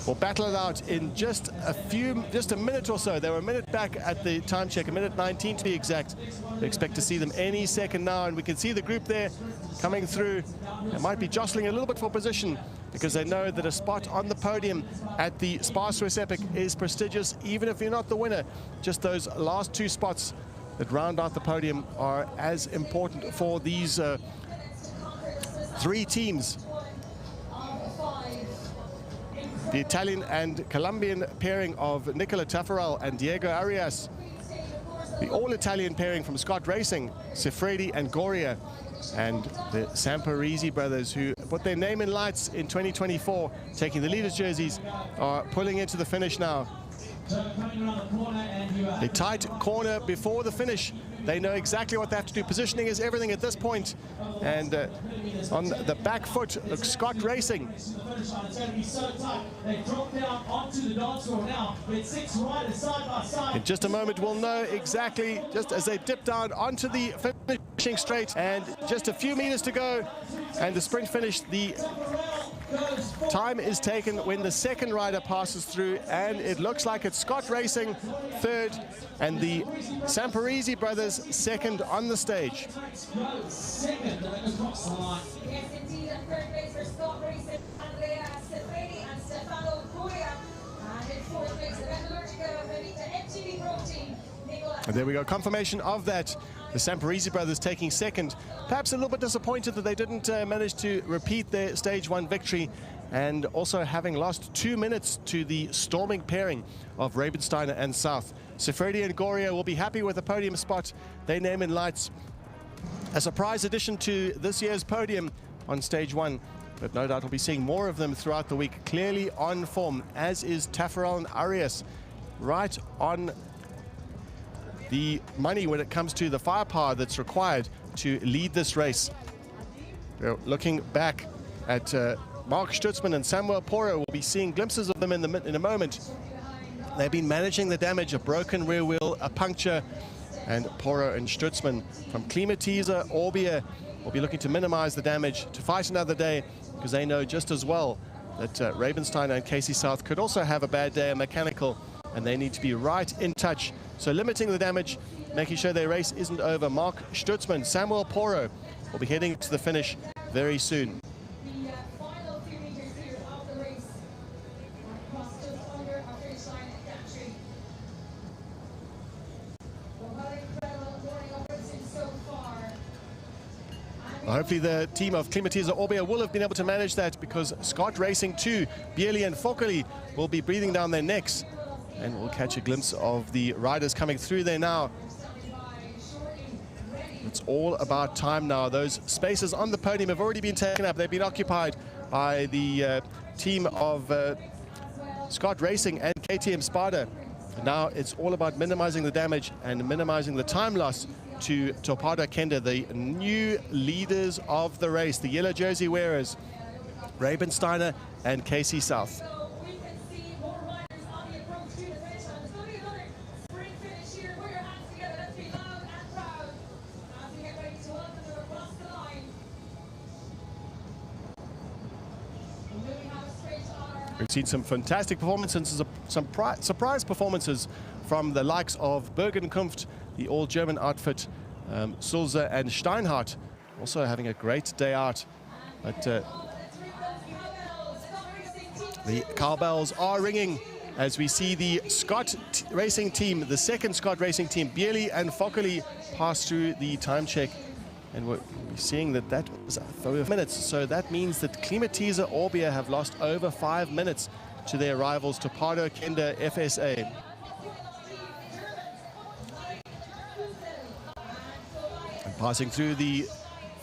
will battle it out in just a minute or so. They were a minute back at the time check, a minute 19 to be exact. We expect to see them any second now, and we can see the group there coming through. They might be jostling a little bit for position because they know that a spot on the podium at the SPAR Swiss Epic is prestigious, even if you're not the winner. Just those last 2 spots that round out the podium are as important for these 3 teams. the Italian and Colombian pairing of Nicola Taffarel and Diego Arias. The all-Italian pairing from Scott Racing, Siffredi and Goria. And the Samparisi brothers, who put their name in lights in 2024, taking the leaders' jerseys, are pulling into the finish now. The tight corner before the finish. They know exactly what they have to do. Positioning is everything at this point. And on the back foot, looks Scott Racing. In just a moment, we'll know exactly, just as they dip down onto the finishing straight, and just a few meters to go, and the sprint finish. The time is taken when the second rider passes through, and it looks like it's Scott Racing third, and the Samparisi brothers second on the stage. And there we go, confirmation of that. The Samparisi brothers taking second. Perhaps a little bit disappointed that they didn't manage to repeat their stage 1 victory, and also having lost 2 minutes to the storming pairing of Rabensteiner and South. Siffredi and Goria will be happy with a podium spot. They name in lights. A surprise addition to this year's podium on stage 1, but no doubt we'll be seeing more of them throughout the week. Clearly on form, as is Taffarel and Arias, right on the money when it comes to the firepower that's required to lead this race. We're looking back at Mark Stutzman and Samuel Poro. We'll be seeing glimpses of them in a moment. They've been managing the damage, a broken rear wheel, a puncture, and Poro and Stutzman from Klimatiser, Orbia will be looking to minimize the damage, to fight another day, because they know just as well that Rabensteiner and Casey South could also have a bad day, a mechanical, and they need to be right in touch. So limiting the damage, making sure their race isn't over. Mark Stutzman, Samuel Poro will be heading to the finish very soon. Hopefully the team of Klimatiser Orbia will have been able to manage that, because Scott Racing 2, Bieli and Fokoli will be breathing down their necks. And we'll catch a glimpse of the riders coming through there now. It's all about time now. Those spaces on the podium have already been taken up. They've been occupied by the team of Scott Racing and KTM Spada. Now it's all about minimizing the damage and minimizing the time loss to Torpedo Kender, the new leaders of the race, the yellow jersey wearers, Rabensteiner and Casey South. We've seen some fantastic performances, some surprise performances from the likes of Bergenkunft, the all-German outfit, Sulzer and Steinhardt, also having a great day out. But the cowbells are ringing as we see the Scott Racing team, the second Scott Racing team, Bieli and Fokoli, pass through the time check. And we're seeing that that was 5 minutes. So that means that Klimatiser Orbia have lost over 5 minutes to their rivals, Torpedo Kender FSA. And passing through the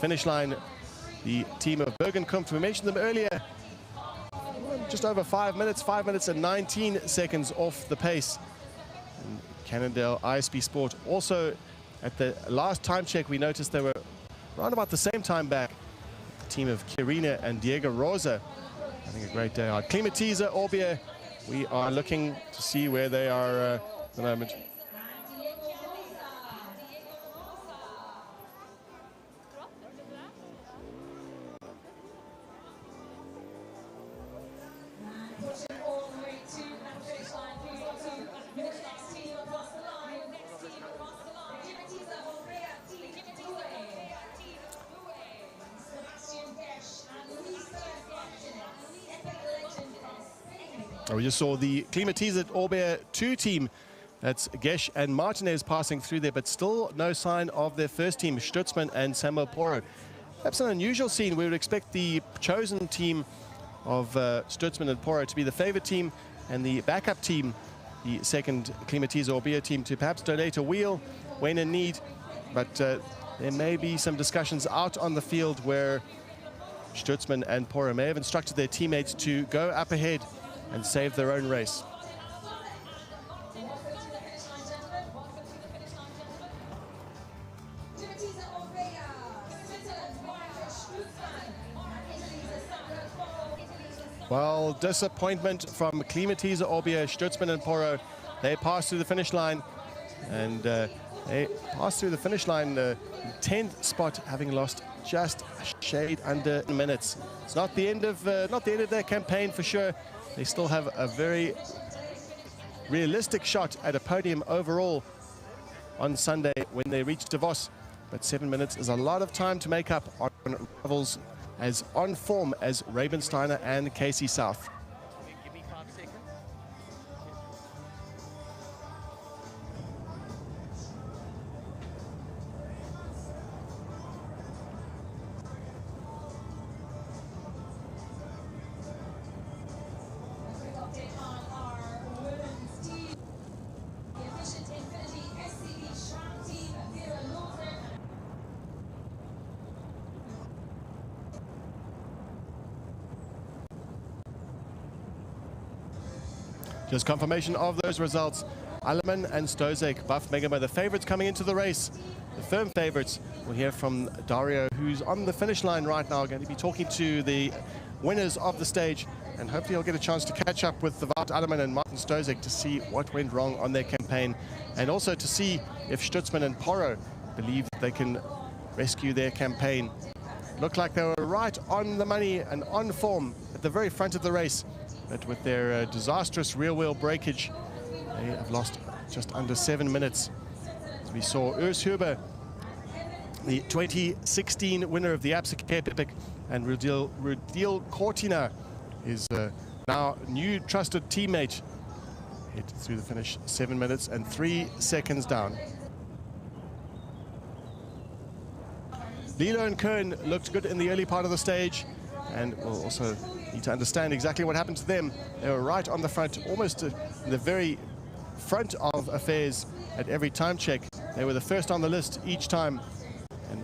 finish line, the team of Bergenkunft, we mentioned them earlier, just over 5 minutes, 5 minutes and 19 seconds off the pace. And Cannondale ISP Sport also, at the last time check, we noticed they were around about the same time back. The team of Kirina and Diego Rosa having a great day out. Klimatiser Orbia, we are looking to see where they are at the moment. We just saw the Klimatiser Orbia 2 team. That's Gesh and Martinez passing through there, but still no sign of their first team, Stutzman and Samuel Poro. Perhaps an unusual scene. We would expect the chosen team of Stutzman and Porro to be the favorite team, and the backup team, the second Klimatische Orbea team, to perhaps donate a wheel when in need. But there may be some discussions out on the field where Stutzman and Porro may have instructed their teammates to go up ahead and save their own race. Well, disappointment from Klimatische Orbea, Stutzman and Porro. They passed through the finish line, and they passed through the finish line 10th spot, having lost just a shade under minutes. It's not the end of their campaign for sure. They still have a very realistic shot at a podium overall on Sunday when they reach Davos. But 7 minutes is a lot of time to make up on rivals as on form as Rabensteiner and Casey South. Give me 5 seconds. Just confirmation of those results. Alleman and Stozek, Buff Megama, the favorites coming into the race. The firm favorites. We'll hear from Dario, who's on the finish line right now, going to be talking to the winners of the stage, and hopefully he'll get a chance to catch up with Wout Alleman and Martin Stozek to see what went wrong on their campaign, and also to see if Stutzman and Porro believe they can rescue their campaign. Looked like they were right on the money and on form at the very front of the race. But with their disastrous rear-wheel breakage, they have lost just under 7 minutes. As we saw Urs Huber, the 2016 winner of the Apsa-Epic, and Rudil Cortina, his now new trusted teammate, hit through the finish 7 minutes and 3 seconds down. Lilo and Kern looked good in the early part of the stage, and will also need to understand exactly what happened to them. They were right on the front, almost in the very front of affairs at every time check. They were the first on the list each time, and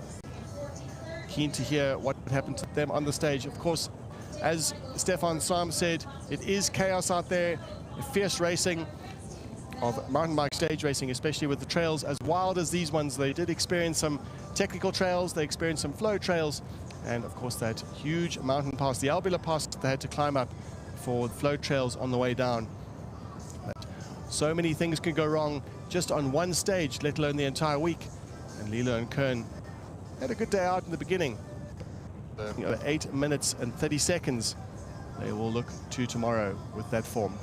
keen to hear what happened to them on the stage. Of course, as Stefan Sam said, it is chaos out there, fierce racing of mountain bike stage racing, especially with the trails as wild as these ones. They did experience some technical trails, they experienced some flow trails, and of course that huge mountain pass, the Albulapass, they had to climb up for flow trails on the way down. But so many things can go wrong just on one stage, let alone the entire week. And Lilo and Kern had a good day out in the beginning. 8 minutes and 30 seconds. They will look to tomorrow with that form.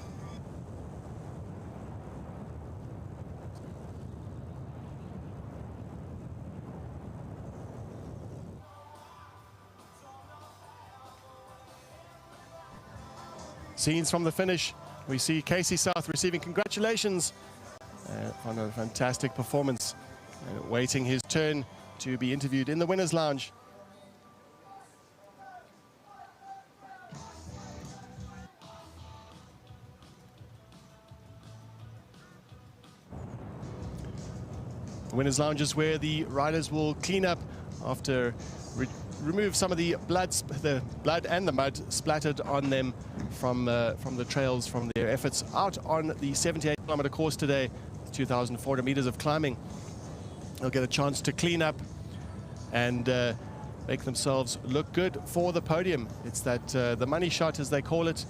Scenes from the finish. We see Casey South receiving congratulations on a fantastic performance, waiting his turn to be interviewed in the winner's lounge. The winner's lounge is where the riders will clean up after remove some of the blood and the mud splattered on them from the trails from their efforts out on the 78-kilometer course today, 2,400 meters of climbing. They'll get a chance to clean up and make themselves look good for the podium. It's that the money shot, as they call it,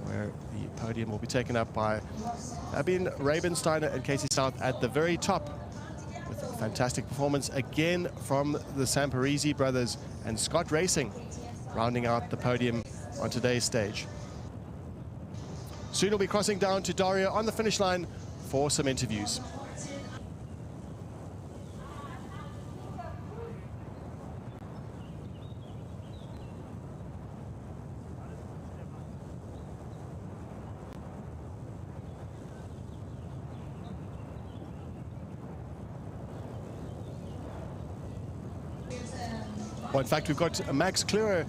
where the podium will be taken up by Fabian Rabensteiner and Casey South at the very top, with a fantastic performance again from the Samparisi brothers and Scott Racing rounding out the podium on today's stage. Soon we'll be crossing down to Dario on the finish line for some interviews. Well, in fact, we've got Max Kluwer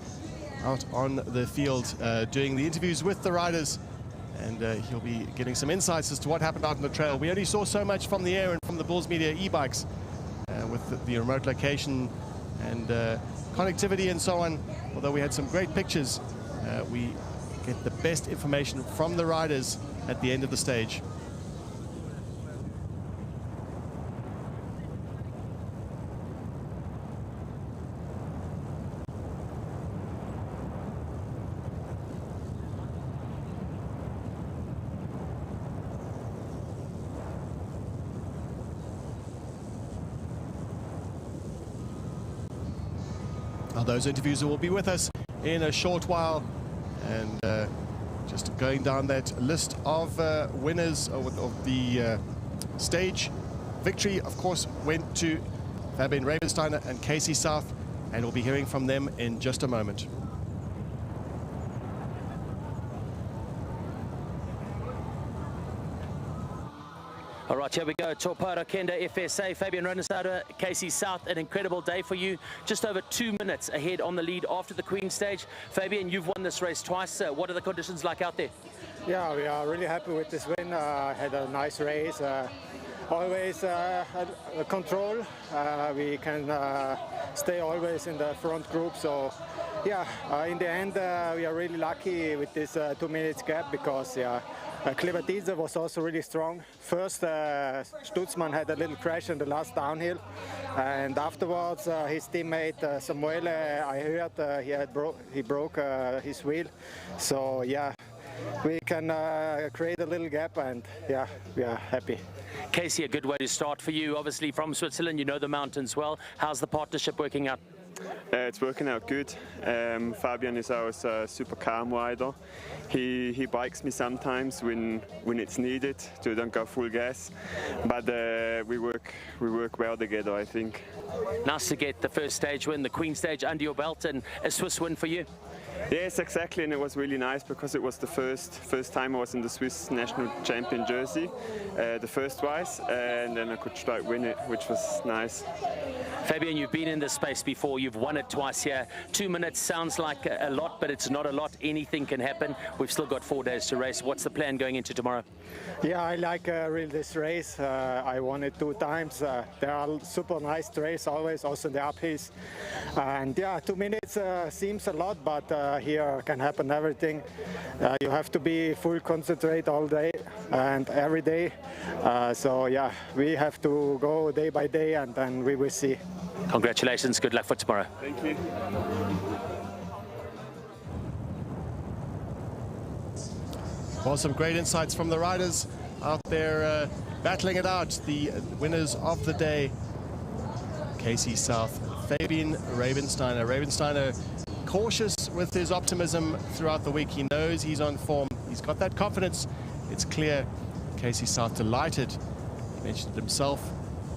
out on the field doing the interviews with the riders, and he'll be getting some insights as to what happened out on the trail. We only saw so much from the air and from the Bulls Media e-bikes with the remote location and connectivity and so on. Although we had some great pictures, we get the best information from the riders at the end of the stage. Those interviews will be with us in a short while, and just going down that list of winners of the stage. Victory, of course, went to Fabian Ravensteiner and Casey South, and we'll be hearing from them in just a moment. All right, here we go. Torpedo Kenda FSA, Fabian Ravensteiner, Casey South. An incredible day for you. Just over 2 minutes ahead on the lead after the Queen stage. Fabian, you've won this race twice. What are the conditions like out there? Yeah, we are really happy with this win. Had a nice race. Always control. We can stay always in the front group. So, yeah, in the end, we are really lucky with this 2 minutes gap because, yeah, Kleber-Dietze was also really strong. First, Stutzmann had a little crash in the last downhill, and afterwards his teammate Samuele, I heard he broke his wheel. So yeah, we can create a little gap, and yeah, we are happy. Casey, a good way to start for you. Obviously from Switzerland, you know the mountains well. How's the partnership working out? It's working out good. Fabian is our super calm rider. He bikes me sometimes when it's needed to don't go full gas, but we work well together, I think. Nice to get the first stage win, the Queen stage under your belt, and a Swiss win for you. Yes, exactly, and it was really nice because it was the first time I was in the Swiss national champion jersey, the first twice, and then I could straight win it, which was nice. Fabian, you've been in this space before, you've won it twice here. 2 minutes sounds like a lot, but it's not a lot. Anything can happen. We've still got 4 days to race. What's the plan going into tomorrow? Yeah, I like really this race. I won it 2 times. There are super nice trails always, also the uphills. And yeah, 2 minutes seems a lot, but here can happen everything. You have to be full concentrate all day and every day. So yeah, we have to go day by day, and then we will see. Congratulations, good luck for tomorrow. Thank you. Well, some great insights from the riders out there battling it out. The winners of the day, Casey South, Fabian Ravensteiner. Ravensteiner cautious with his optimism throughout the week. He knows he's on form. He's got that confidence. It's clear. Casey South delighted. He mentioned it himself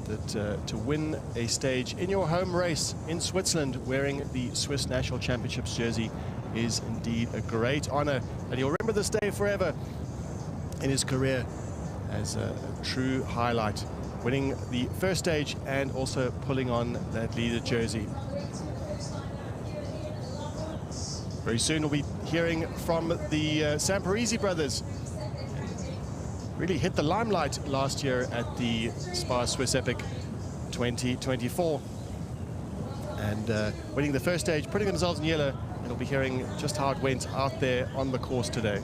that to win a stage in your home race in Switzerland wearing the Swiss National Championships jersey is indeed a great honor, and he'll remember this day forever in his career as a true highlight, winning the first stage and also pulling on that leader jersey. Very soon we'll be hearing from the Samparisi brothers. Really hit the limelight last year at the SPAR Swiss Epic 2024, and winning the first stage, putting themselves in yellow. And we'll be hearing just how it went out there on the course today.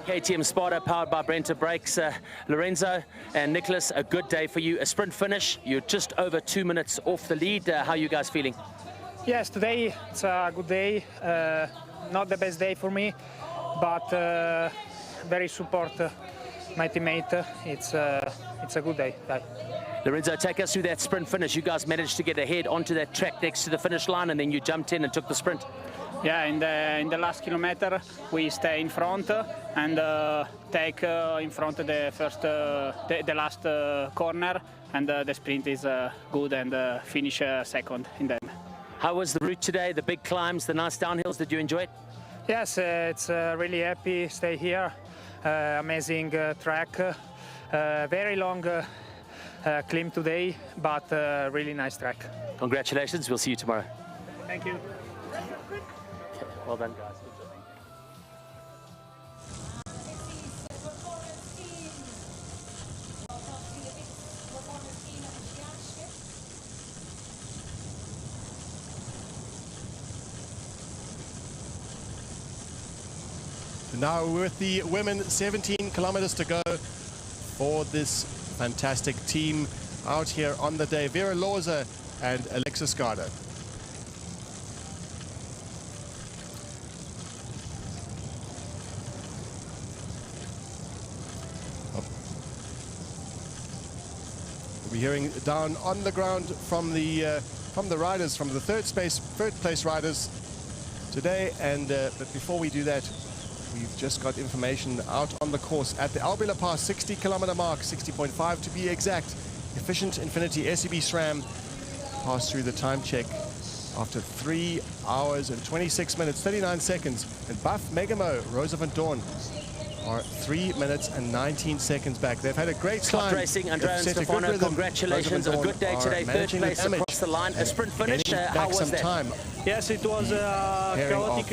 KTM Sparta powered by Brenta Brakes. Lorenzo and Nicholas, a good day for you. A sprint finish. You're just over 2 minutes off the lead. How are you guys feeling? Yes, today it's a good day. Not the best day for me, but very support my teammate. It's a good day. Bye. Lorenzo, take us through that sprint finish. You guys managed to get ahead onto that track next to the finish line, and then you jumped in and took the sprint. Yeah, in the last kilometer we stay in front and take in front the first the last corner, and the sprint is good, and finish second in the end. How was the route today? The big climbs, the nice downhills. Did you enjoy it? Yes, it's really happy stay here. Amazing track, very long climb today, but really nice track. Congratulations. We'll see you tomorrow. Thank you. Well done, guys. Now with the women, 17 kilometers to go for this fantastic team out here on the day. Vera Lorza and Alexa Skada. We'll be hearing down on the ground from the riders, from the third place riders today. And but before we do that, we've just got information out on the course at the Albulapass 60-kilometer mark, 60.5 to be exact. Efficient Infinity SEB SRAM passed through the time check after 3 hours and 26 minutes, 39 seconds. And Buff Megamo, Rosa van Dorn are 3 minutes and 19 seconds back. They've had a great Stop climb. racing, Andrea and Stefano. Congratulations. A good day today. Third place across the line. A sprint finish. How was that? Time. Yes, it was a chaotic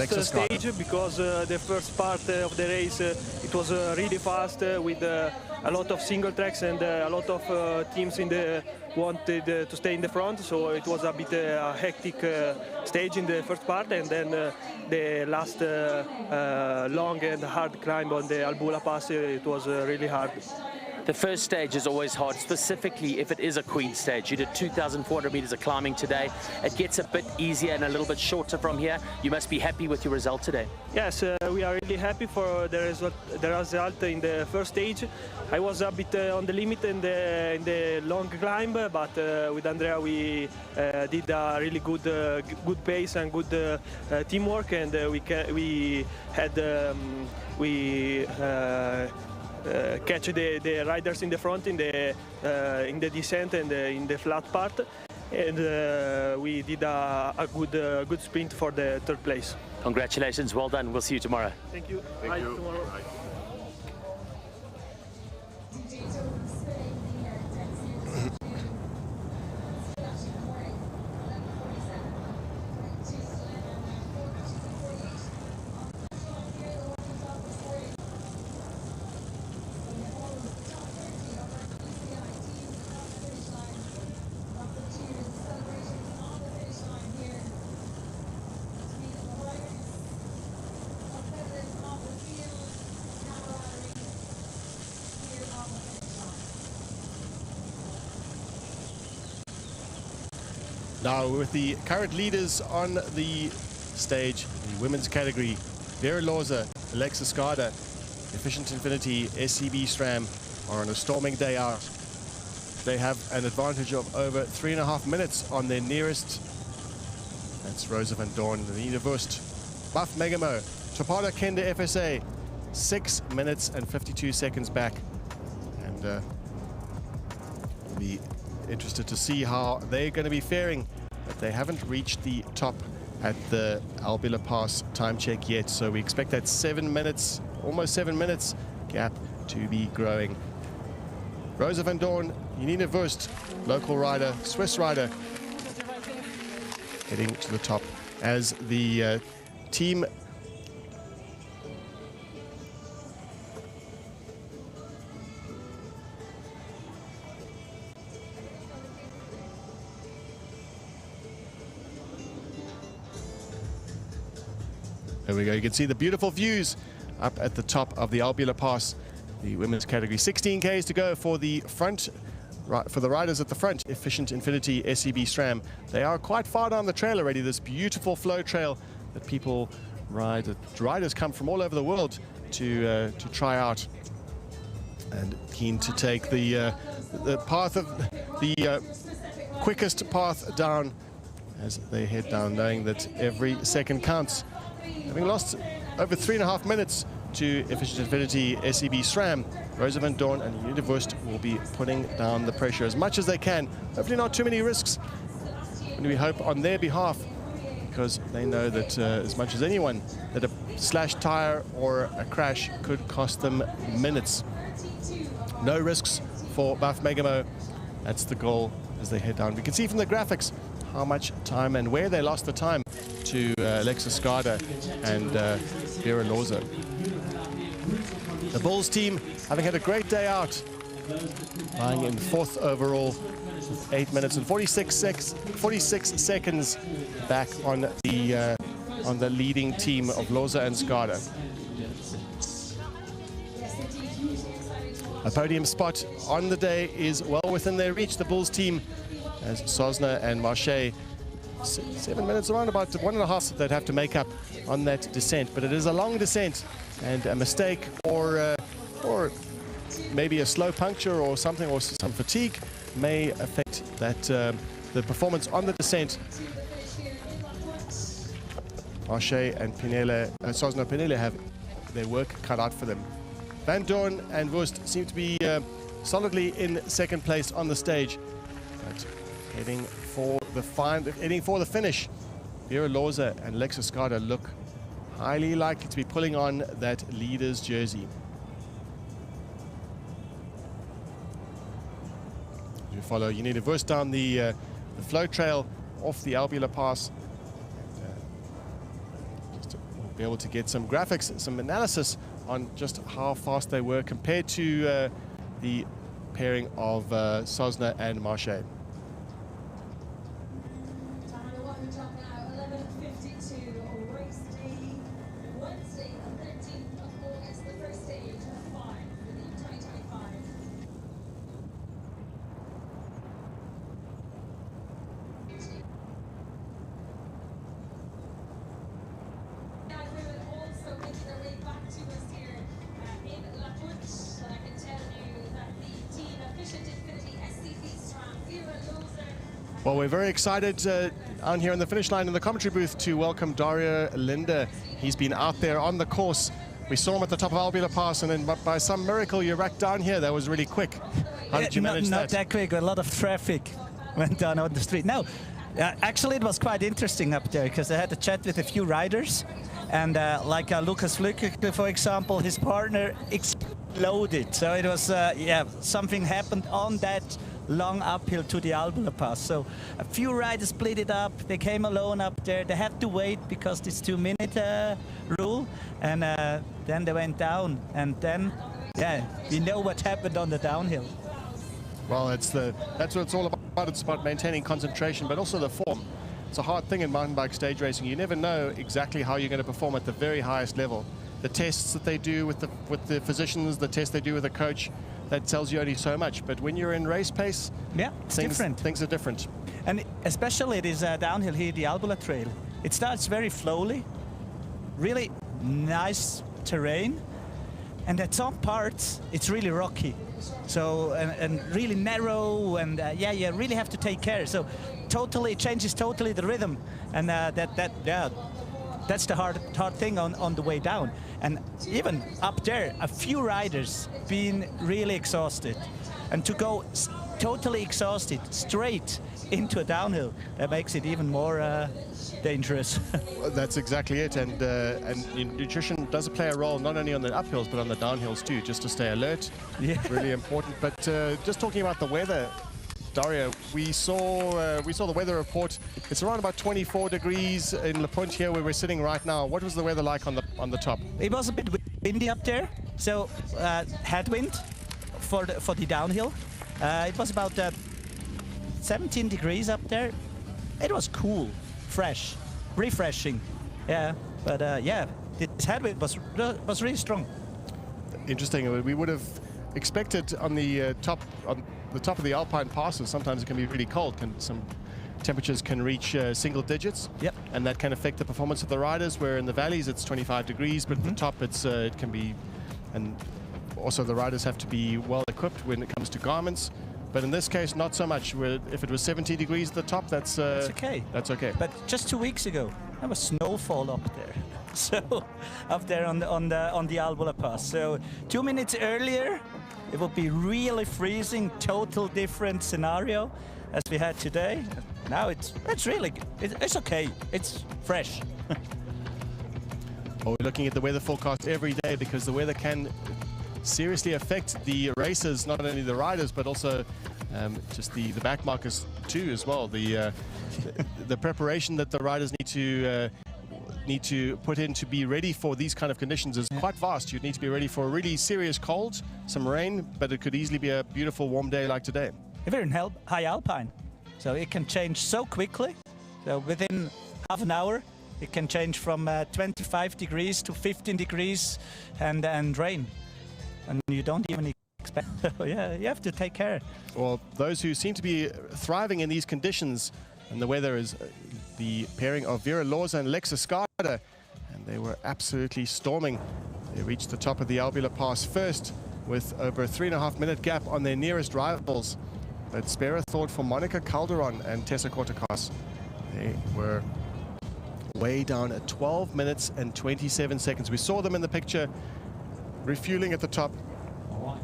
first stage because the first part of the race it was really fast with a lot of single tracks and a lot of teams wanted to stay in the front, so it was a bit hectic stage in the first part, and then the last long and hard climb on the Albulapass, it was really hard. The first stage is always hard, specifically if it is a queen stage. You did 2,400 meters of climbing today. It gets a bit easier and a little bit shorter from here. You must be happy with your result today. Yes, we are really happy for the result in the first stage. I was a bit on the limit in the long climb, but with Andrea we did a really good pace and good teamwork, and we catch the riders in the front in the descent and in the flat part, and we did a good sprint for the third place. Congratulations, well done. We'll see you tomorrow. Thank you. Thank you. Tomorrow. Bye. Now with the current leaders on the stage, the women's category, Vera Lorza, Alexa Skada, Efficient Infinity, SEB SRAM are on a storming day out. They have an advantage of over 3.5 minutes on their nearest. That's Rosa van Dorn, Nina Wust, Buff Megamo, Topada Kende FSA, 6 minutes and 52 seconds back. And we'll be interested to see how they're going to be faring, but they haven't reached the top at the Albulapass time check yet, so we expect that 7 minutes, almost 7 minutes gap to be growing. Rosa van Dorn, Nina Wust, local rider, Swiss rider, heading to the top as the team There we go. You can see the beautiful views up at the top of the Albulapass, the women's category. 16 Ks to go for the front, for the riders at the front. Efficient Infinity SEB SRAM. They are quite far down the trail already. This beautiful flow trail that people ride. Riders come from all over the world to try out, and keen to take the path of the quickest path down as they head down, knowing that every second counts. Having lost over 3.5 minutes to Efficient Infinity SEB SRAM, Rosa van Dorn and Nina Wust will be putting down the pressure as much as they can. Hopefully not too many risks, and we hope on their behalf, because they know that as much as anyone, that a slashed tire or a crash could cost them minutes. No risks for Buff Megamo. That's the goal as they head down. We can see from the graphics how much time and where they lost the time to Alexis Skada and Vera Loza. The Bulls team having had a great day out, lying in 4th overall, 8 minutes and 46 seconds back on the leading team of Loza and Skada. A podium spot on the day is well within their reach. The Bulls team, as Sosna and Marche, 7 minutes, around about 1.5 they'd have to make up on that descent. But it is a long descent, and a mistake or maybe a slow puncture or something, or some fatigue may affect that the performance on the descent. Marche and Sosna Pinele have their work cut out for them. Van Doorn and Wust seem to be solidly in 2nd place on the stage, but heading for the finish. Vera Loza and Alexis Skada look highly likely to be pulling on that leader's jersey. As you follow Unita Wust down the flow trail off the Albulapass, just to be able to get some graphics, some analysis on just how fast they were compared to the pairing of Sosna and Marche. Well, we're very excited down here on the finish line in the commentary booth to welcome Dario Linde. He's been out there on the course. We saw him at the top of Albulapass, and then by some miracle you're back down here. That was really quick. How did you manage that? Not that quick. A lot of traffic went down on the street. No, actually it was quite interesting up there because I had a chat with a few riders, and like Lucas Flücke, for example, his partner exploded. So it was, yeah, something happened on that long uphill to the Albulapass. So a few riders split it up. They came alone up there. They had to wait because this 2-minute rule, and then they went down. And then, yeah, we know what happened on the downhill. Well, that's what it's all about. It's about maintaining concentration, but also the form. It's a hard thing in mountain bike stage racing. You never know exactly how you're going to perform at the very highest level. The tests that they do with the physicians, the tests they do with the coach, that tells you only so much. But when you're in race pace, yeah, it's different. Things are different. And especially it is downhill here, the Albulatrail. It starts very slowly, really nice terrain, and at some parts it's really rocky. So and really narrow, and yeah, you really have to take care. So totally, it changes totally the rhythm, and that's the hard thing on the way down. And even up there, a few riders been really exhausted, and to go totally exhausted straight into a downhill, that makes it even more dangerous. Well, that's exactly it, and nutrition does play a role not only on the uphills but on the downhills too, just to stay alert. Yeah, really important. But just talking about the weather, Dario, we saw the weather report. It's around about 24 degrees in Le Punt here where we're sitting right now. What was the weather like on the top? It was a bit windy up there, so headwind for the downhill. It was about 17 degrees up there. It was cool, fresh, refreshing. Yeah, but yeah, this headwind was really strong. Interesting. We would have expected on the top of the Alpine passes, sometimes it can be really cold. Some temperatures can reach single digits. Yep. And that can affect the performance of the riders, where in the valleys it's 25 degrees, but at the top it can be, and also the riders have to be well equipped when it comes to garments. But in this case, not so much. If it was 70 degrees at the top, that's okay. That's okay. But just 2 weeks ago, there was snowfall up there. So up there on the Albulapass. So 2 minutes earlier, it would be really freezing, total different scenario as we had today. Now it's really, it's okay. It's fresh. Well, we're looking at the weather forecast every day because the weather can seriously affect the racers, not only the riders, but also just the back markers too as well. The preparation that the riders need to put in to be ready for these kind of conditions is quite vast. You'd need to be ready for a really serious cold, some rain, but it could easily be a beautiful warm day like today. We're in high alpine, so it can change so quickly. So within half an hour, it can change from 25 degrees to 15 degrees and rain. And you don't even expect. Yeah, you have to take care. Well, those who seem to be thriving in these conditions and the weather is the pairing of Vera Loza and Lexa Skada, and they were absolutely storming. They reached the top of the Albulapass first with over a 3.5-minute gap on their nearest rivals. But spare a thought for Monica Calderon and Tessa Kortekas. They were way down at 12 minutes and 27 seconds. We saw them in the picture refueling at the top.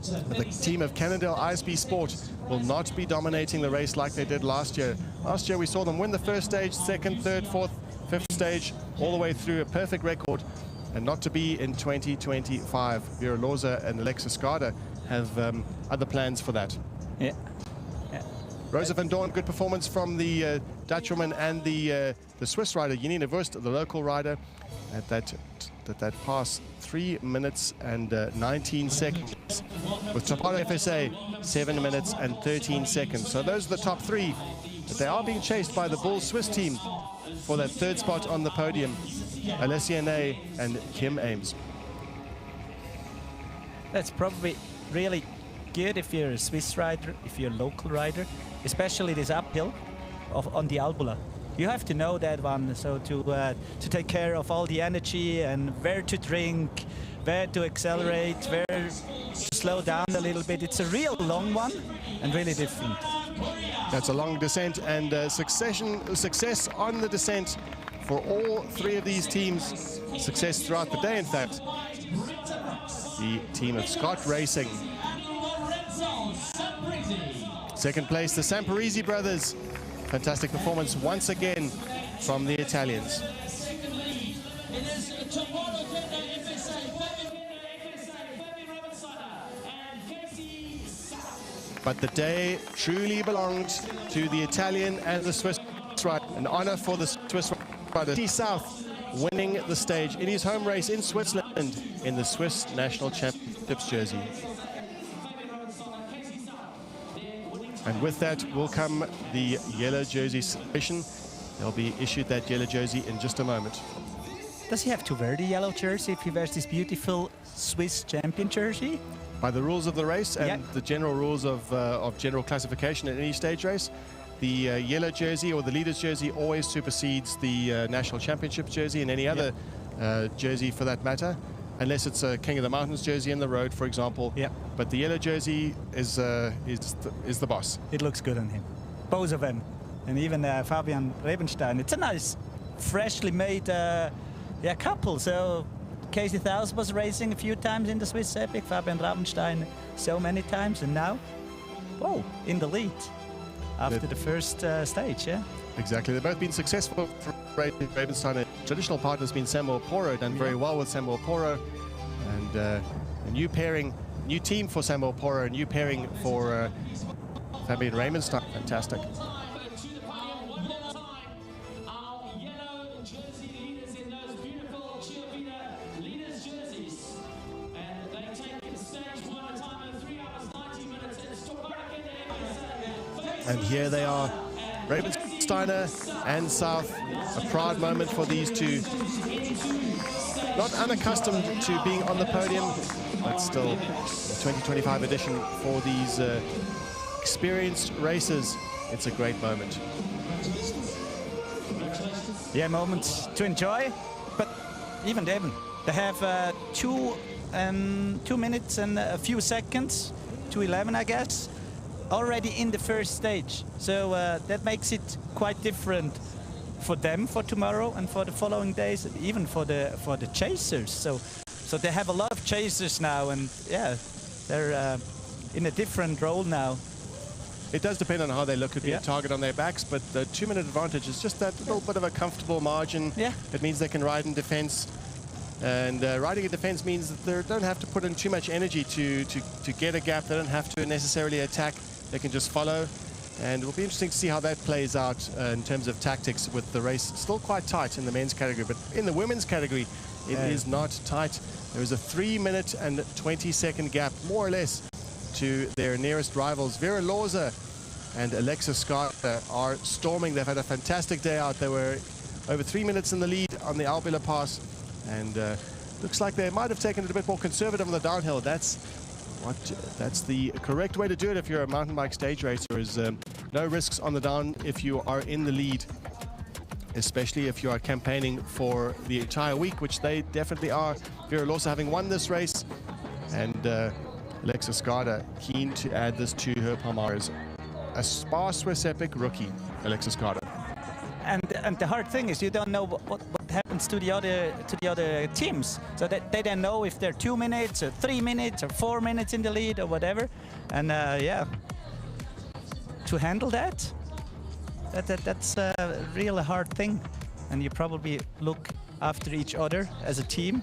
The team of Cannondale ISB Sport will not be dominating the race like they did last year. Last year we saw them win the first stage, second, third, fourth, fifth stage, all the way through, a perfect record, and not to be in 2025. Vera Loza and Alexa Skada have other plans for that. Yeah. Rosa van Dorn, good performance from the Dutchwoman and the Swiss rider, Janine Wurst, the local rider, at that pass 3 minutes and 19 seconds. With Toparo FSA, 7 minutes and 13 seconds. So those are the top three. But they are being chased by the Bull Swiss team for that third spot on the podium. Alessia Ney and Kim Ames. That's probably really good if you're a Swiss rider, if you're a local rider, especially this uphill on the Albula. You have to know that one, so to take care of all the energy and where to drink, where to accelerate, where to slow down a little bit. It's a real long one and really different. That's a long descent, and success on the descent for all three of these teams. Success throughout the day, in fact. The team of Scott Racing. Second place, the Samparisi brothers. Fantastic performance once again from the Italians. But the day truly belonged to the Italian and the Swiss rider. An honor for the Swiss rider. South winning the stage in his home race in Switzerland in the Swiss National Championships jersey. And with that will come the yellow jersey celebration. They'll be issued that yellow jersey in just a moment. Does he have to wear the yellow jersey if he wears this beautiful Swiss champion jersey? By the rules of the race and the general rules of general classification at any stage race, the yellow jersey or the leader's jersey always supersedes the national championship jersey and any other jersey for that matter, unless it's a King of the Mountains jersey in the road, for example. But the yellow jersey is the boss. It looks good on him, both of them, and even Fabian Rebenstein. It's a nice, freshly made couple. So Casey Thaus was racing a few times in the Swiss Epic, Fabian Rabenstein so many times, and now, in the lead after the first stage, Exactly. They've both been successful. Rabenstein, a traditional partner, has been Samuel Poro, done very well with Samuel Poro, and a new pairing, new team for Samuel Poro, a new pairing for Fabian Rabenstein. Fantastic. And here they are, Rabensteiner and South. A proud moment for these two. Not unaccustomed to being on the podium, but still the 2025 edition for these experienced racers. It's a great moment. Yeah, moment to enjoy. But even then, they have 2 minutes and a few seconds, 2:11, I guess, already in the first stage. So that makes it quite different for them for tomorrow and for the following days, even for the chasers. So they have a lot of chasers now, and they're in a different role now. It does depend on how they look at the target on their backs, but the 2-minute advantage is just that little bit of a comfortable margin. It means they can ride in defense. And riding a defense means that they don't have to put in too much energy to get a gap. They don't have to necessarily attack. They can just follow. And it will be interesting to see how that plays out in terms of tactics, with the race still quite tight in the men's category. But in the women's category, it is not tight. There is a 3-minute and 20-second gap, more or less, to their nearest rivals. Vera Lorza and Alexa Scott are storming. They've had a fantastic day out. They were over 3 minutes in the lead on the Albulapass. And looks like they might have taken it a bit more conservative on the downhill. That's the correct way to do it if you're a mountain bike stage racer. Is no risks on the down if you are in the lead, especially if you are campaigning for the entire week, which they definitely are. Vera Lorza having won this race, and Alexa Skada keen to add this to her palmares. A SPAR Swiss Epic rookie, Alexa Skada. And the hard thing is you don't know what happens to the other teams. So that they don't know if they're 2 minutes or 3 minutes or 4 minutes in the lead or whatever. And yeah, to handle that's a real hard thing. And you probably look after each other as a team,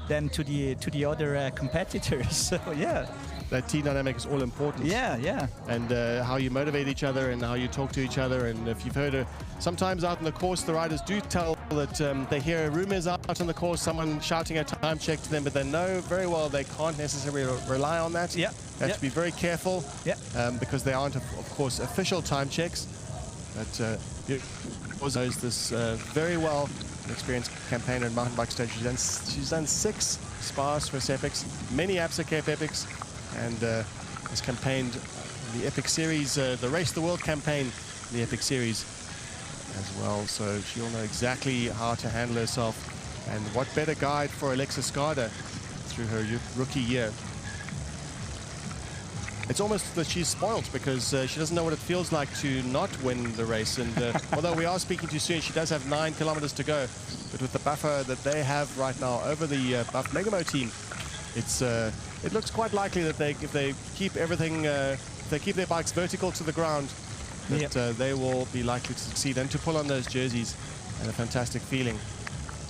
then to the other competitors. So yeah. That team dynamic is all important. Yeah, yeah. And how you motivate each other and how you talk to each other. And if you've heard, sometimes out in the course, the riders do tell that they hear rumors out on the course, someone shouting a time check to them, but they know very well they can't necessarily rely on that. Yeah. They have to be very careful. Yeah. Because they aren't, of course, official time checks. But knows this very well. An experienced campaigner in mountain bike stage. She's done 6 SPAR Swiss Epics, many APSA Cape Epics, and has campaigned in the Epic Series, the Race the World campaign in the Epic Series as well. So she'll know exactly how to handle herself. And what better guide for Alexa Skada through her rookie year. It's almost that she's spoiled, because she doesn't know what it feels like to not win the race. And although we are speaking too soon, she does have 9 kilometers to go. But with the buffer that they have right now over the Buff Megamo team, it looks quite likely that if they keep everything, if they keep their bikes vertical to the ground, that they will be likely to succeed and to pull on those jerseys. And a fantastic feeling.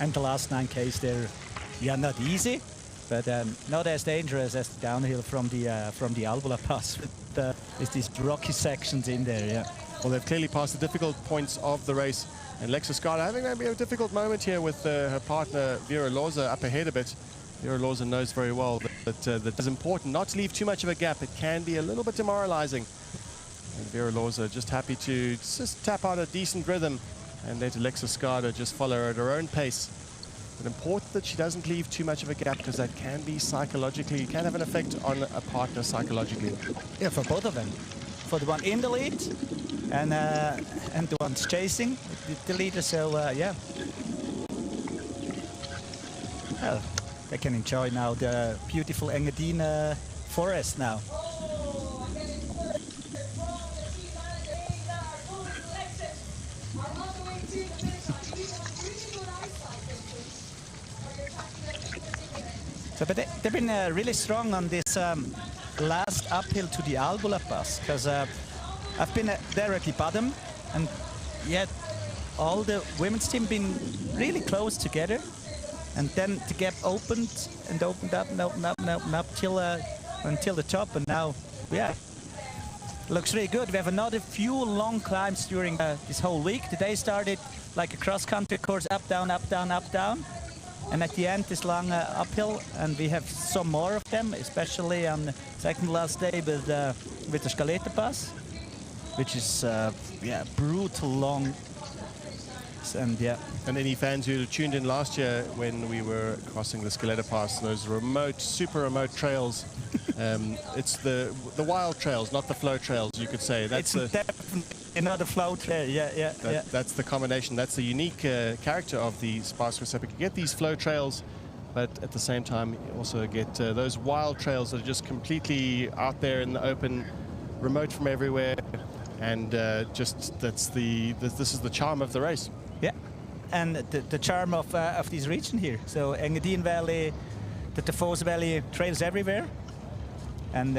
And the last 9Ks, they're not easy, but not as dangerous as the downhill from the Albulapass with these rocky sections in there. Yeah. Well, they've clearly passed the difficult points of the race, and Alexa Skada having maybe a difficult moment here with her partner Vera Lorza up ahead a bit. Vera Lorza knows very well that it's important not to leave too much of a gap. It can be a little bit demoralizing. And Vera Lorza just happy to just tap out a decent rhythm and let Alexa Skada just follow at her own pace. But important that she doesn't leave too much of a gap, because that can be psychologically, can have an effect on a partner psychologically. Yeah, for both of them. For the one in the lead and the ones chasing the leader. So yeah. Well, they can enjoy now the beautiful Engadine forest now. So, but they've been really strong on this last uphill to the Albulapass, because I've been there at the bottom, and yet all the women's team been really close together, and then the gap opened and opened up and opened up and opened up until the top, and now, yeah, looks really good. We have another few long climbs during this whole week. The day started like a cross-country course, up, down, up, down, up, down. And at the end, this long uphill, and we have some more of them, especially on the second last day with the Albulapass, which is yeah, brutal long. And yeah. And any fans who tuned in last year when we were crossing the Albulapass, those remote, super remote trails, it's the wild trails, not the flow trails, you could say. That's definitely another flow trail. Yeah. That's the combination. That's the unique character of the SPAR Swiss Epic. You get these flow trails, but at the same time, you also get those wild trails that are just completely out there in the open, remote from everywhere, and just this is the charm of the race. Yeah, and the charm of this region here. So Engadine Valley, the Davos Valley, trails everywhere, and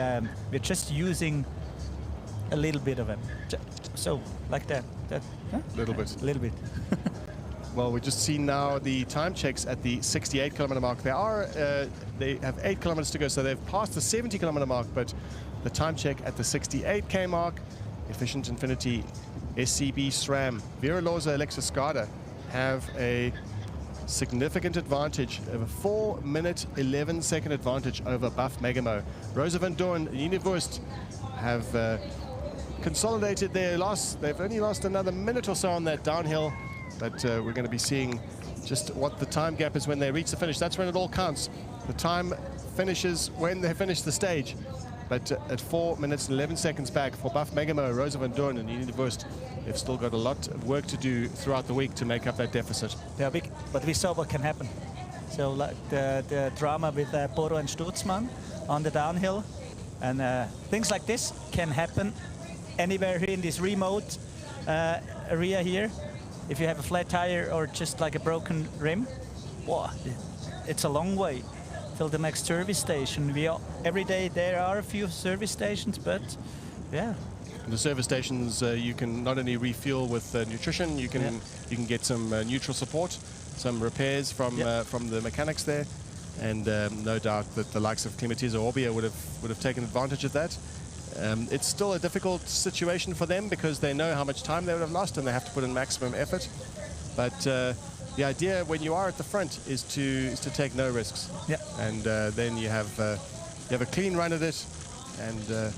we're just using a little bit of it. So like that. Little bit. A little bit. Well, we've just seen now the time checks at the 68-kilometer mark. They have 8 kilometers to go, so they've passed the 70-kilometer mark, but the time check at the 68K mark, Efficient Infinity, SCB SRAM, Vera Loza, Alexa Skada have a significant advantage of a 4-minute, 11-second advantage over Buff Megamo. Rosa van Doorn, Univust have consolidated their loss. They've only lost another minute or so on that downhill, but we're going to be seeing just what the time gap is when they reach the finish. That's when it all counts. The time finishes when they finish the stage. But at 4 minutes and 11 seconds back for Buff Megamo, Rosa van Doorn and Univust, they've still got a lot of work to do throughout the week to make up that deficit. Yeah, but we saw what can happen. So like the drama with Boro and Stutzmann on the downhill, and things like this can happen anywhere here in this remote area here. If you have a flat tire or just like a broken rim, wow, it's a long way till the next service station. Every day there are a few service stations, but yeah. The service stations, you can not only refuel with nutrition, you can get some neutral support, some repairs from the mechanics there, and no doubt that the likes of Climatiza Orbia would have taken advantage of that. It's still a difficult situation for them because they know how much time they would have lost and they have to put in maximum effort. But the idea when you are at the front is to take no risks. Yeah. And then you have a clean run at it, and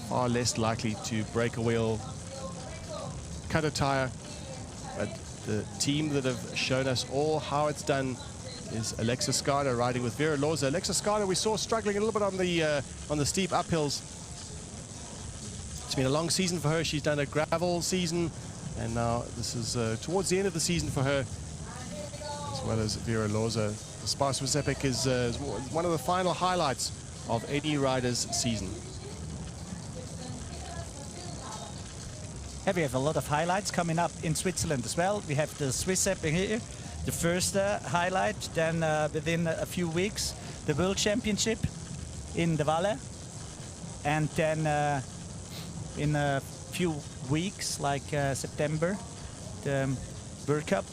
far less likely to break a wheel, cut a tire. But the team that have shown us all how it's done is Alexa Skada riding with Vera Loza. Alexa Skada we saw struggling a little bit on the steep uphills. It's been a long season for her. She's done a gravel season, and now this is towards the end of the season for her, as well as Vera Loza. The SPAR Swiss Epic is one of the final highlights of any rider's season. Yeah, we have a lot of highlights coming up in Switzerland as well. We have the Swiss Epic here, the first highlight. Then within a few weeks, the World Championship in the Valle, and then in a few weeks, like September, the World Cup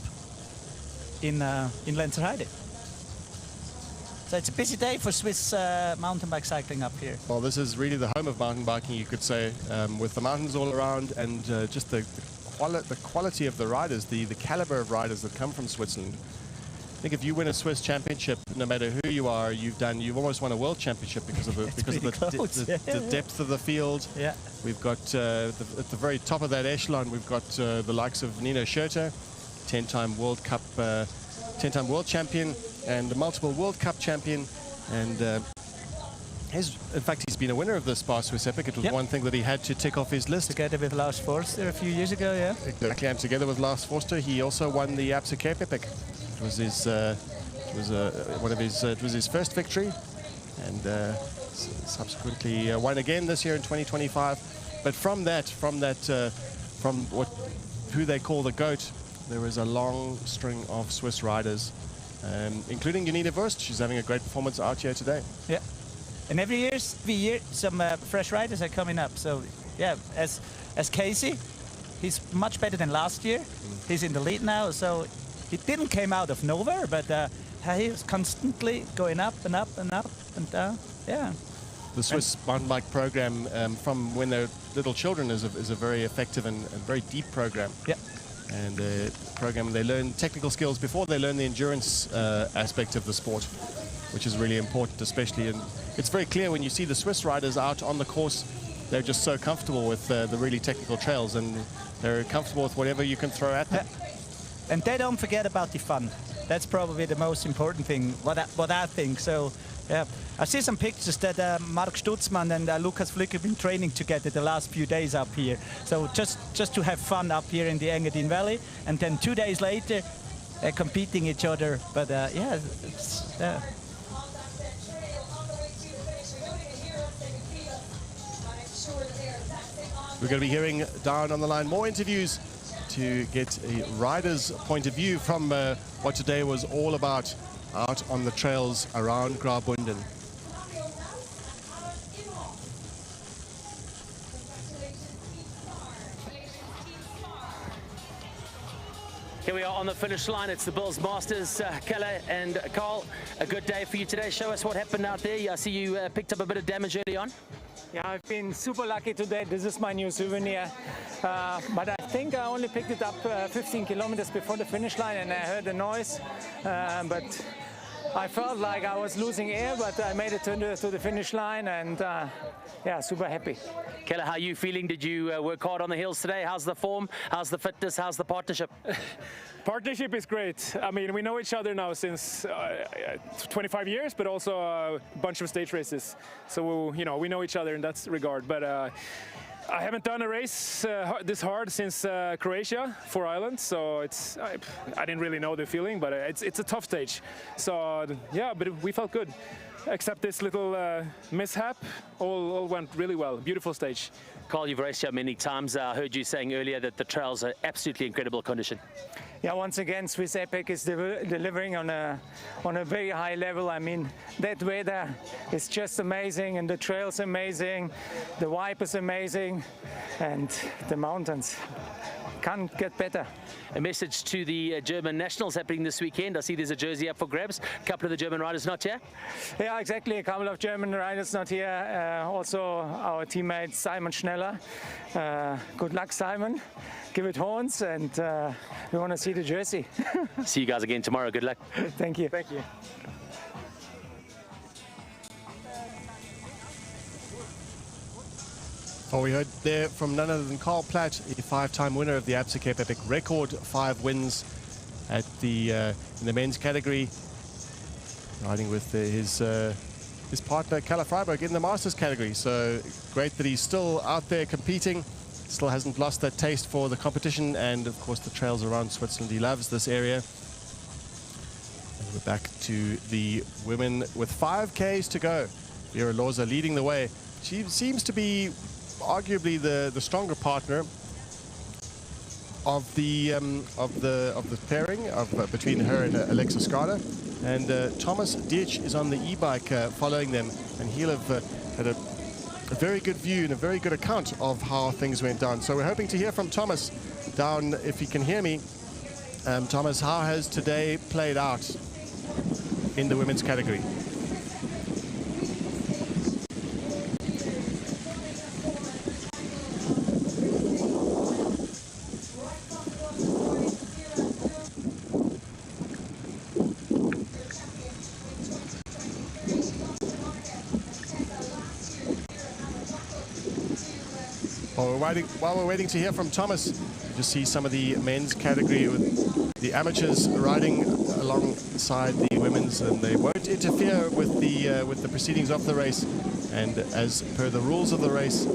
in Lenzerheide. So it's a busy day for Swiss mountain bike cycling up here. Well, this is really the home of mountain biking, you could say, with the mountains all around, and just the quality of the riders, the caliber of riders that come from Switzerland. I think if you win a Swiss championship, no matter who you are, you've almost won a world championship because of the depth of the field. Yeah. We've got at the very top of that echelon, we've got the likes of Nino Schurter, 10-time World Cup, 10-time world champion and multiple World Cup champion, and in fact he's been a winner of the SPAR Swiss Epic. It was one thing that he had to tick off his list. Together with Lars Forster a few years ago, yeah. Exactly, and together with Lars Forster, he also won the Apsa Cape Epic. It was his it was his first victory, and subsequently won again this year in 2025. But from who they call the GOAT, there is a long string of Swiss riders, including Janina Wurst. She's having a great performance out here today. Yeah, and every year some fresh riders are coming up. So yeah, as Casey, he's much better than last year. He's in the lead now, so it didn't come out of nowhere, but he's constantly going up and up and up and down. Yeah. The Swiss mountain bike program from when they're little children is a very effective and very deep program. Yeah. And a program they learn technical skills before they learn the endurance aspect of the sport, which is really important, especially. And it's very clear when you see the Swiss riders out on the course, they're just so comfortable with the really technical trails, and they're comfortable with whatever you can throw at them. Yeah. And they don't forget about the fun. That's probably the most important thing, what I think. So, yeah, I see some pictures that Mark Stutzmann and Lukas Flück have been training together the last few days up here. So just to have fun up here in the Engadine Valley, and then 2 days later, competing each other. But yeah, it's. We're going to be hearing down on the line more interviews to get a rider's point of view from what today was all about out on the trails around Graubünden. Here we are on the finish line. It's the Bills Masters. Kalle and Carl, a good day for you today. Show us what happened out there. I see you picked up a bit of damage early on. Yeah, I've been super lucky today. This is my new souvenir. But I think I only picked it up 15 kilometers before the finish line, and I heard the noise. But I felt like I was losing air, but I made it to the finish line, and yeah, super happy. Kalle, how are you feeling? Did you work hard on the hills today? How's the form? How's the fitness? How's the partnership? Partnership is great. I mean, we know each other now since 25 years, but also a bunch of stage races. So, you know, we know each other in that regard. But I haven't done a race this hard since Croatia, 4 islands. So I didn't really know the feeling, but it's a tough stage. So yeah, but we felt good. Except this little mishap, all went really well. Beautiful stage. Carl, you've raced here many times. I heard you saying earlier that the trails are absolutely incredible condition. Yeah, once again, Swiss Epic is delivering on a very high level. I mean, that weather is just amazing, and the trails amazing, the vibe is amazing, and the mountains can't get better. A message to the German nationals happening this weekend. I see there's a jersey up for grabs. A couple of the German riders not here? Yeah, exactly. A couple of German riders not here. Also, our teammate Simon Schneller. Good luck, Simon. Give it horns, and we want to see the jersey. See you guys again tomorrow. Good luck. Thank you. Thank you. Well, we heard there from none other than Carl Platt, a 5-time winner of the Absa Cape Epic, record 5 wins at the in the men's category, riding with his partner Kalle Freiberg in the Masters category. So great that he's still out there competing, still hasn't lost that taste for the competition, and of course the trails around Switzerland. He loves this area. And we're back to the women with 5Ks to go. Vera Loza leading the way. She seems to be arguably the stronger partner of the pairing between her and Alexa Skada, and Thomas Dietsch is on the e-bike following them, and he'll have had a very good view and a very good account of how things went down. So we're hoping to hear from Thomas down, if he can hear me. Thomas, how has today played out in the women's category? While we're waiting to hear from Thomas, you just see some of the men's category with the amateurs riding alongside the women's, and they won't interfere with the proceedings of the race. And as per the rules of the race,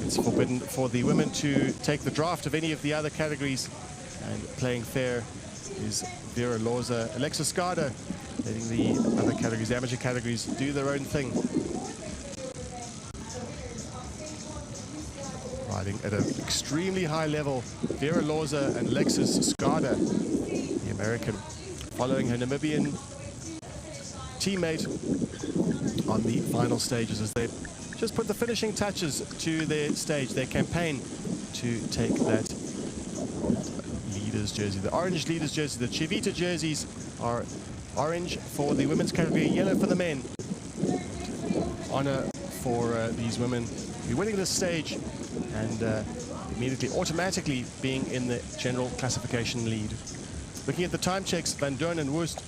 it's forbidden for the women to take the draft of any of the other categories. And playing fair is Vera Loza, Alexa Skada, letting the other categories, the amateur categories, do their own thing. Riding at an extremely high level, Vera Loza and Alexis Skada, the American, following her Namibian teammate on the final stages as they just put the finishing touches to their stage, their campaign to take that leaders jersey, the orange leaders jersey. The Chivita jerseys are orange for the women's category, yellow for the men. Honor for these women to be winning this stage and immediately, automatically being in the general classification lead. Looking at the time checks, Van Doorn and Wust,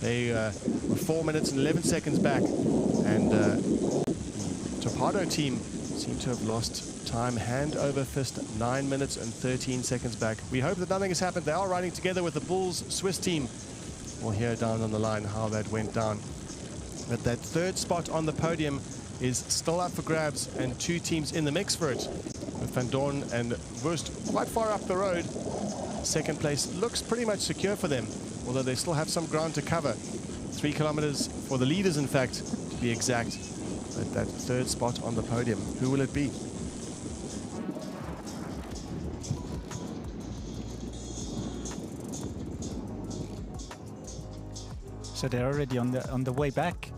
they were 4 minutes and 11 seconds back, and the Torpedo team seem to have lost time hand over fist, 9 minutes and 13 seconds back. We hope that nothing has happened. They are riding together with the Bulls Swiss team. We'll hear down on the line how that went down. But that third spot on the podium is still up for grabs, and 2 teams in the mix for it, with Van Doorn and Wust quite far up the road. Second place looks pretty much secure for them, although they still have some ground to cover. 3 kilometers for the leaders, in fact, to be exact. But that third spot on the podium, who will it be? So they're already on the way back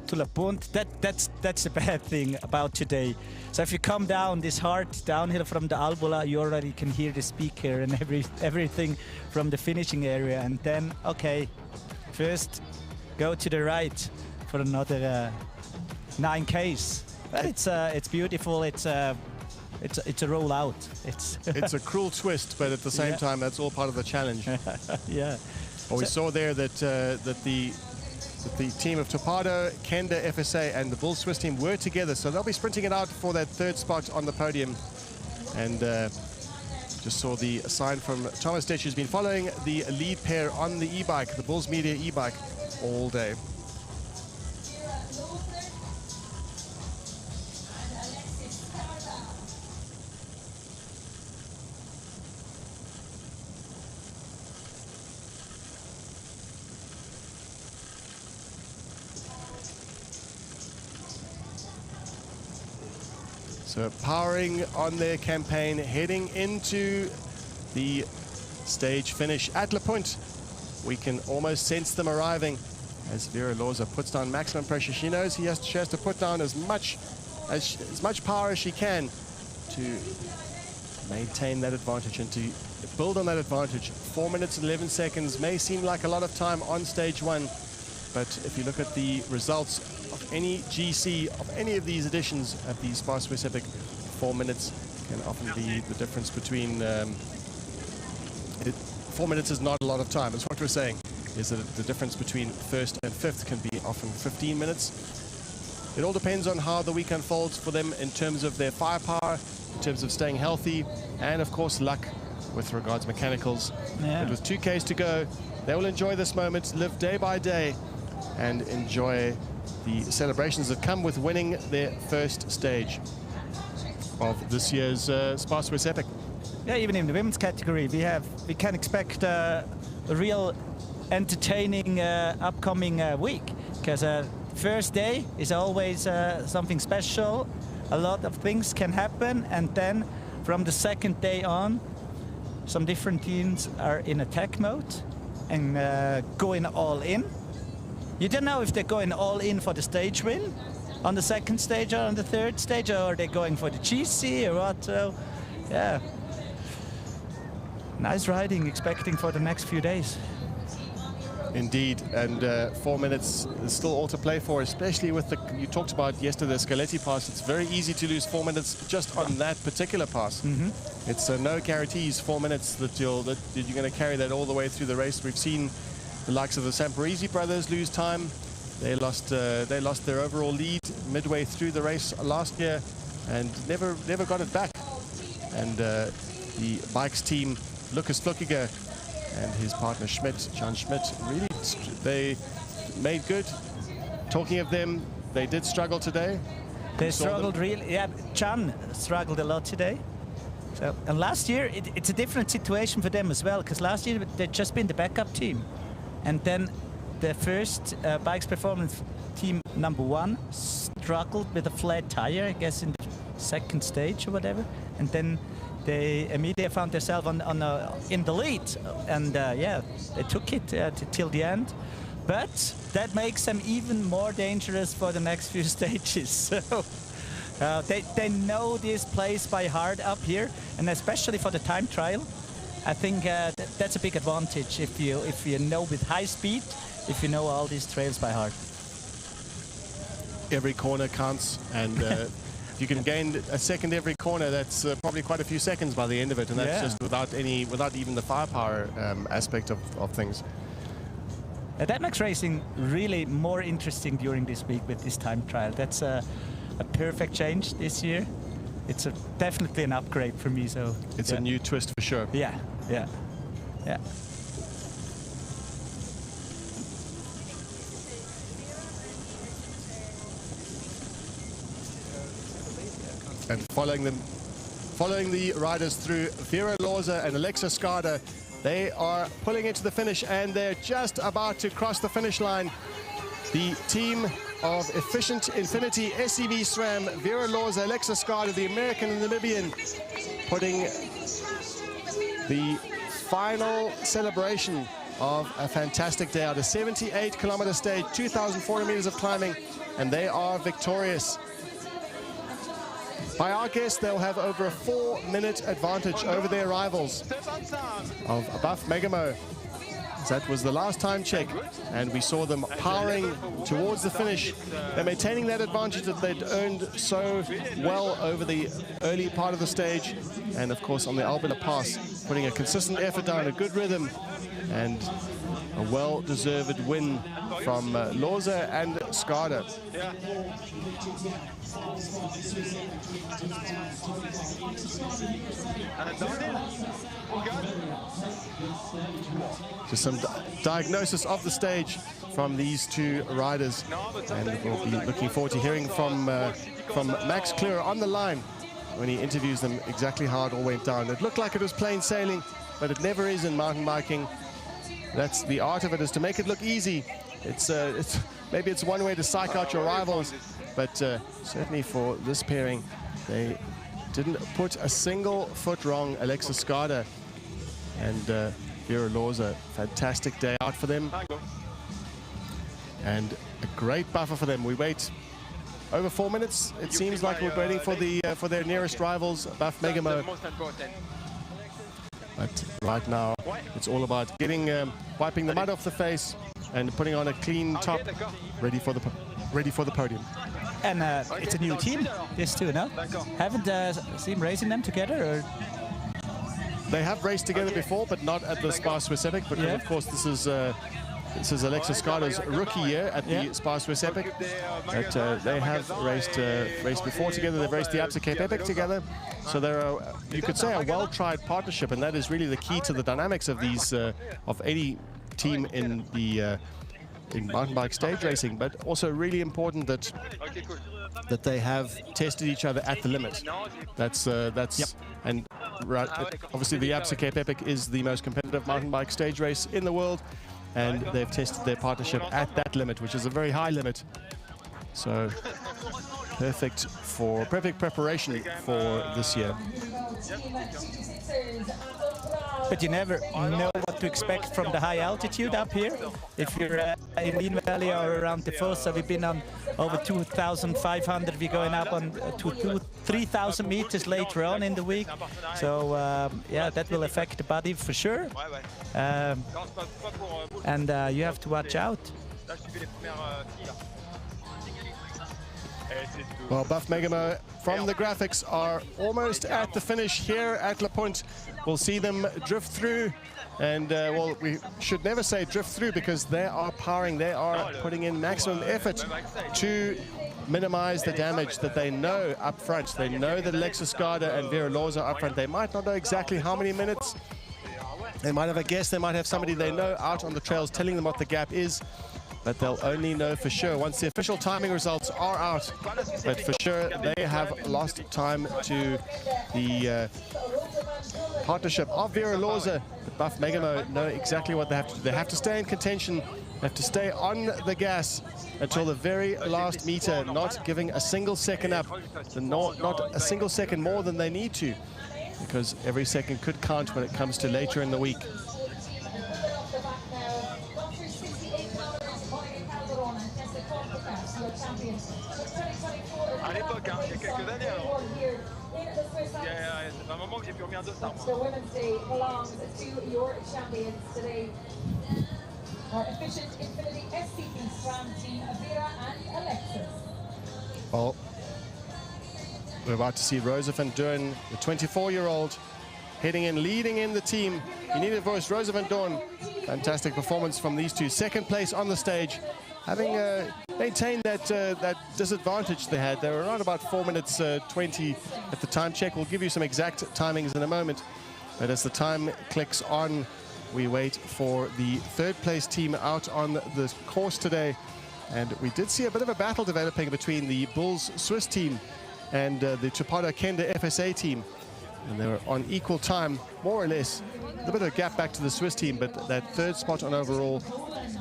to La Punt. That's the bad thing about today. So if you come down this hard downhill from the Albula, you already can hear the speaker and everything from the finishing area. And then, okay, first go to the right for another 9 Ks. But it's beautiful. It's a rollout. It's a cruel twist, but at the same time, that's all part of the challenge. Yeah. Well, we saw there that the team of Topado, Kenda, FSA, and the Bull Swiss team were together, so they'll be sprinting it out for that 3rd spot on the podium. And just saw the sign from Thomas Detsch, who's been following the lead pair on the e-bike, the Bulls Media e-bike, all day. So powering on their campaign, heading into the stage finish at La Punt. We can almost sense them arriving as Vera Loza puts down maximum pressure. She knows she has to put down as much power as she can to maintain that advantage and to build on that advantage. 4 minutes and 11 seconds may seem like a lot of time on stage 1, but if you look at the results of any GC of any of these editions at the SPAR Swiss Epic, 4 minutes can often be the difference between 4 minutes is not a lot of time. That's what we're saying, is that the difference between 1st and 5th can be often 15 minutes. It all depends on how the week unfolds for them in terms of their firepower, in terms of staying healthy, and of course luck with regards mechanicals. Yeah. But with 2 Ks to go, they will enjoy this moment, live day by day, and enjoy the celebrations that come with winning their 1st stage of this year's SPAR Swiss Epic. Yeah, even in the women's category, we can expect a real entertaining upcoming week, because first day is always something special. A lot of things can happen, and then from the 2nd day on, some different teams are in attack mode and going all in. You don't know if they're going all in for the stage win on the 2nd stage or on the 3rd stage, or are they going for the GC or what? So, yeah. Nice riding, expecting for the next few days. Indeed, and 4 minutes is still all to play for, especially with you talked about yesterday, the Scaletti pass. It's very easy to lose 4 minutes just on that particular pass. It's no guarantees 4 minutes that you're going to carry that all the way through the race. We've seen the likes of the Samparisi brothers lose time. They lost their overall lead midway through the race last year and never got it back. And the bikes team, Lukas Flukiger and his partner John Schmidt, really, they made good. Talking of them, they did struggle today. They struggled really, yeah. John struggled a lot today. So, and last year, it's a different situation for them as well, because last year they'd just been the backup team. And then the first bikes performance team #1 struggled with a flat tire, I guess, in the 2nd stage or whatever. And then they immediately found themselves in the lead. And yeah, they took it till the end. But that makes them even more dangerous for the next few stages. So they know this place by heart up here, and especially for the time trial. I think that's a big advantage if you know with high speed, if you know all these trails by heart. Every corner counts, and if you can gain a second every corner, that's probably quite a few seconds by the end of it, and that's just without even the firepower aspect of things. That makes racing really more interesting during this week with this time trial. That's a perfect change this year. It's definitely an upgrade for me. So it's a new twist for sure. Yeah. And following the riders through, Vera Loza and Alexa Skada, they are pulling into the finish, and they're just about to cross the finish line. The team of Efficient Infinity SCV SRAM, Vera Loza, Alexa Skada, the American and Namibian, putting the final celebration of a fantastic day out. A 78-kilometer stage, 2,400 meters of climbing, and they are victorious. By our guess, they'll have over a 4-minute advantage over their rivals of Buff Megamo. That was the last time check, and we saw them powering towards the finish. They're maintaining that advantage that they'd earned so well over the early part of the stage, and of course on the Albulapass, putting a consistent effort down, a good rhythm, and a well-deserved win from Loza and Skada. Just some diagnosis of the stage from these two riders, and we'll be looking forward to hearing from Max Clearer on the line when he interviews them exactly how it all went down. It looked like it was plain sailing, but it never is in mountain biking. That's the art of it, is to make it look easy. It's maybe it's one way to psych out your rivals, but certainly for this pairing, they didn't put a single foot wrong. Alexis Skada and Vera Loza, fantastic day out for them, and a great buffer for them. We wait over 4 minutes. It seems like we're waiting for their nearest rivals, Buff Megamo. But right now, it's all about getting wiping the mud off the face and putting on a clean top, ready for the podium. And it's a new team, this too, no? Haven't seen racing them together, or? They have raced together before, but not at the SPAR Swiss Epic, because of course this is Alexis Skada's rookie year at the SPAR Swiss Epic. But they have raced before together. They've raced the Absa Cape Epic together, so they're you could say a well-tried partnership, and that is really the key to the dynamics of these of any team in the in mountain bike stage racing. But also really important that they have tested each other at the limit. That's and right, obviously the Absa Cape Epic is the most competitive mountain bike stage race in the world, and they've tested their partnership at that limit, which is a very high limit. So perfect preparation for this year. But you never know what to expect from the high altitude up here. If you're in Lean Valley or around Davos, so we've been on over 2,500. We're going up on to 3,000 meters later on in the week. So yeah, that will affect the body for sure. And you have to watch out. Well, Buff Megamo from the graphics are almost at the finish here at Punt. We'll see them drift through, and well, we should never say drift through, because they are powering, they are putting in maximum effort to minimize the damage that they know up front. They know that Alexis Skada and Vera Loza are up front. They might not know exactly how many minutes. They might have a guess, they might have somebody they know out on the trails telling them what the gap is, but they'll only know for sure once the official timing results are out. But for sure, they have lost time to the partnership of Vera Loza. But Buff Megamo know exactly what they have to do. They have to stay in contention, they have to stay on the gas until the very last meter, not giving a single second up, not a single second more than they need to, because every second could count when it comes to later in the week. The Women's Day belongs to your champions today. Our efficient Infinity SCP SRAM team, Vera and Alexis. Well, we're about to see Rosa van Doorn, the 24-year-old, heading in, leading in the team. You need a voice, Rosa van Doorn. Fantastic performance from these two. Second place on the stage, having maintained that disadvantage they had. They were around about 4 minutes 20 at the time check. We'll give you some exact timings in a moment. But as the time clicks on, we wait for the third place team out on the course today. And we did see a bit of a battle developing between the Bulls Swiss team and the Tupada Kenda FSA team. And they were on equal time, more or less. A bit of a gap back to the Swiss team, but that third spot on overall,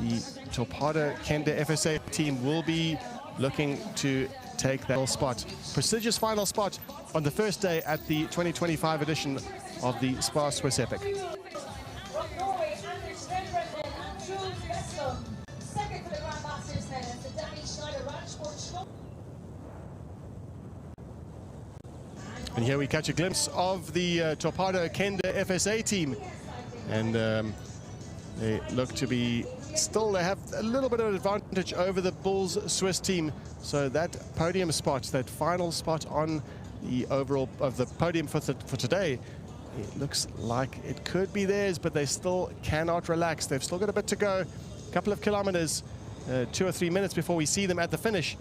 the Tupada Kenda FSA team will be looking to take that spot. Prestigious final spot on the first day at the 2025 edition of the SPAR Swiss Epic. And here we catch a glimpse of the Torpedo Kender FSA team. And they look to be still, they have a little bit of an advantage over the Bulls Swiss team. So that podium spot, that final spot on the overall of the podium for today, it looks like it could be theirs, but they still cannot relax. They've still got a bit to go, a couple of kilometers, 2 or 3 minutes before we see them at the finish.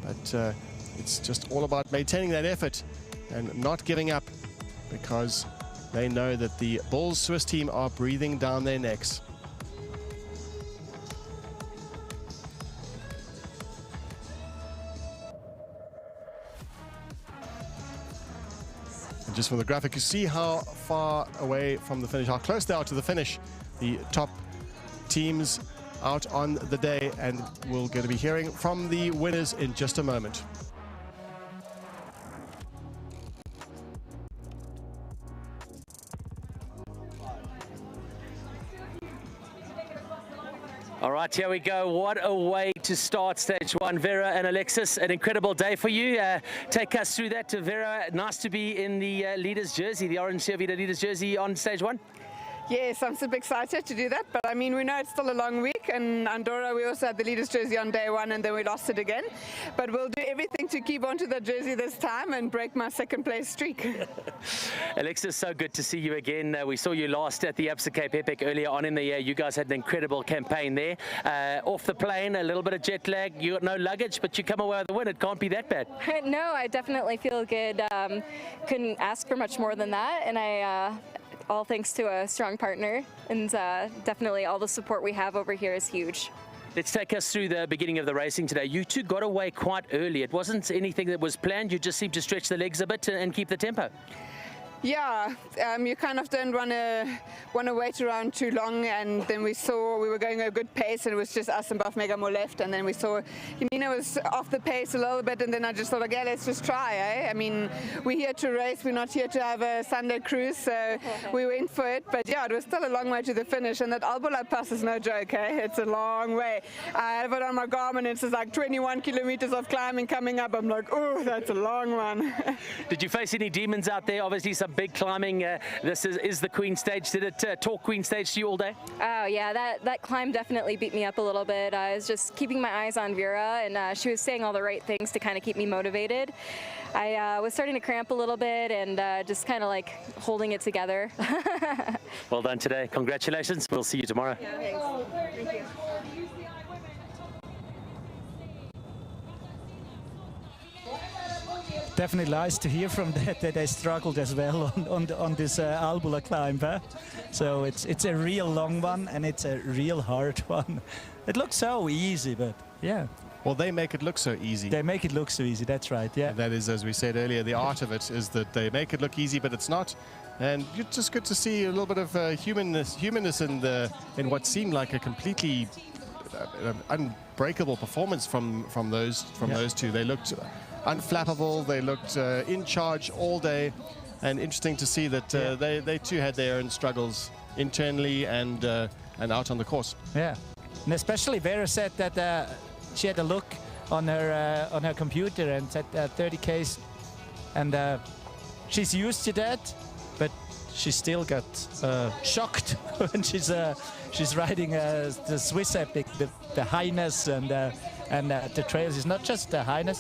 But it's just all about maintaining that effort and not giving up, because they know that the Bulls Swiss team are breathing down their necks. And just from the graphic, you see how far away from the finish, how close they are to the finish, the top teams out on the day, and we're going to be hearing from the winners in just a moment. All right, here we go. What a way to start stage one. Vera and Alexis, an incredible day for you. Take us through that. Vera, nice to be in the leader's jersey, the orange Servita leader's jersey on stage one. Yes, I'm super excited to do that, but I mean, we know it's still a long week, and Andorra, we also had the leader's jersey on day one, and then we lost it again. But we'll do everything to keep onto the jersey this time and break my second place streak. Alexis, so good to see you again. We saw you last at the Absa Cape Epic earlier on in the year. You guys had an incredible campaign there. Off the plane, a little bit of jet lag. You got no luggage, but you come away with a win. It can't be that bad. No, I definitely feel good. Couldn't ask for much more than that, and all thanks to a strong partner, and definitely all the support we have over here is huge. Let's take us through the beginning of the racing today. You two got away quite early. It wasn't anything that was planned. You just seemed to stretch the legs a bit and keep the tempo. Yeah, you kind of don't want to wait around too long, and then we saw we were going at a good pace, and it was just us and Buff Mega more left, and then we saw Janina was off the pace a little bit, and then I just thought, okay, let's just try, eh? I mean, we're here to race, we're not here to have a Sunday cruise, so we went for it, but yeah, it was still a long way to the finish, and that Albulapass is no joke, eh? It's a long way. I have it on my Garmin, it's just like 21 kilometers of climbing coming up. I'm like, oh, that's a long one. Did you face any demons out there? Obviously some big climbing. This is the Queen Stage. Did it talk Queen Stage to you all day? Oh yeah, that climb definitely beat me up a little bit. I was just keeping my eyes on Vera, and she was saying all the right things to kind of keep me motivated. I was starting to cramp a little bit, and just kind of like holding it together. Well done today. Congratulations. We'll see you tomorrow. Yeah, thanks. Thank you. Definitely nice to hear from that they struggled as well on this Albula climb. So it's a real long one, and it's a real hard one. It looks so easy, but yeah. Well, they make it look so easy. They make it look so easy, that's right, yeah. And that is, as we said earlier, the art of it is that they make it look easy, but it's not. And it's just good to see a little bit of humanness in what seemed like a completely unbreakable performance from those two. They looked unflappable, they looked in charge all day, and interesting to see that they too had their own struggles internally and out on the course. Yeah, and especially Vera said that she had a look on her computer and said 30 Ks, and she's used to that, but she still got shocked when she's riding the Swiss Epic, the highness and the trails. It's not just the highness;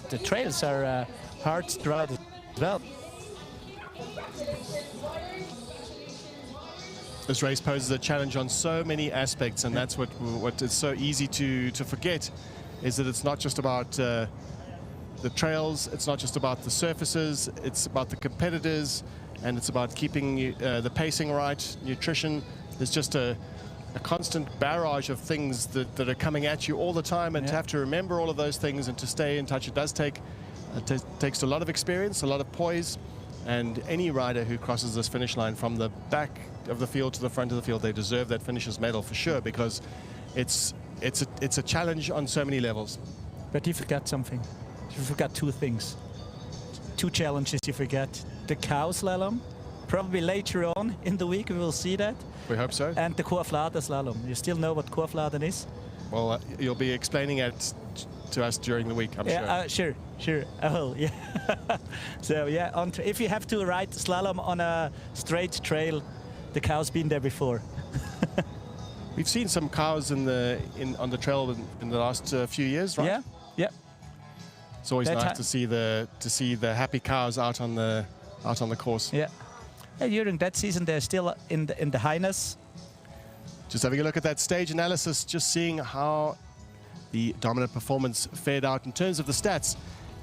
the trails are hard to ride as well. This race poses a challenge on so many aspects, and that's what is so easy to forget, is that it's not just about the trails, it's not just about the surfaces, it's about the competitors, and it's about keeping the pacing right, nutrition. There's just a constant barrage of things that are coming at you all the time, and to have to remember all of those things and to stay in touch, it does takes a lot of experience, a lot of poise, and any rider who crosses this finish line from the back of the field to the front of the field, they deserve that finisher's medal for sure, because it's a challenge on so many levels. But you forgot something. You forgot two things. Two challenges you forgot. The cow slalom, probably later on in the week we will see that. We hope so. And the Kurflader slalom. You still know what Kurflader is? Well, you'll be explaining at to us during the week, I'm sure. Sure, I will, yeah. So yeah, if you have to ride slalom on a straight trail, the cow's been there before. We've seen some cows on the trail in the last few years, right? Yeah. It's always nice to see the happy cows out on the course. Yeah. During that season, they're still in the highness. Just having a look at that stage analysis, just seeing how the dominant performance fared out in terms of the stats.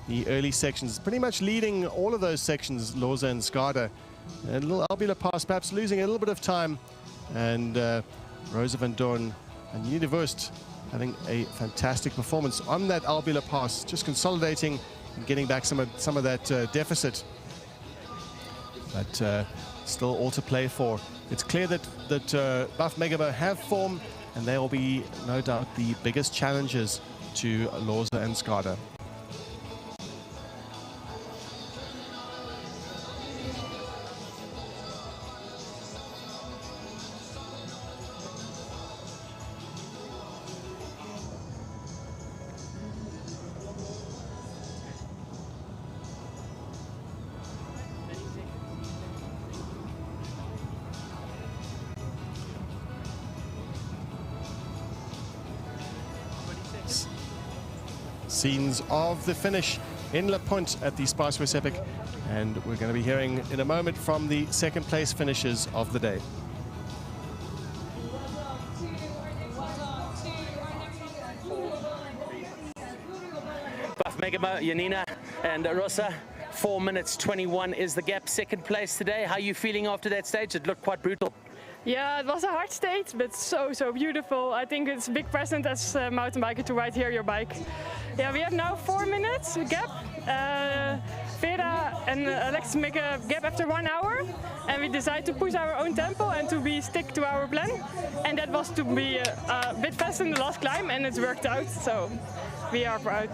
The early sections pretty much leading all of those sections, Lorza and Skada. And little Albulapass perhaps losing a little bit of time. And Rosa van Doorn and Janine Wurst having a fantastic performance on that Albulapass, just consolidating and getting back some of that deficit. But still all to play for. It's clear that Buff Megamo have form, and they will be no doubt the biggest challengers to Lorza and Skada. Scenes of the finish in Punt at the SPAR Swiss Epic, and we're going to be hearing in a moment from the second place finishers of the day. Buff Megamo, Janina and Rosa, 4 minutes 21 is the gap. Second place today. How are you feeling after that stage? It looked quite brutal. Yeah, it was a hard stage, but so beautiful. I think it's a big present as a mountain biker to ride here your bike. Yeah, we have now 4 minutes gap. Vera and Alex make a gap after 1 hour, and we decided to push our own tempo and to stick to our plan. And that was to be a bit faster in the last climb, and it's worked out. So we are proud.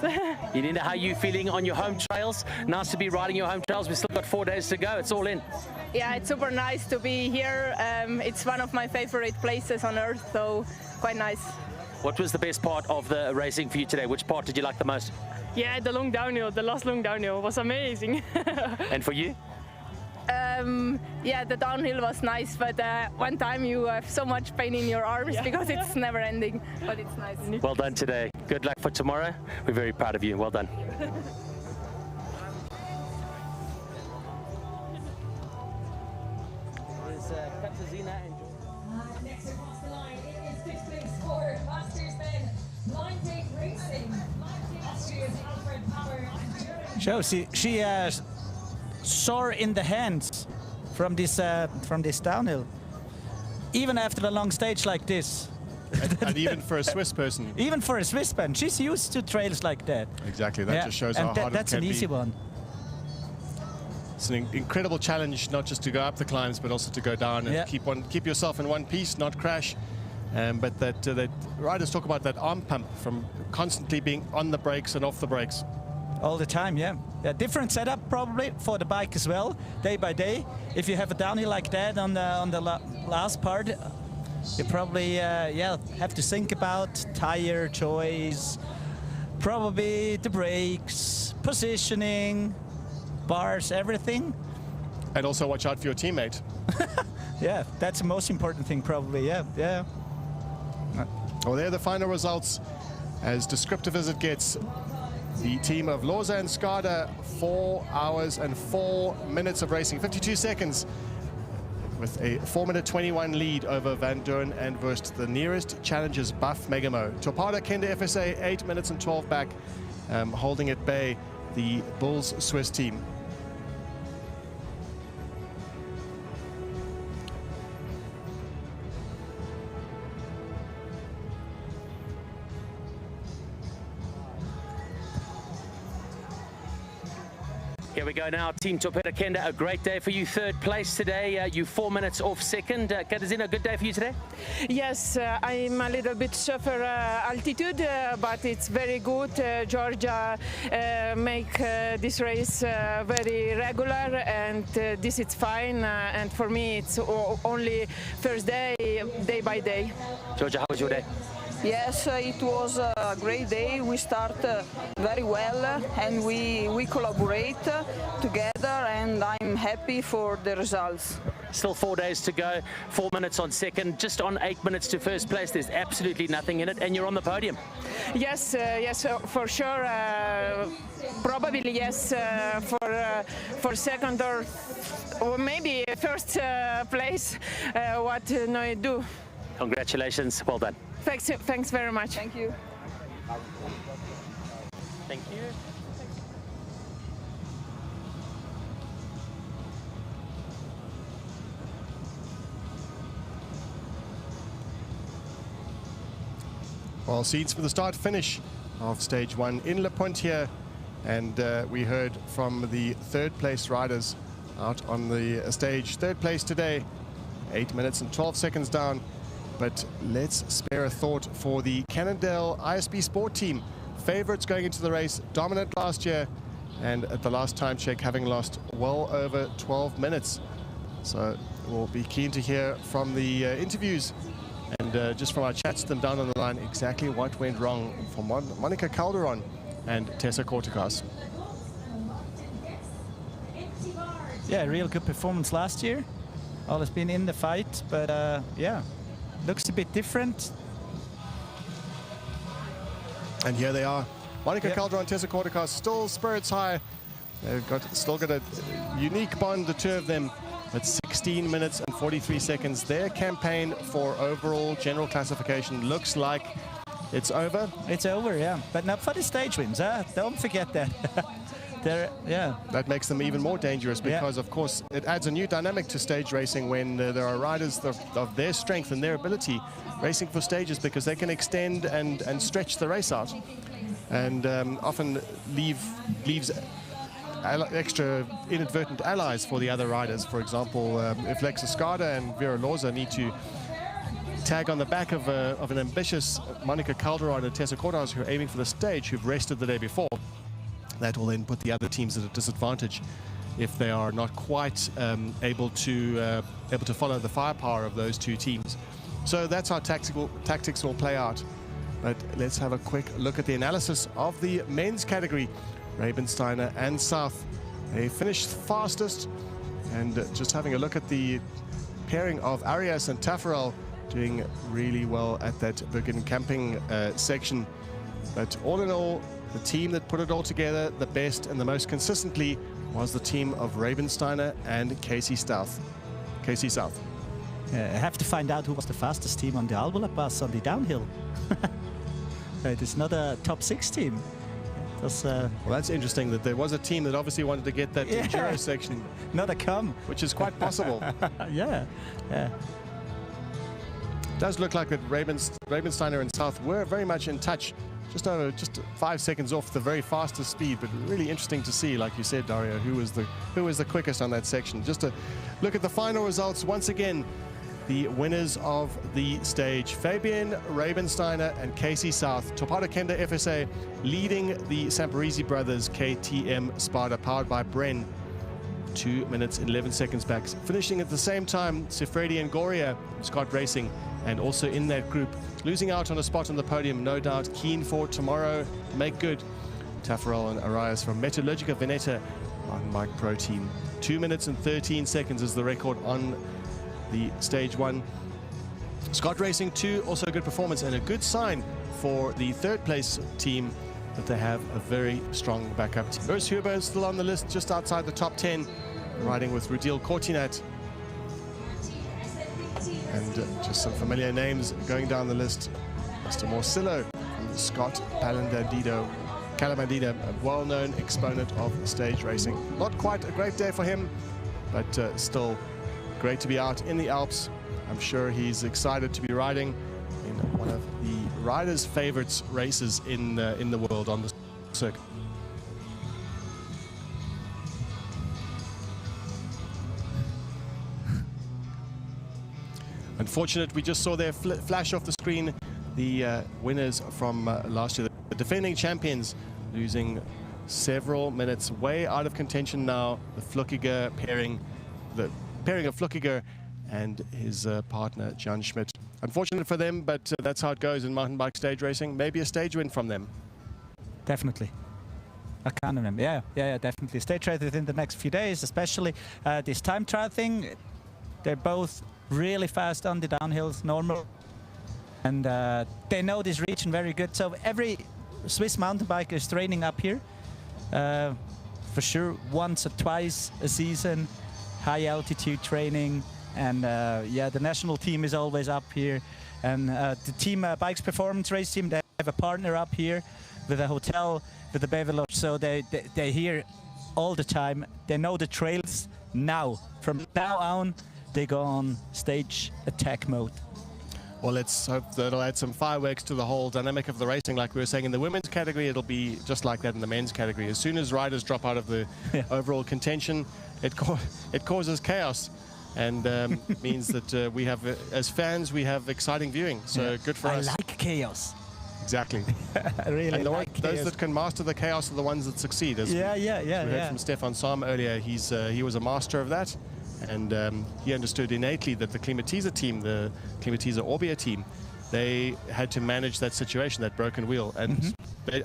Janina, how are you feeling on your home trails? Nice to be riding your home trails. We've still got 4 days to go. It's all in. Yeah, it's super nice to be here. It's one of my favorite places on earth, so quite nice. What was the best part of the racing for you today? Which part did you like the most? Yeah, the long downhill, the last long downhill was amazing. And for you? Yeah, the downhill was nice, but one time you have so much pain in your arms because it's never ending, but it's nice. Well done today. Good luck for tomorrow. We're very proud of you. Well done. Next across the line, it is fifth place for Masters Men, Blind Date Racing, Austria's Alfred Power. So she sore in the hands from this downhill, even after a long stage like this. And even for a Swiss person. Even for a Swiss person, she's used to trails like that. Exactly, that just shows how hard it can be. That's an easy one. It's an incredible challenge, not just to go up the climbs, but also to go down and keep yourself in one piece, not crash. But that riders talk about that arm pump from constantly being on the brakes and off the brakes. All the time, yeah. Different setup probably for the bike as well, day by day. If you have a downhill like that on the last part, you probably have to think about tire choice, probably the brakes, positioning, bars, everything. And also watch out for your teammate. Yeah, that's the most important thing probably, yeah. Well, there are the final results. As descriptive as it gets, the team of Lorza and Skada, 4 hours and 4 minutes of racing, 52 seconds, with a 4-minute 21 lead over Van Doorn and Wurst. The nearest challengers, Buff Megamo. Topada Kenda FSA, 8 minutes and 12 back, holding at bay the Bulls Swiss team. Here we go now, Team Topada Kenda, a great day for you. Third place today, you 4 minutes off second. Katarzyna, a good day for you today? Yes, I'm a little bit suffer altitude, but it's very good. Georgia make this race very regular, and this is fine. And for me, it's only first day, day by day. Georgia, how was your day? Yes, it was a great day. We start very well and we collaborate together, and I'm happy for the results. Still 4 days to go, 4 minutes on second, just on 8 minutes to first place. There's absolutely nothing in it, and you're on the podium. Yes, yes, for sure. Probably yes, for second or maybe first place. What do I do? Congratulations, well done. Thanks very much. Thank you. Thank you. Well, seats for the start-finish of stage 1 in Punt here, and we heard from the third place riders out on the stage. Third place today, 8 minutes and 12 seconds down. But let's spare a thought for the Cannondale ISB Sport team. Favorites going into the race, dominant last year, and at the last time check having lost well over 12 minutes. So we'll be keen to hear from the interviews and just from our chats to them down on the line exactly what went wrong for Monica Calderon and Tessa Kortekas. Yeah, real good performance last year. Always been in the fight, but yeah, looks a bit different. And here they are. Monica Calderon, Tessa Kortekas, still spirits high. They've still got a unique bond, the two of them, at 16 minutes and 43 seconds. Their campaign for overall general classification looks like it's over. It's over, yeah. But not for the stage wins, huh? Don't forget that. Yeah. That makes them even more dangerous because, of course, it adds a new dynamic to stage racing when there are riders of their strength and their ability racing for stages, because they can extend and stretch the race out, and often leaves extra inadvertent allies for the other riders. For example, if Lexa Skada and Vera Lorza need to tag on the back of an ambitious Monica Calderon and Tessa Kortekas who are aiming for the stage, who've rested the day before, that will then put the other teams at a disadvantage if they are not quite able to follow the firepower of those two teams. So that's how tactics will play out. But let's have a quick look at the analysis of the men's category. Rabensteiner and South, they finished fastest, and just having a look at the pairing of Arias and Taffarel doing really well at that Bergen camping section. But all in all, the team that put it all together the best and the most consistently was the team of Rabensteiner and Casey South. I have to find out who was the fastest team on the Albulapass on the downhill. It is not a top 6 team. Well, that's interesting that there was a team that obviously wanted to get that enduro section. Not a come. Which is quite possible. Yeah. It does look like that Rabensteiner and South were very much in touch. Just 5 seconds off the very fastest speed, but really interesting to see, like you said, Dario, who was the quickest on that section. Just to look at the final results once again. The winners of the stage, Fabian Rabensteiner and Casey South. Topado Kenda FSA leading the Samparisi brothers KTM Sparta, powered by Bren. 2 minutes and 11 seconds back. Finishing at the same time, Sifredi and Goria, Scott Racing, and also in that group. Losing out on a spot on the podium, no doubt keen for tomorrow to make good. Taffarel and Arias from Metallurgica Veneta on Mike Pro Team. 2 minutes and 13 seconds is the record on the stage 1. Scott Racing 2, also a good performance and a good sign for the third place team that they have a very strong backup team. Urs Huber is still on the list, just outside the top 10, riding with Rudil Cortinat. And just some familiar names going down the list. Mr. Morcillo from Scott Calamandino, a well-known exponent of stage racing. Not quite a great day for him, but still great to be out in the Alps. I'm sure he's excited to be riding in one of the riders' favorites races in the world on the circuit. Unfortunate, we just saw there flash off the screen the winners from last year, the defending champions, losing several minutes, way out of contention now. The Flückiger pairing, the pairing of Flückiger and his partner Jan Schmidt. unfortunate for them, but that's how it goes in mountain bike stage racing. Maybe a stage win from them. Definitely. I can't remember. Yeah, definitely. Stage race within the next few days, especially this time trial thing. They're both really fast on the downhills, normal. And they know this region very good. So every Swiss mountain biker is training up here. For sure, once or twice a season, high altitude training. And yeah, the national team is always up here. And the team, Bikes Performance Race Team, they have a partner up here with a hotel, with the Bever Lodge. So they're here all the time. They know the trails now. From now on, they go on stage attack mode. Well, let's hope that it'll add some fireworks to the whole dynamic of the racing. Like we were saying, in the women's category, it'll be just like that in the men's category. As soon as riders drop out of the overall contention, it causes chaos. And means that we have, as fans, we have exciting viewing. So good for us. I like chaos. Exactly. I really and like those chaos. that can master the chaos are the ones that succeed. As we heard from Stefan Sam earlier, he was a master of that. And he understood innately that the Klimatiza team, the Klimatiza Orbea team, they had to manage that situation, that broken wheel. And they,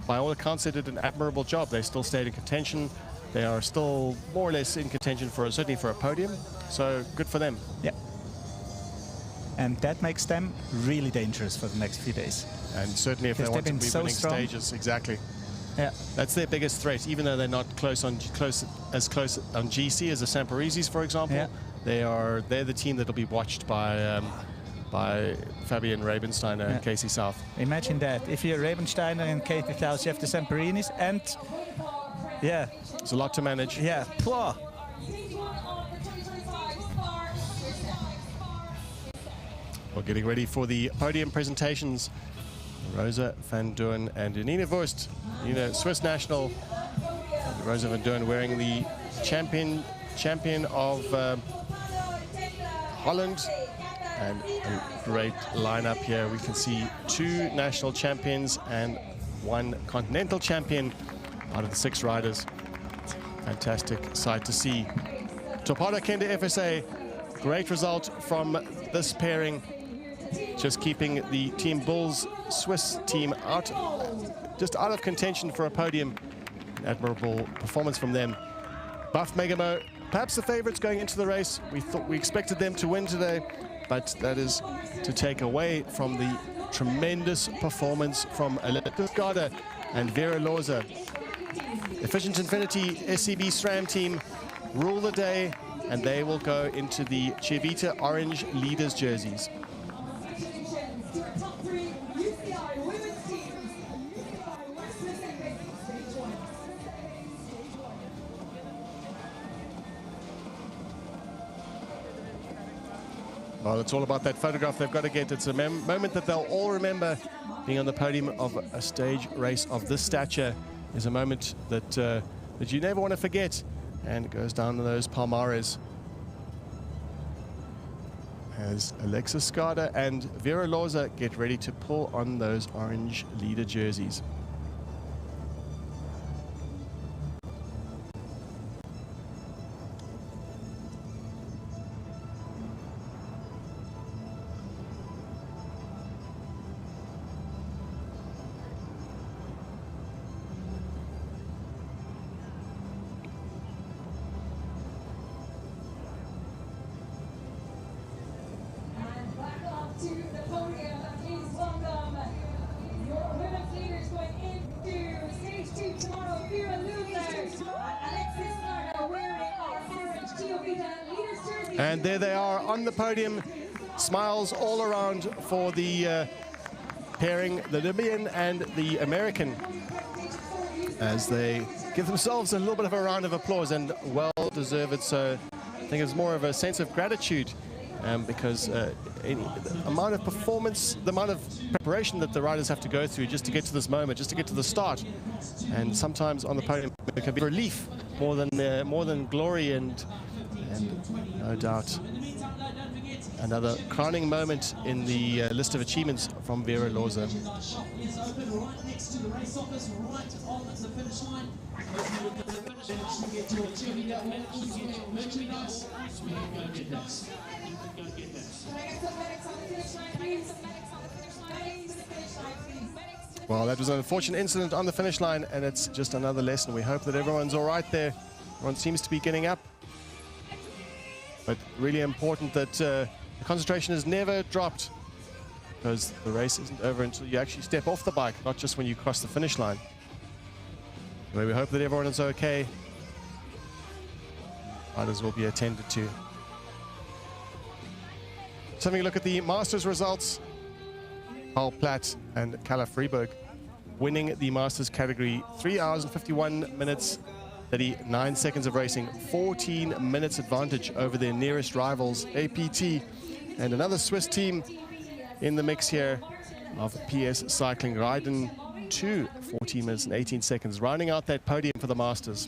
by all accounts, they did an admirable job. They still stayed in contention. They are still more or less in contention certainly for a podium. So good for them. Yeah. And that makes them really dangerous for the next few days. And certainly if they want to be winning stages, exactly. Yeah, that's their biggest threat. Even though they're not close on GC as the Samparisis, for example, they're the team that'll be watched by Fabian Rabensteiner and Casey South. Imagine that. If you're Rabensteiner and Casey South, you have the Samparinis, and it's a lot to manage. Yeah. Pwah. We're getting ready for the podium presentations. Rosa van Duin and Nina Wurst, Swiss national. Rosa van Duin wearing the champion of Holland. And a great lineup here. We can see 2 national champions and 1 continental champion out of the 6 riders. Fantastic sight to see. Topada Kende FSA, great result from this pairing. Just keeping the Team Bulls Swiss team just out of contention for a podium. Admirable performance from them. Buff Megamo, perhaps the favorites going into the race. We expected them to win today, but that is to take away from the tremendous performance from Alexis Garda and Vera Loza. Efficient Infinity SCB SRAM team rule the day, and they will go into the Chivita orange leaders jerseys. Well, it's all about that photograph they've got to get. It's a moment that they'll all remember. Being on the podium of a stage race of this stature is a moment that that you never want to forget. And it goes down to those Palmares. As Alexis Skada and Vera Loza get ready to pull on those orange leader jerseys. And there they are on the podium, smiles all around for the pairing, the Libyan and the American, as they give themselves a little bit of a round of applause, and well deserved. So I think it's more of a sense of gratitude because the amount of performance, the amount of preparation that the riders have to go through just to get to this moment, just to get to the start, and sometimes on the podium it can be relief more than glory, and no doubt another crowning moment in the list of achievements from Vera Loza. Well, that was an unfortunate incident on the finish line, and it's just another lesson. We hope that everyone's all right there. Everyone seems to be getting up. But really important that the concentration is never dropped, because the race isn't over until you actually step off the bike, not just when you cross the finish line. Anyway, we hope that everyone is okay. Riders will be attended to. Let's have a look at the Masters results. Paul Platt and Kalle Friberg winning the Masters category. 3 hours and 51 minutes, 39 seconds of racing. 14 minutes advantage over their nearest rivals, APT. And another Swiss team in the mix here of PS Cycling, riding to 14 minutes and 18 seconds, rounding out that podium for the Masters.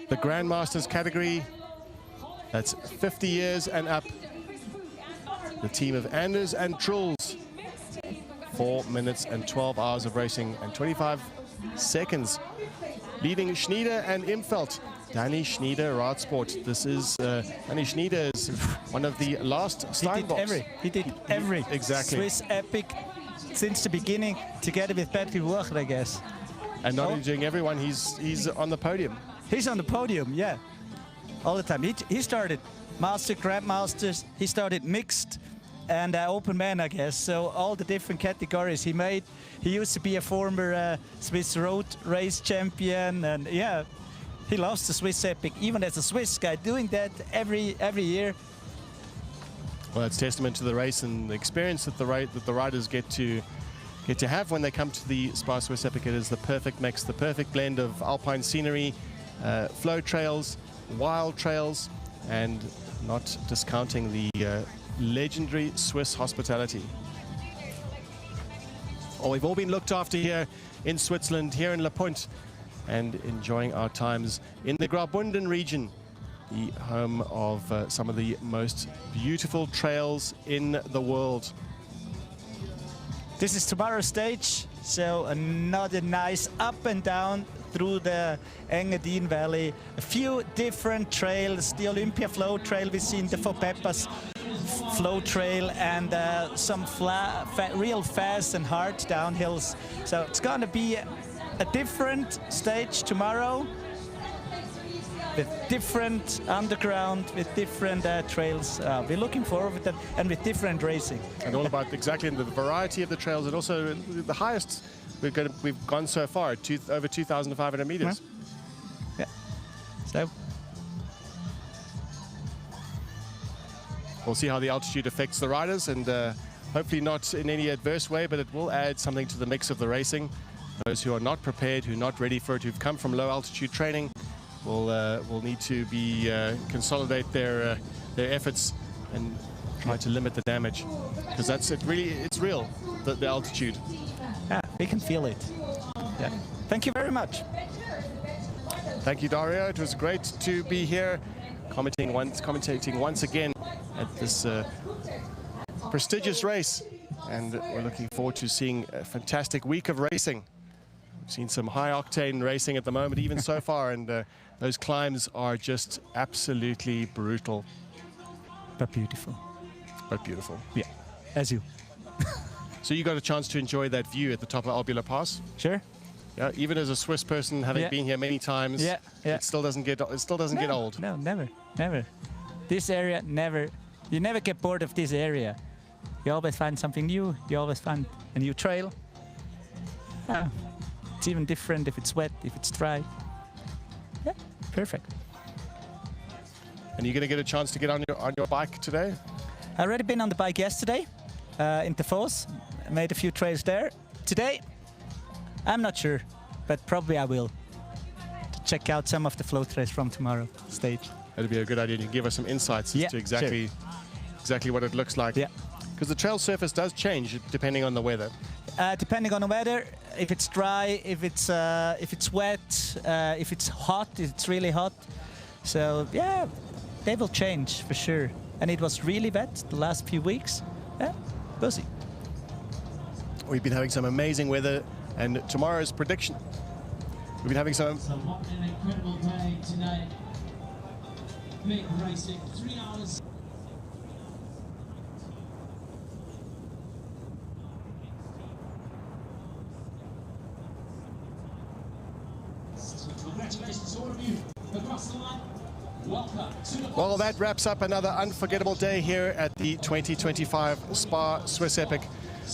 The Grandmasters category, that's 50 years and up. The team of Anders and Truls, 4 minutes and 12 hours of racing and 25 seconds. Leading Schneider and Imfeld. Danny Schneider, Radsport. This is Danny Schneider is one of the last Steinbocks. He did every exactly Swiss epic since the beginning, together with Bertil Wucher, I guess. And not only doing everyone, he's on the podium. He's on the podium, yeah, all the time. He started Master, Grandmasters, he started mixed and open man, I guess. So all the different categories he made. He used to be a former Swiss road race champion, and yeah, he loves the Swiss epic, even as a Swiss guy, doing that every year. Well, it's testament to the race and the experience that the riders get to have when they come to the SPAR Swiss Epic. It is the perfect mix, the perfect blend of alpine scenery, flow trails, wild trails, and not discounting the legendary Swiss hospitality. Oh, we've all been looked after here in Switzerland, here in Punt, and enjoying our times in the Graubünden region, the home of some of the most beautiful trails in the world. This is tomorrow's stage, so another nice up and down through the Engadin Valley. A few different trails, the Olympia Flow Trail, we've seen the Fopepas Flow Trail, and some real fast and hard downhills. So it's going to be a different stage tomorrow, with different underground, with different trails. We're looking forward to that, and with different racing. And all about exactly the variety of the trails, and also the highest we've gone so far, over 2,500 meters. Yeah. So we'll see how the altitude affects the riders, and hopefully not in any adverse way, but it will add something to the mix of the racing. Those who are not prepared, who are not ready for it, who've come from low altitude training, will need to be consolidate their efforts and try to limit the damage, because it's real, the altitude. Yeah, we can feel it. Yeah. Thank you very much. Thank you, Dario. It was great to be here commentating once again at this prestigious race, and we're looking forward to seeing a fantastic week of racing. We've seen some high-octane racing at the moment, even so far, and those climbs are just absolutely brutal. But beautiful. But beautiful. Yeah, as you. So you got a chance to enjoy that view at the top of Albula Pass? Sure. Yeah, even as a Swiss person, having been here many times, it still doesn't get old. No, never. This area, never. You never get bored of this area. You always find something new. You always find a new trail. It's even different if it's wet, if it's dry. Yeah, perfect. And you're going to get a chance to get on your bike today? I already been on the bike yesterday in Davos. I made a few trails there. Today, I'm not sure, but probably I will. To check out some of the flow trails from tomorrow stage. That'd be a good idea to give us some insights as to exactly what it looks like. Yeah. Because the trail surface does change depending on the weather. Depending on the weather, if it's dry, if it's wet, if it's hot, if it's really hot. So yeah, they will change for sure. And it was really wet the last few weeks. Yeah, we'll see. We've been having some amazing weather, and tomorrow's prediction We've been having some... What an incredible day today. Big racing, 3 hours. Congratulations to all of you across the line. Welcome to the... Well, that wraps up another unforgettable day here at the 2025 SPAR Swiss Epic.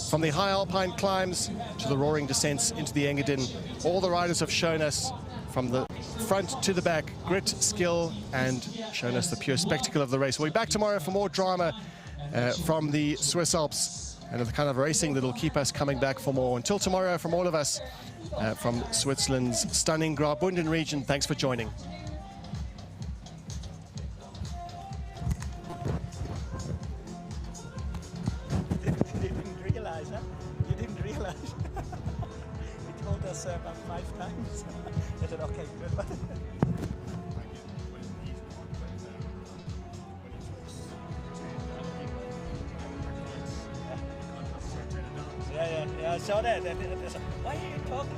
From the high alpine climbs to the roaring descents into the Engadin, all the riders have shown us from the front to the back grit, skill, and shown us the pure spectacle of the race. We'll be back tomorrow for more drama from the Swiss Alps and the kind of racing that will keep us coming back for more. Until tomorrow, from all of us from Switzerland's stunning Graubünden region, thanks for joining. You didn't realize. He told us about 5 times. I said, okay, good. Yeah, I saw that. Why are you talking?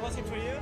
Was it for you?